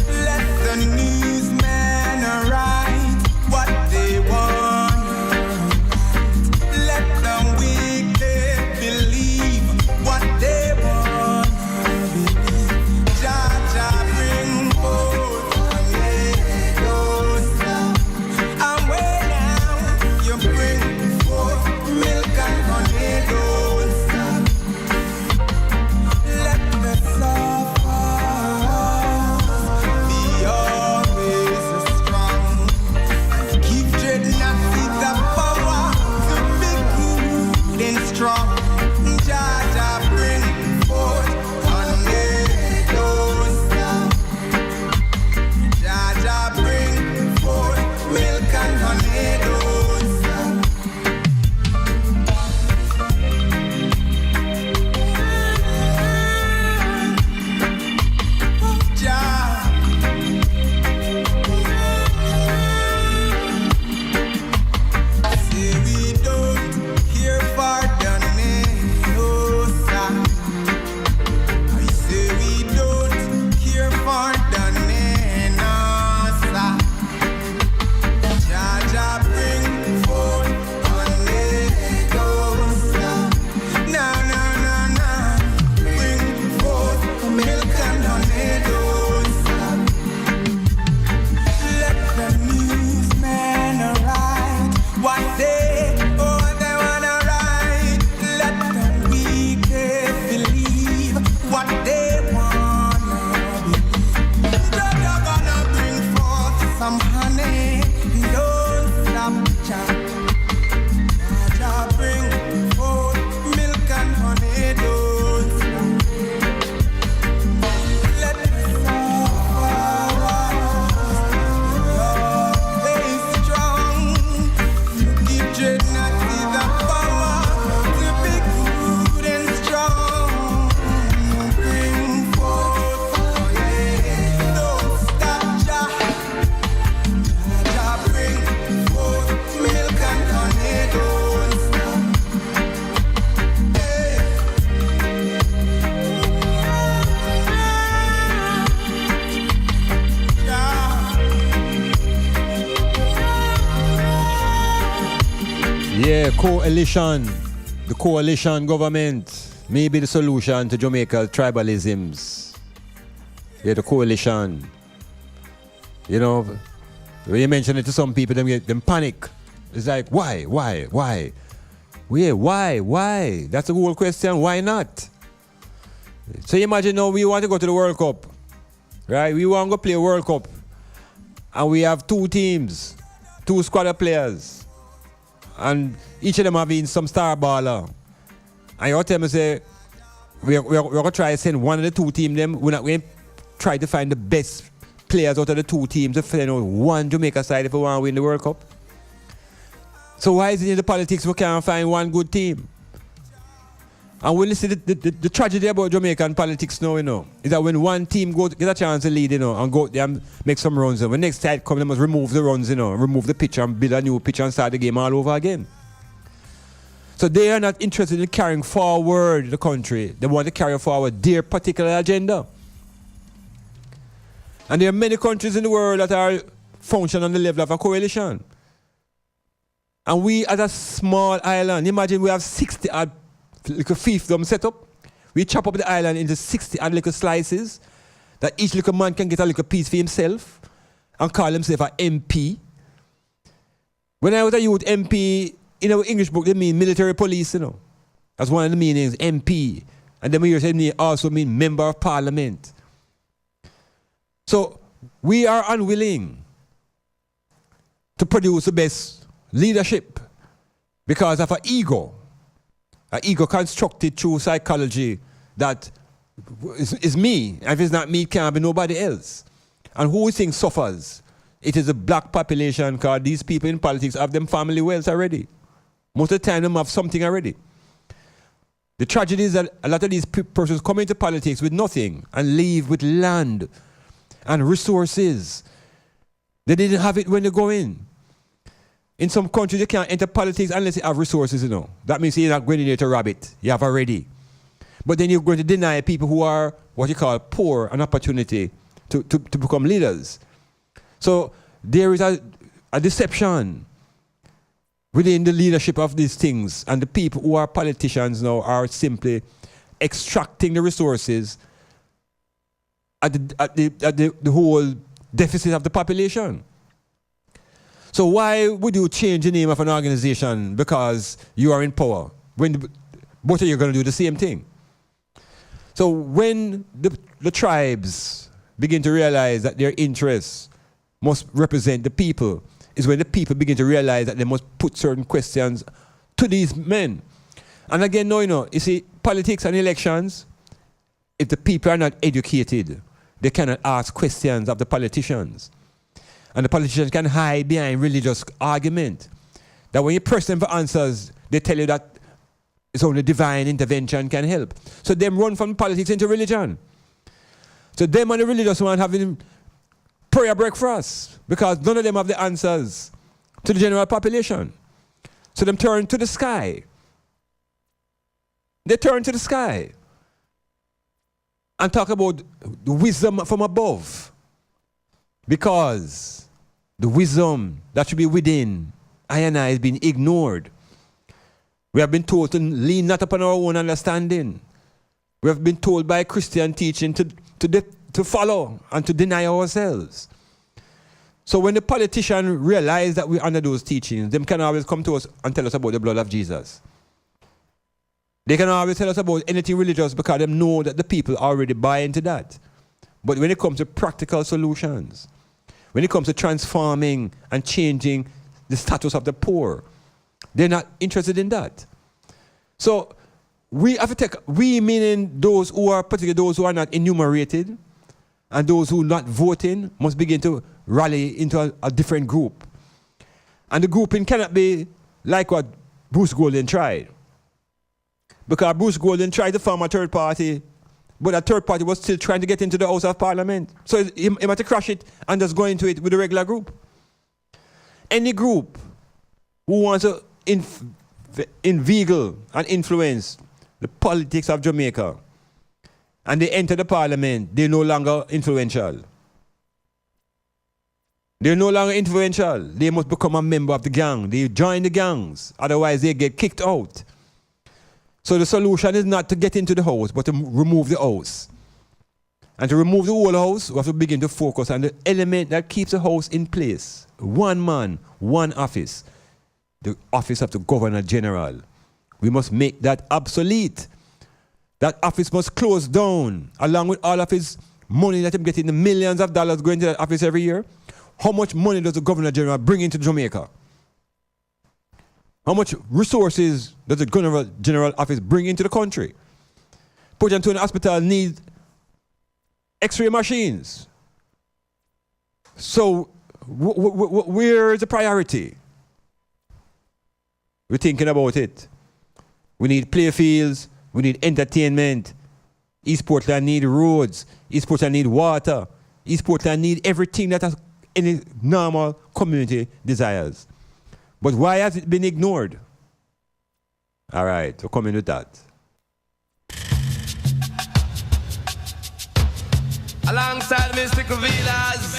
Let's Yeah, coalition. The coalition government may be the solution to Jamaica's tribalisms. Yeah, the coalition. You know, when you mention it to some people, them panic. It's like, why? Yeah, why? That's the whole question. Why not? So imagine now we want to go to the World Cup, right? We want to go play a World Cup, and we have two teams, two squad of players, and each of them have been some star baller. And you tell me say, we're going to try to send one of the two teams them. We're not going to try to find the best players out of the two teams to find out one Jamaica side if we want to win the World Cup. So why is it in the politics we can't find one good team? And when you see the tragedy about Jamaican politics now, you know, is that when one team get a chance to lead, you know, and go out there and make some runs, and when next time come, they must remove the runs, you know, remove the pitch and build a new pitch and start the game all over again. So they are not interested in carrying forward the country. They want to carry forward their particular agenda. And there are many countries in the world that are functioning on the level of a coalition. And we, as a small island, imagine we have 60 odd little fiefdom set up. We chop up the island into 60 odd little slices that each little man can get a little piece for himself and call himself an MP. When I was a youth, MP, in our English book, they mean military police, you know. That's one of the meanings, MP. And then we also mean member of parliament. So we are unwilling to produce the best leadership because of an ego constructed through psychology that is me. And if it's not me, it can't be nobody else. And who we think suffers? It is the black population, because these people in politics have them family wealth already. Most of the time, they have something already. The tragedy is that a lot of these persons come into politics with nothing and leave with land and resources. They didn't have it when they go in. In some countries, you can't enter politics unless you have resources, you know. That means you're not going in there to rob it. You have already. But then you're going to deny people who are what you call poor an opportunity to become leaders. So there is a deception within the leadership of these things, and the people who are politicians now are simply extracting the resources at the whole deficit of the population. So why would you change the name of an organization because you are in power when both of you are going to do the same thing? So when the tribes begin to realize that their interests must represent the people, is when the people begin to realize that they must put certain questions to these men. And again, no, you see, politics and elections, if the people are not educated, they cannot ask questions of the politicians. And the politicians can hide behind religious argument. That when you press them for answers, they tell you that it's only divine intervention can help. So them run from politics into religion. So them and the religious one having prayer breakfast because none of them have the answers to the general population. So them turn to the sky. They turn to the sky and talk about the wisdom from above. Because the wisdom that should be within I and I has been ignored. We have been told to lean not upon our own understanding. We have been told by Christian teaching to follow and to deny ourselves. So when the politicians realize that we're under those teachings, they can always come to us and tell us about the blood of Jesus. They can always tell us about anything religious because they know that the people already buy into that. But when it comes to practical solutions, when it comes to transforming and changing the status of the poor, they're not interested in that. So we have to take, we meaning those who are, particularly those who are not enumerated, and those who are not voting must begin to rally into a different group. And the grouping cannot be like what Bruce Golden tried. Because Bruce Golden tried to form a third party, but that third party was still trying to get into the House of Parliament. So he had to crash it and just go into it with a regular group. Any group who wants to inveigle and influence the politics of Jamaica and they enter the Parliament, they're no longer influential. They're no longer influential. They must become a member of the gang. They join the gangs. Otherwise, they get kicked out. So the solution is not to get into the house, but to remove the house. And to remove the whole house, we have to begin to focus on the element that keeps the house in place. One man, one office. The office of the Governor General. We must make that obsolete. That office must close down, along with all of his money that he's getting, the millions of dollars going to that office every year. How much money does the Governor General bring into Jamaica? How much resources does the Governor General office bring into the country? Port Antonio Hospital needs X-ray machines. So where is the priority? We're thinking about it. We need playfields. We need entertainment. East Portland need roads. East Portland need water. East Portland need everything that any normal community desires. But why has it been ignored? All right, we're coming with that. Alongside Mystical Villas.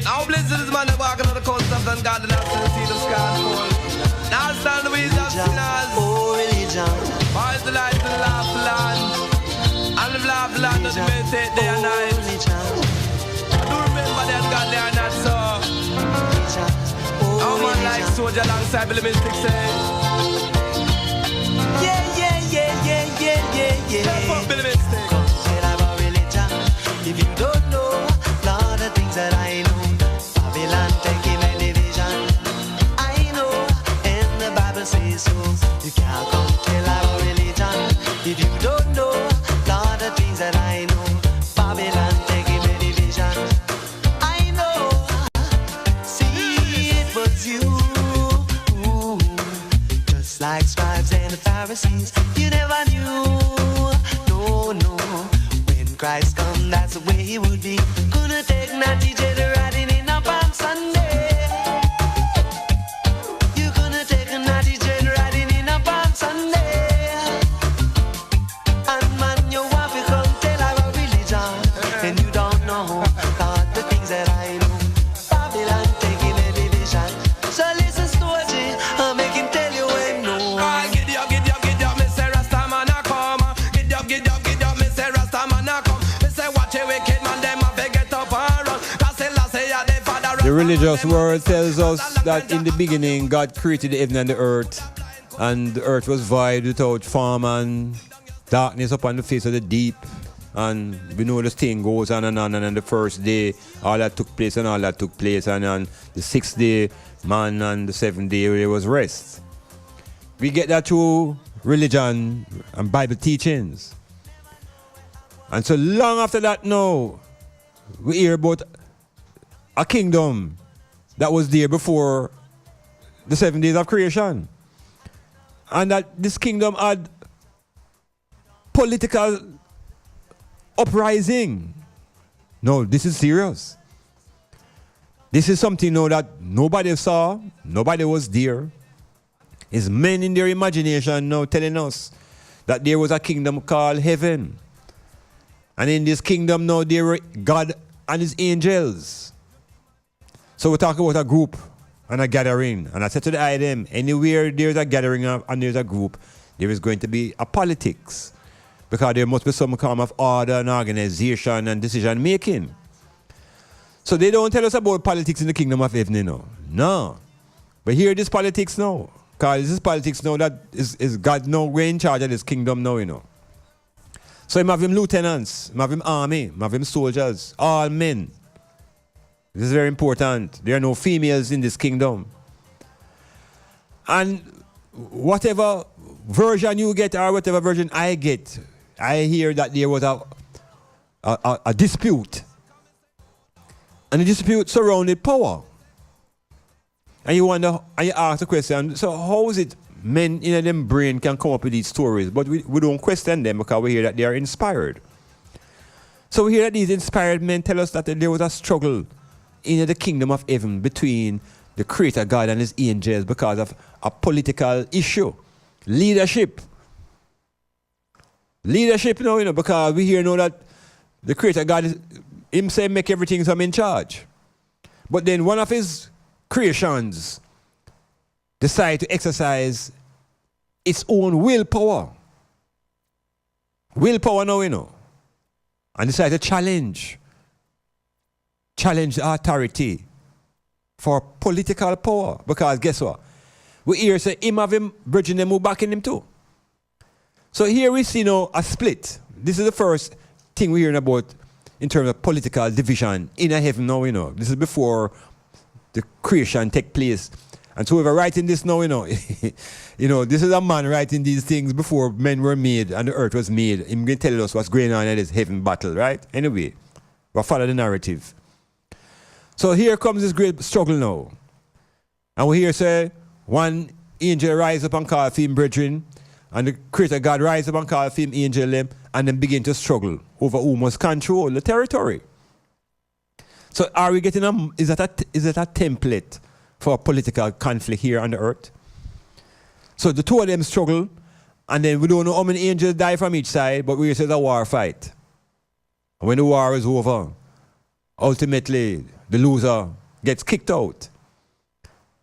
Now Blizzard is man walking on the coast of and God and I still see the sky fall. Now stand the ways of sinners. Oh, religion. Why is the light and the laugh land? And the laugh land doesn't meditate day and night. I do remember that God they are not so. How man like soldier alongside Billy Mystic say. Yeah. Step up Billy Mystic. Come tell about religion. If you don't know, Lord, the things that I know. Babylon taking my division. I know, and the Bible says so. You can't come tell about religion. If you don't know, Lord, the things that I know. Babylon taking my division. I know, see it was you. Just like scribes and the Pharisees, you never knew. No, when Christ come, that's the way he would be. Gonna take Natty Jelly riding in a Palm Sunday. You gonna take a Natty Jelly riding in a Palm Sunday. And man, you want to come tell our religion, and you don't know all the things that I know. Babylon taking a division. So listen, Story, I'll make him tell you when no. Get up, Mr. Rastaman, I come. Get up, Mr. Rastaman, I come. Mr. Watch a wicked man, them have to get up and run. The religious word tells us that in the beginning God created the heaven and the earth was void without form and darkness upon the face of the deep. And we know this thing goes on, and then the first day all that took place, and on the sixth day man, and the seventh day there was rest. We get that through religion and Bible teachings. And so long after that now, we hear about a kingdom that was there before the 7 days of creation. And that this kingdom had political uprising. No, this is serious. This is something now that nobody saw, nobody was there. It's men in their imagination now telling us that there was a kingdom called heaven. And in this kingdom now there were God and his angels. So we're talking about a group and a gathering. And I said to the item, anywhere there's a gathering and there's a group, there is going to be a politics. Because there must be some kind of order and organization and decision making. So they don't tell us about politics in the kingdom of heaven, you know. No. But here this politics now. Because this is politics now that is God now we're in charge of this kingdom now, you know. So you have him lieutenants, you have him army, you have him soldiers, all men. This is very important. There are no females in this kingdom. And whatever version you get or whatever version I get, I hear that there was a dispute. And the dispute surrounded power. And you wonder, and you ask the question, so how is it men in them brain can come up with these stories, but we don't question them because we hear that they are inspired. So we hear that these inspired men tell us that there was a struggle in the kingdom of heaven between the Creator God and his angels because of a political issue. Leadership, you know, because we hear now that the Creator God him say make everything so I'm in charge. But then one of his creations decide to exercise its own willpower. Willpower now, you know. And decide to challenge the authority for political power. Because guess what? We hear say him have him bridging them who backing him too. So here we see now a split. This is the first thing we're hearing about in terms of political division in a heaven now, you know. This is before the creation take place. And so whoever writing this now, you know, you know, this is a man writing these things before men were made and the earth was made. He's going to tell us what's going on in this heaven battle, right? Anyway, we'll follow the narrative. So here comes this great struggle now. And we hear say, one angel rise up and call for him brethren, and the creator God rise up and call for him angel them, and then begin to struggle over who must control the territory. So are we getting is that a template for a political conflict here on the earth? So the two of them struggle, and then we don't know how many angels die from each side, but we say it's a war fight. And when the war is over, ultimately the loser gets kicked out.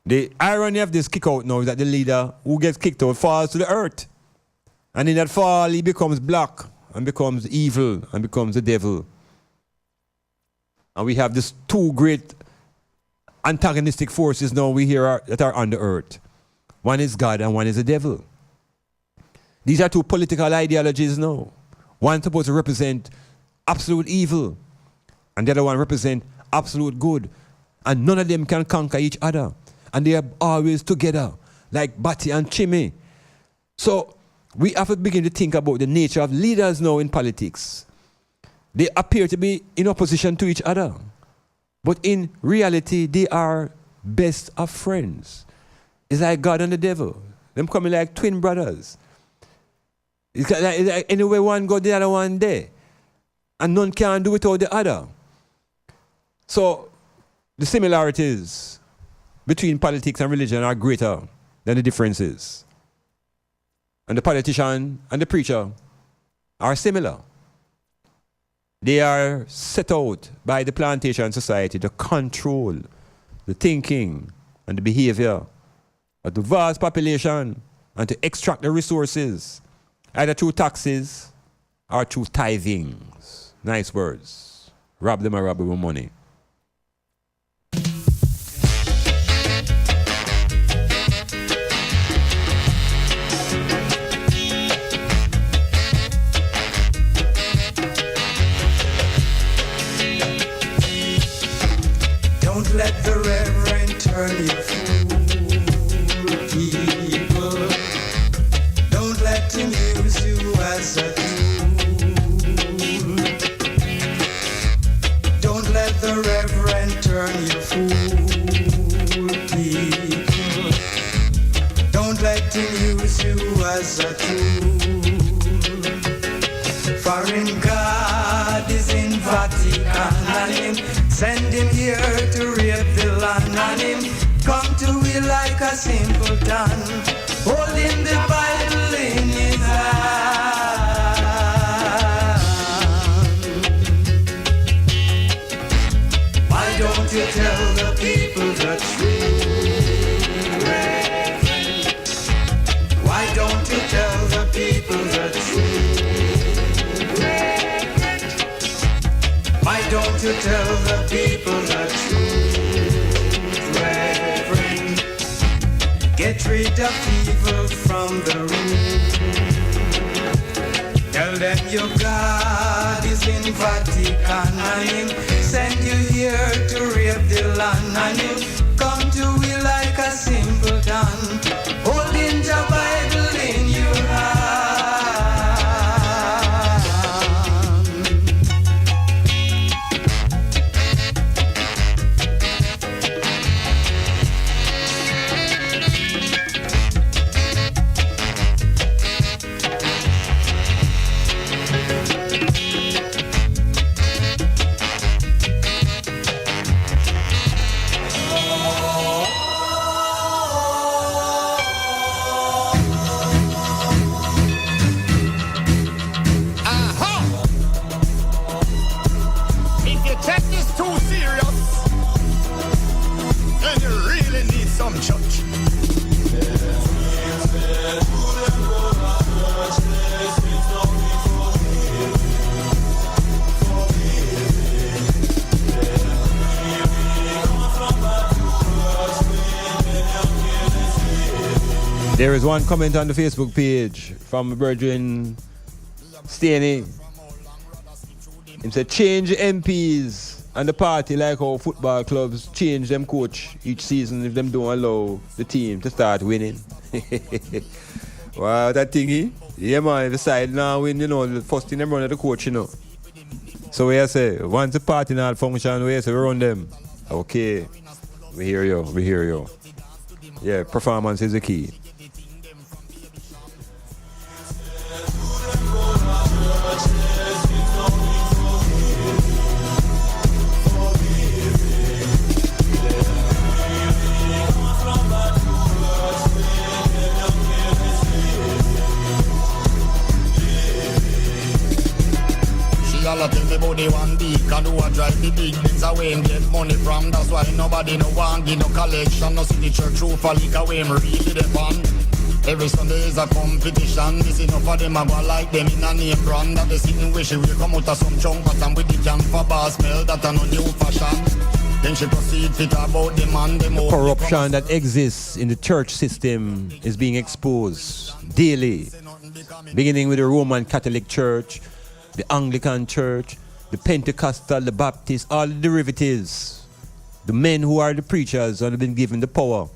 The irony of this kick out now is that the leader who gets kicked out falls to the earth. And in that fall, he becomes black and becomes evil and becomes the devil. And we have these two great antagonistic forces now we hear that are on the earth. One is God and one is the devil. These are two political ideologies now. One supposed to represent absolute evil, and the other one represent absolute good. And none of them can conquer each other. And they are always together, like Batty and Chimmy. So we have to begin to think about the nature of leaders now in politics. They appear to be in opposition to each other. But in reality, they are best of friends. It's like God and the devil. Them coming like twin brothers. It's like anyway one go, the other one there. And none can do without the other. So the similarities between politics and religion are greater than the differences. And the politician and the preacher are similar. They are set out by the plantation society to control the thinking and the behavior of the vast population and to extract the resources, either through taxes or through tithings. Nice words. Rob them or rob them with money. Don't let the reverend turn you fool, people. Don't let him use you as a tool. Don't let the reverend turn you fool, people. Don't let him use you as a tool. Foreign God is in Vatican and him send him here to rape the land, and him come to we like a simpleton, holding the Bible in his hand. Why don't you tell the people the truth, Reverend? Why don't you tell the people the truth, Reverend? Why don't you tell the people the truth, Reverend? Get rid of evil from the root. Tell them your God is in Vatican and him send you here to rape the land, and him come to we like a simpleton, holding the Bible in your hand. There is one comment on the Facebook page from Virgin Staney. He said, change MPs and the party like how football clubs change them coach each season if them don't allow the team to start winning. Wow, that thingy? Yeah, man, if the side now win, you know, the first thing them run at the coach, you know. So we say, once the party not function, we say, we run them. Okay, we hear you. Yeah, performance is the key. Y'all tell me about the one beacon who a drive the big Benz away and get money from. That's why nobody no want give no collection. No see the church roof a leak away, me really the fun. Every Sunday is a competition. This enough of them a go like them in a name brand. That they sitting wish we come out of some chunk and with the can for bar smell that a no new fashion. Then she proceed to talk about the man. The corruption that exists in the church system is being exposed daily, beginning with the Roman Catholic Church, the Anglican Church, the Pentecostal, the Baptist, all the derivatives. The men who are the preachers have been given the power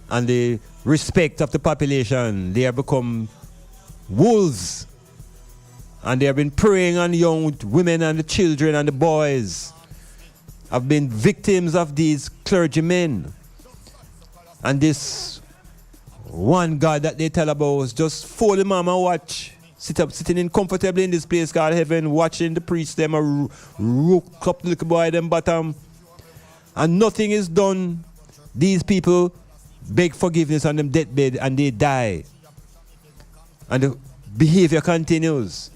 and the respect of the population. They have become wolves, and they have been preying on young women and the children and the boys. Have been victims of these clergymen. And this one God that they tell about is just fool the mama watch. Sitting in comfortably in this place called heaven, watching the priest them rook up the little boy them bottom, and nothing is done. These people beg forgiveness on them deathbed and they die, and the behavior continues.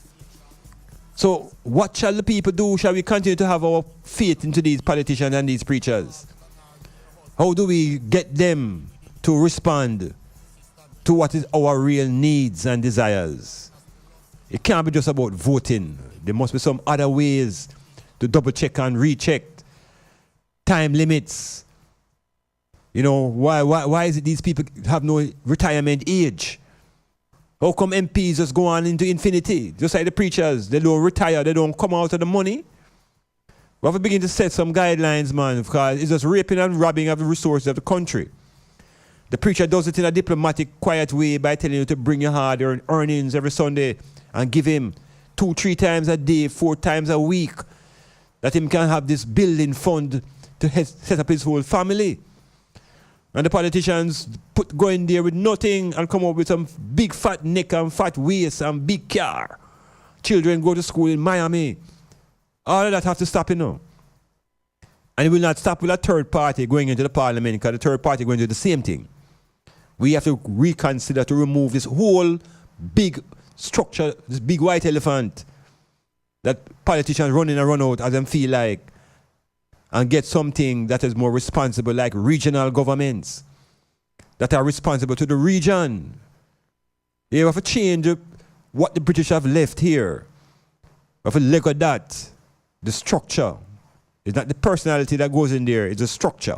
So what shall the people do? Shall we continue to have our faith into these politicians and these preachers? How do we get them to respond to what is our real needs and desires? It can't be just about voting. There must be some other ways to double check and recheck. Time limits. You know, why is it these people have no retirement age? How come MPs just go on into infinity? Just like the preachers, they don't retire, they don't come out of the money. We have to begin to set some guidelines, man, because it's just raping and robbing of the resources of the country. The preacher does it in a diplomatic, quiet way by telling you to bring your hard-earned earnings every Sunday and give him 2-3 times a day, 4 times a week, that him can have this building fund to set up his whole family. And the politicians go in there with nothing and come up with some big fat neck and fat waist and big car. Children go to school in Miami. All of that have to stop, you know. And it will not stop with a third party going into the parliament, because the third party going to do the same thing. We have to reconsider to remove this whole big structure, this big white elephant that politicians run in and run out as them feel like, and get something that is more responsible, like regional governments that are responsible to the region. They have to change what the British have left here. We have to look at that. The structure. It's not the personality that goes in there, it's the structure.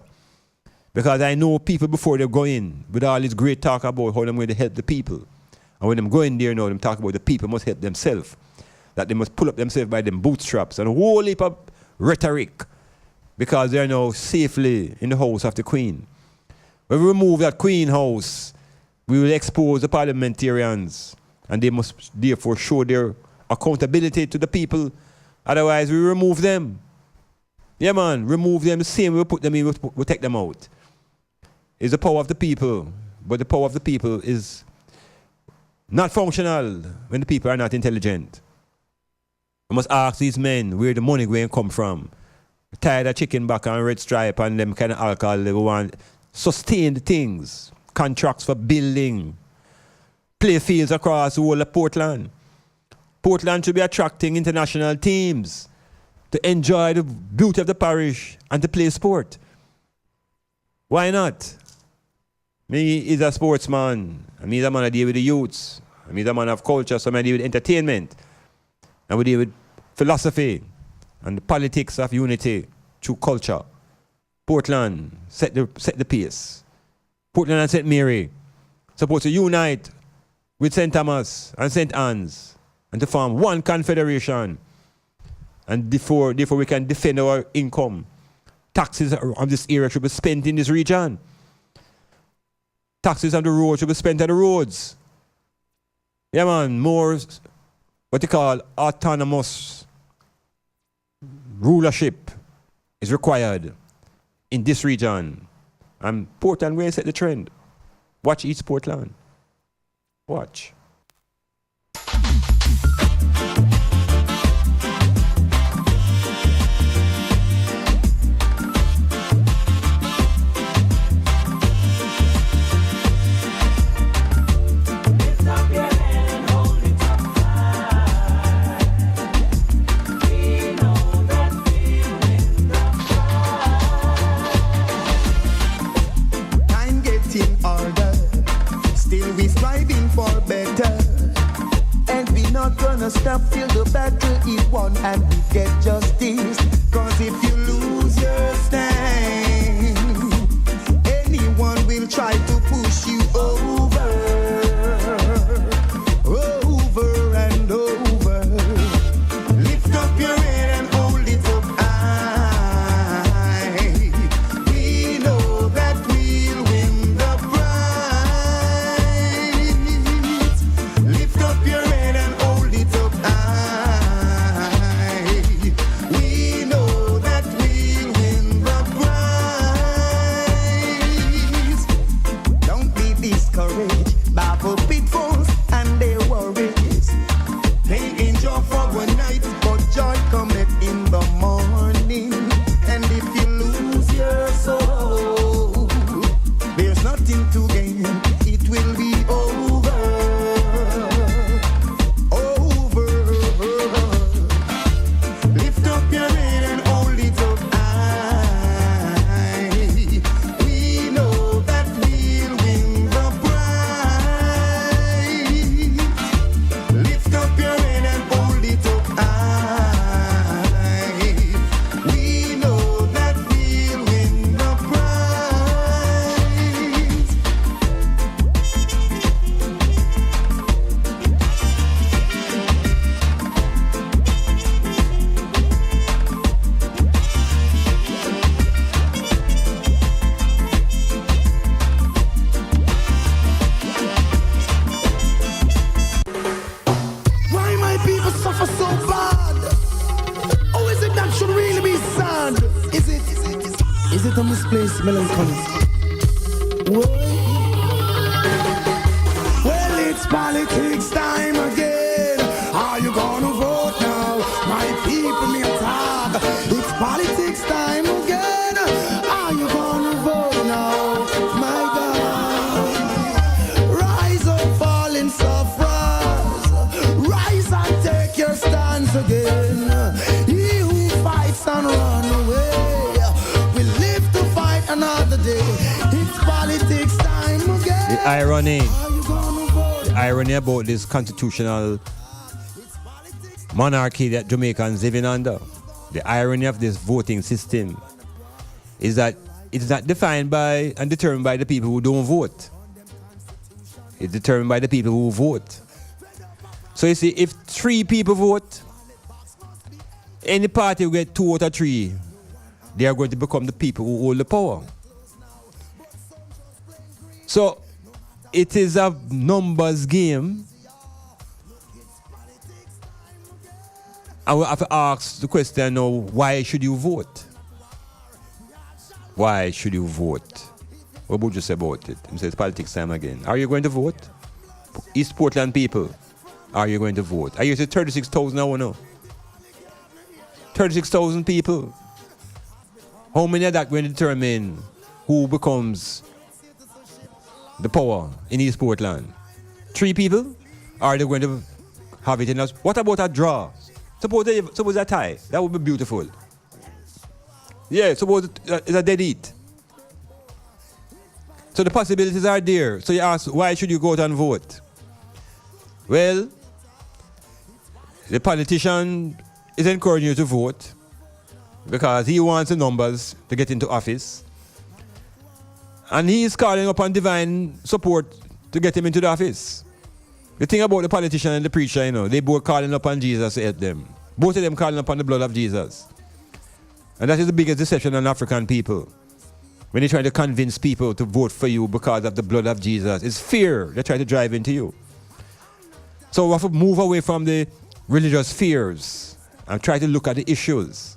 Because I know people before they go in with all this great talk about how they're going to help the people. And when them go in there now, them talk about the people must help themselves. That they must pull up themselves by them bootstraps and a whole heap of rhetoric. Because they are now safely in the house of the Queen. When we remove that Queen house, we will expose the parliamentarians, and they must therefore show their accountability to the people. Otherwise, we remove them. Yeah, man, remove them the same way we put them in, we take them out. It's the power of the people, but the power of the people is not functional when the people are not intelligent. We must ask these men where the money going to come from. Tired of chicken back and red stripe and them kind of alcohol. They want sustained things, contracts for building, play fields across the whole of Portland. Portland should be attracting international teams to enjoy the beauty of the parish and to play sport. Why not? Me is a sportsman. I mean, I'm going to deal with the youths. I mean, I'm going to have culture, so I'm going to deal with entertainment. And we deal with philosophy and the politics of unity through culture. Portland set the pace. Portland and St. Mary. supposed to unite with St. Thomas and St. Anne's and to form one confederation. And therefore we can defend our income. Taxes of this area should be spent in this region. Taxes on the road should be spent on the roads. Yeah, man, more what they call autonomous rulership is required in this region. And Portland will set the trend. Watch East Portland. Watch. Gonna stop till the battle is won and we get justice. Cause if you lose your stand, anyone will try to push you over and over. Lift up your head and hold it up high. We know that we'll win the prize. Lift up your head and hold it up high. We know that we'll win the prize. Don't be discouraged by the pitfalls and their worries. Pain endure for one night, but joy cometh in the morning. And if you lose your soul, there's nothing to gain. It will be over. Lift up your head and hold it up high. We know that we'll win the prize. Lift up your head and hold it up high. We know that we'll win the prize. Why my people suffer so bad? Or is it that should really be sad? Is it a misplaced melancholy? Well, it's politics time again. Are you gonna vote now? My people may talk. It's politics time again. Are you gonna vote now? My God. Rise up, fallen sufferers. Rise and take your stance again. He who fights and run away will live to fight another day. It's politics time again. The irony about this constitutional monarchy that Jamaicans living under, the irony of this voting system is that it is not defined by and determined by the people who don't vote. It's determined by the people who vote. So you see, if 3 people vote, any party will get 2 out of 3. They are going to become the people who hold the power. So it is a numbers game. I will have to ask the question now, why should you vote? Why should you vote? What would you say about it? He says politics time again. Are you going to vote? East Portland people, are you going to vote? Are you say 36,000 now or no? 36,000 people. How many of that going to determine who becomes the power in East Portland? 3 people? Are they going to have it in us? What about a draw? Suppose a tie. That would be beautiful. Yeah, suppose it's a dead heat. So the possibilities are there. So you ask, why should you go out and vote? Well, the politician is encouraging you to vote because he wants the numbers to get into office. And he is calling upon divine support to get him into the office. The thing about the politician and the preacher, they both calling upon Jesus to help them. Both of them calling upon the blood of Jesus. And that is the biggest deception on African people. When they try to convince people to vote for you because of the blood of Jesus, it's fear they try to drive into you. So we have to move away from the religious fears and try to look at the issues.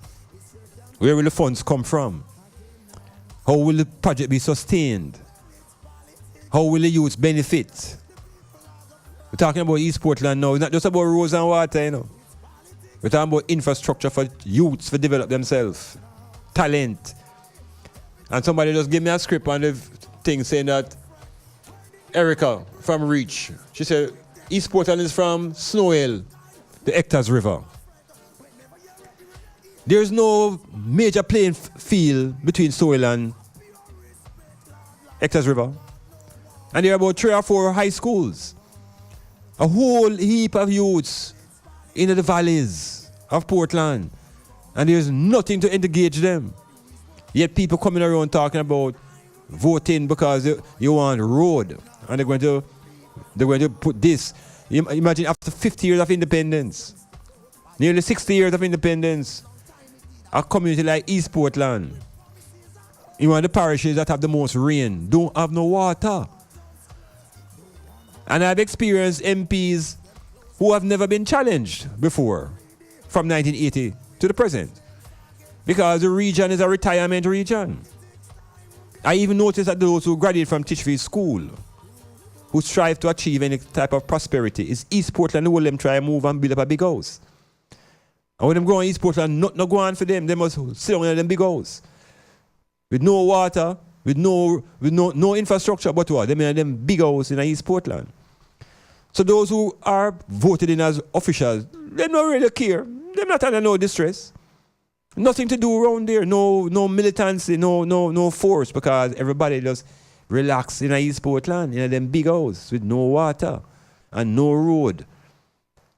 Where will the funds come from? How will the project be sustained? How will the youth benefit? We're talking about East Portland now. It's not just about roads and water, We're talking about infrastructure for youths to develop themselves, talent. And somebody just gave me a script on the thing saying that Erica from Reach, she said, East Portland is from Snow Hill, the Hectors River. There's no major playing field between Snow Hill and Hectors River. And there are about 3 or 4 high schools. A whole heap of youths in the valleys of Portland. And there's nothing to engage them. Yet people coming around talking about voting because you want road. And they're going to put this. Imagine after 50 years of independence, nearly 60 years of independence, a community like East Portland, in one of the parishes that have the most rain, don't have no water. And I've experienced MPs who have never been challenged before, from 1980 to the present, because the region is a retirement region. I even noticed that those who graduate from Titchfield School, who strive to achieve any type of prosperity, is East Portland who will them try and move and build up a big house. And when them go on East Portland, not go on for them. They must sit down in them big house. With no water, with no infrastructure, but what? They mean them big house in East Portland. So those who are voted in as officials, they don't really care. They're not under no distress. Nothing to do around there. No militancy, no force, because everybody just relax in East Portland, in them big house with no water and no road.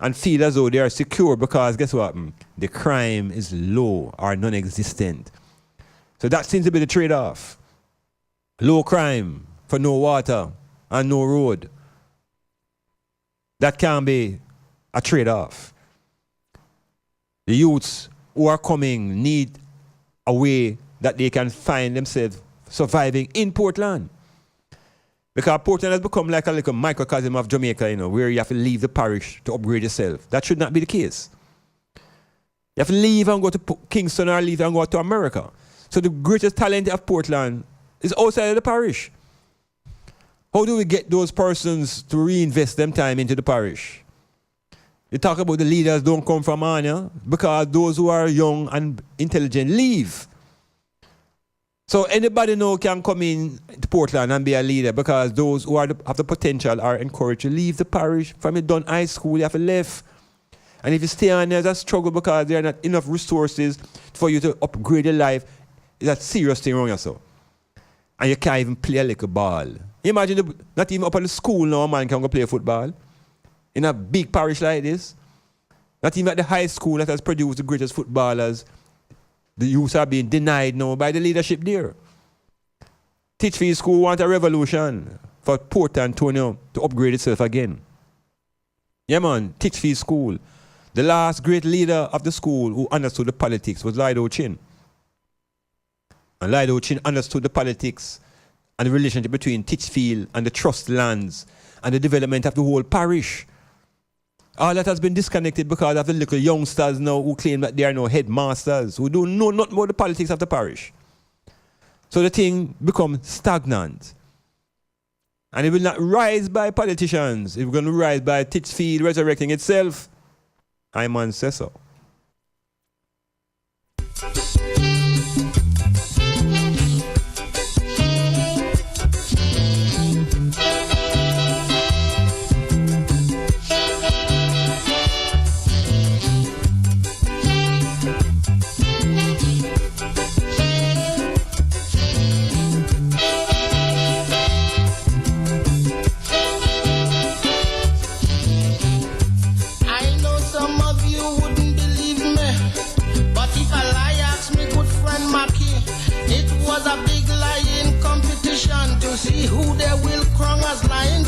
And feel as though they are secure because guess what? The crime is low or non-existent. So that seems to be the trade-off. Low crime for no water and no road. That can be a trade-off. The youths who are coming need a way that they can find themselves surviving in Portland. Because Portland has become like a little microcosm of Jamaica, where you have to leave the parish to upgrade yourself. That should not be the case. You have to leave and go to Kingston or leave and go to America. So the greatest talent of Portland is outside of the parish. How do we get those persons to reinvest them time into the parish? You talk about the leaders don't come from Anya because those who are young and intelligent leave. So anybody now can come in to Portland and be a leader because those who have the potential are encouraged to leave the parish. From you done high school, you have to leave. And if you stay on there, that's a struggle because there are not enough resources for you to upgrade your life. That's a serious thing wrong yourself. And you can't even play a little ball. Imagine not even up at the school now a man can go play football. In a big parish like this. Not even at the high school that has produced the greatest footballers. The youth are being denied now by the leadership there. Titchfield School want a revolution for Port Antonio to upgrade itself again. Yeah man, Titchfield School. The last great leader of the school who understood the politics was Lido Chin. And Lido Chin understood the politics and the relationship between Titchfield and the trust lands and the development of the whole parish. All that has been disconnected because of the little youngsters now who claim that they are no headmasters, who don't know nothing about the politics of the parish. So the thing becomes stagnant. And it will not rise by politicians. It's going to rise by Titchfield resurrecting itself. Iman says so. I know some of you wouldn't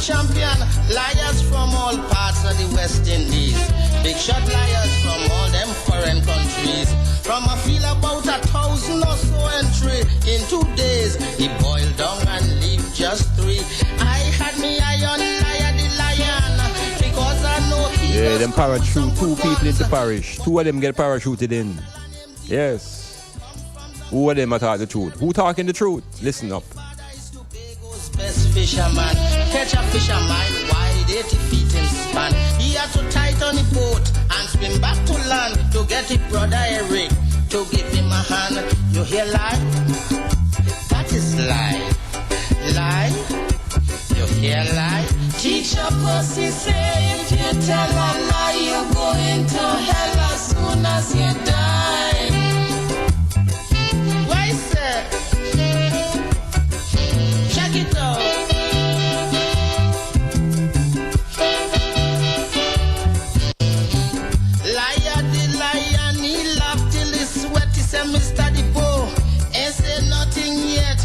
champion. Liars from all parts of the West Indies. Big shot liars from all them foreign countries. From a feel about 1,000 or so entry. In 2 days, he boiled down and leave just 3. I had me eye on liar the lion. Because I know he Yeah, them parachute 2 people into parish. 2 of them get parachuted in. Yes. Who of them are talking the truth? Who talking the truth? Listen up. Best fisherman, catch a fisherman wide 80 feet in span. He had to tighten the boat and swim back to land to get his brother Eric to give him a hand. You hear lie? That is lie. Lie? You hear lie? Teacher Pussy say if you tell a lie, you go into hell as soon as you die. Why, sir? Check it out. Liar the lion, he laughed till he sweat. He said, Mr. Depot, ain't say nothing yet.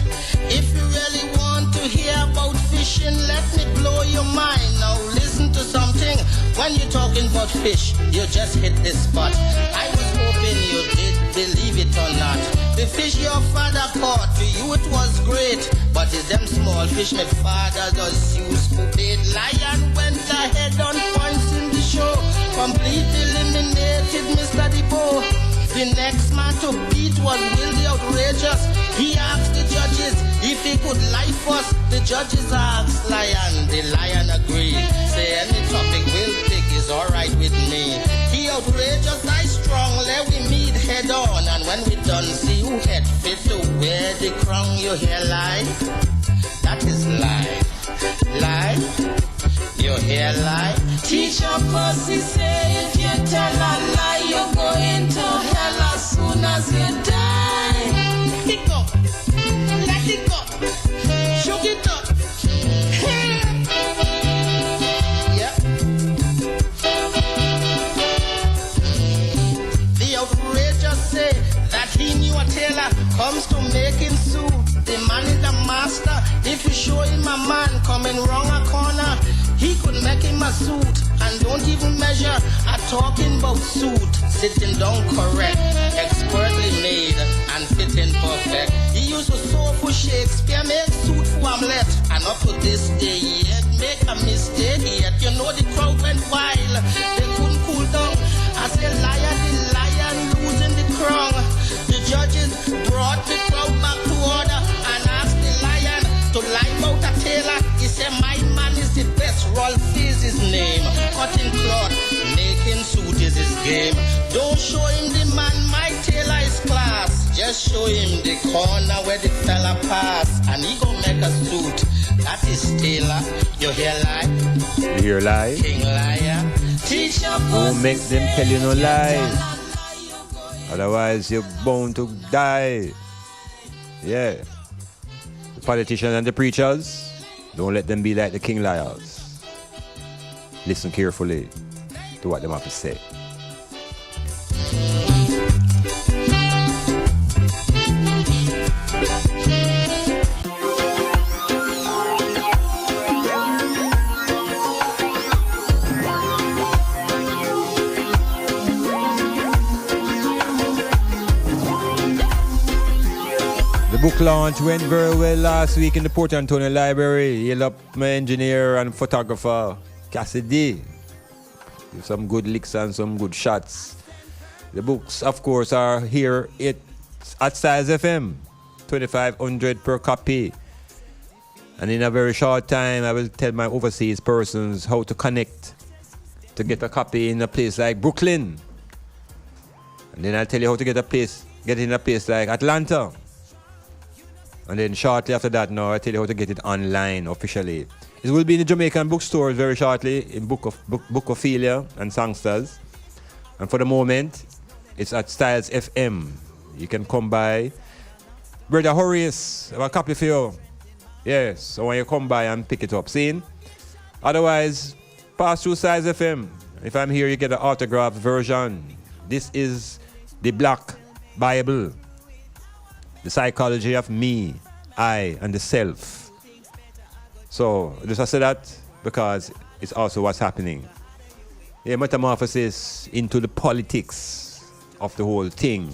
If you really want to hear about fishing, let me blow your mind. Now listen to something. When you're talking about fish, you just hit the spot. I was hoping you did believe it or not. The fish your father caught, to you it was great. But it's them small fish my father does use to bait. Lion went ahead on points in the show. Completely eliminated Mr. Depot. The next man to beat was Will the Outrageous. He asked the judges if he could lie first. The judges asked Lion. The Lion agreed. Say any topic Will pick is alright with me. The Outrageous, I strong, let we meet head on. And when we done, see who head fit to wear the crown. You hear lie? That is lie. Lie? You hear lie? Teacher Pussy say if you tell a lie, you go into hell as soon as you die. Let it go. Let it go. Shook it up. Yeah. The Outrageous say that he knew a tailor comes to make him suit. The man is the master. If you show him a man coming wrong a corner, he could make him a suit and don't even measure. I'm talking about suit, sitting down correct, expertly made and fitting perfect. He used to sew for Shakespeare, make suit for Hamlet, and up to this day yet make a mistake yet. You know the crowd went wild, they couldn't cool down. I said liar, the lion losing the crown. The judges brought the crowd back to order and asked the lion to lie about a tailor. He said my man is the best. Rolf is his name. Cutting cloth, making suit is his game. Don't show him the man, my tailor is class. Just show him the corner where the fella pass, and he gon' make a suit. That is tailor. You hear lie? You hear lie? King liar. Teacher Don't make them tell you no lies. Otherwise you're bound to die. Yeah. The politicians and the preachers, don't let them be like the king liars. Listen carefully to what they have to say. The book launch went very well last week in the Port Antonio Library. Hail up my engineer and photographer, Cassidy. Give some good licks and some good shots. The books, of course, are here at Size FM, 2,500 per copy. And in a very short time, I will tell my overseas persons how to connect to get a copy in a place like Brooklyn. And then I'll tell you how to get in a place like Atlanta. And then shortly after that, now I tell you how to get it online officially. It will be in the Jamaican bookstores very shortly, in Bookophilia and Songsters. And for the moment, it's at Styles FM. You can come by. Brother Horace, I have a copy for you. Yes, so when you come by and pick it up, see? Otherwise, pass through Styles FM. If I'm here, you get an autographed version. This is the Black Bible. The psychology of me, I, and the self. So, just I say that, because it's also what's happening. A metamorphosis into the politics of the whole thing.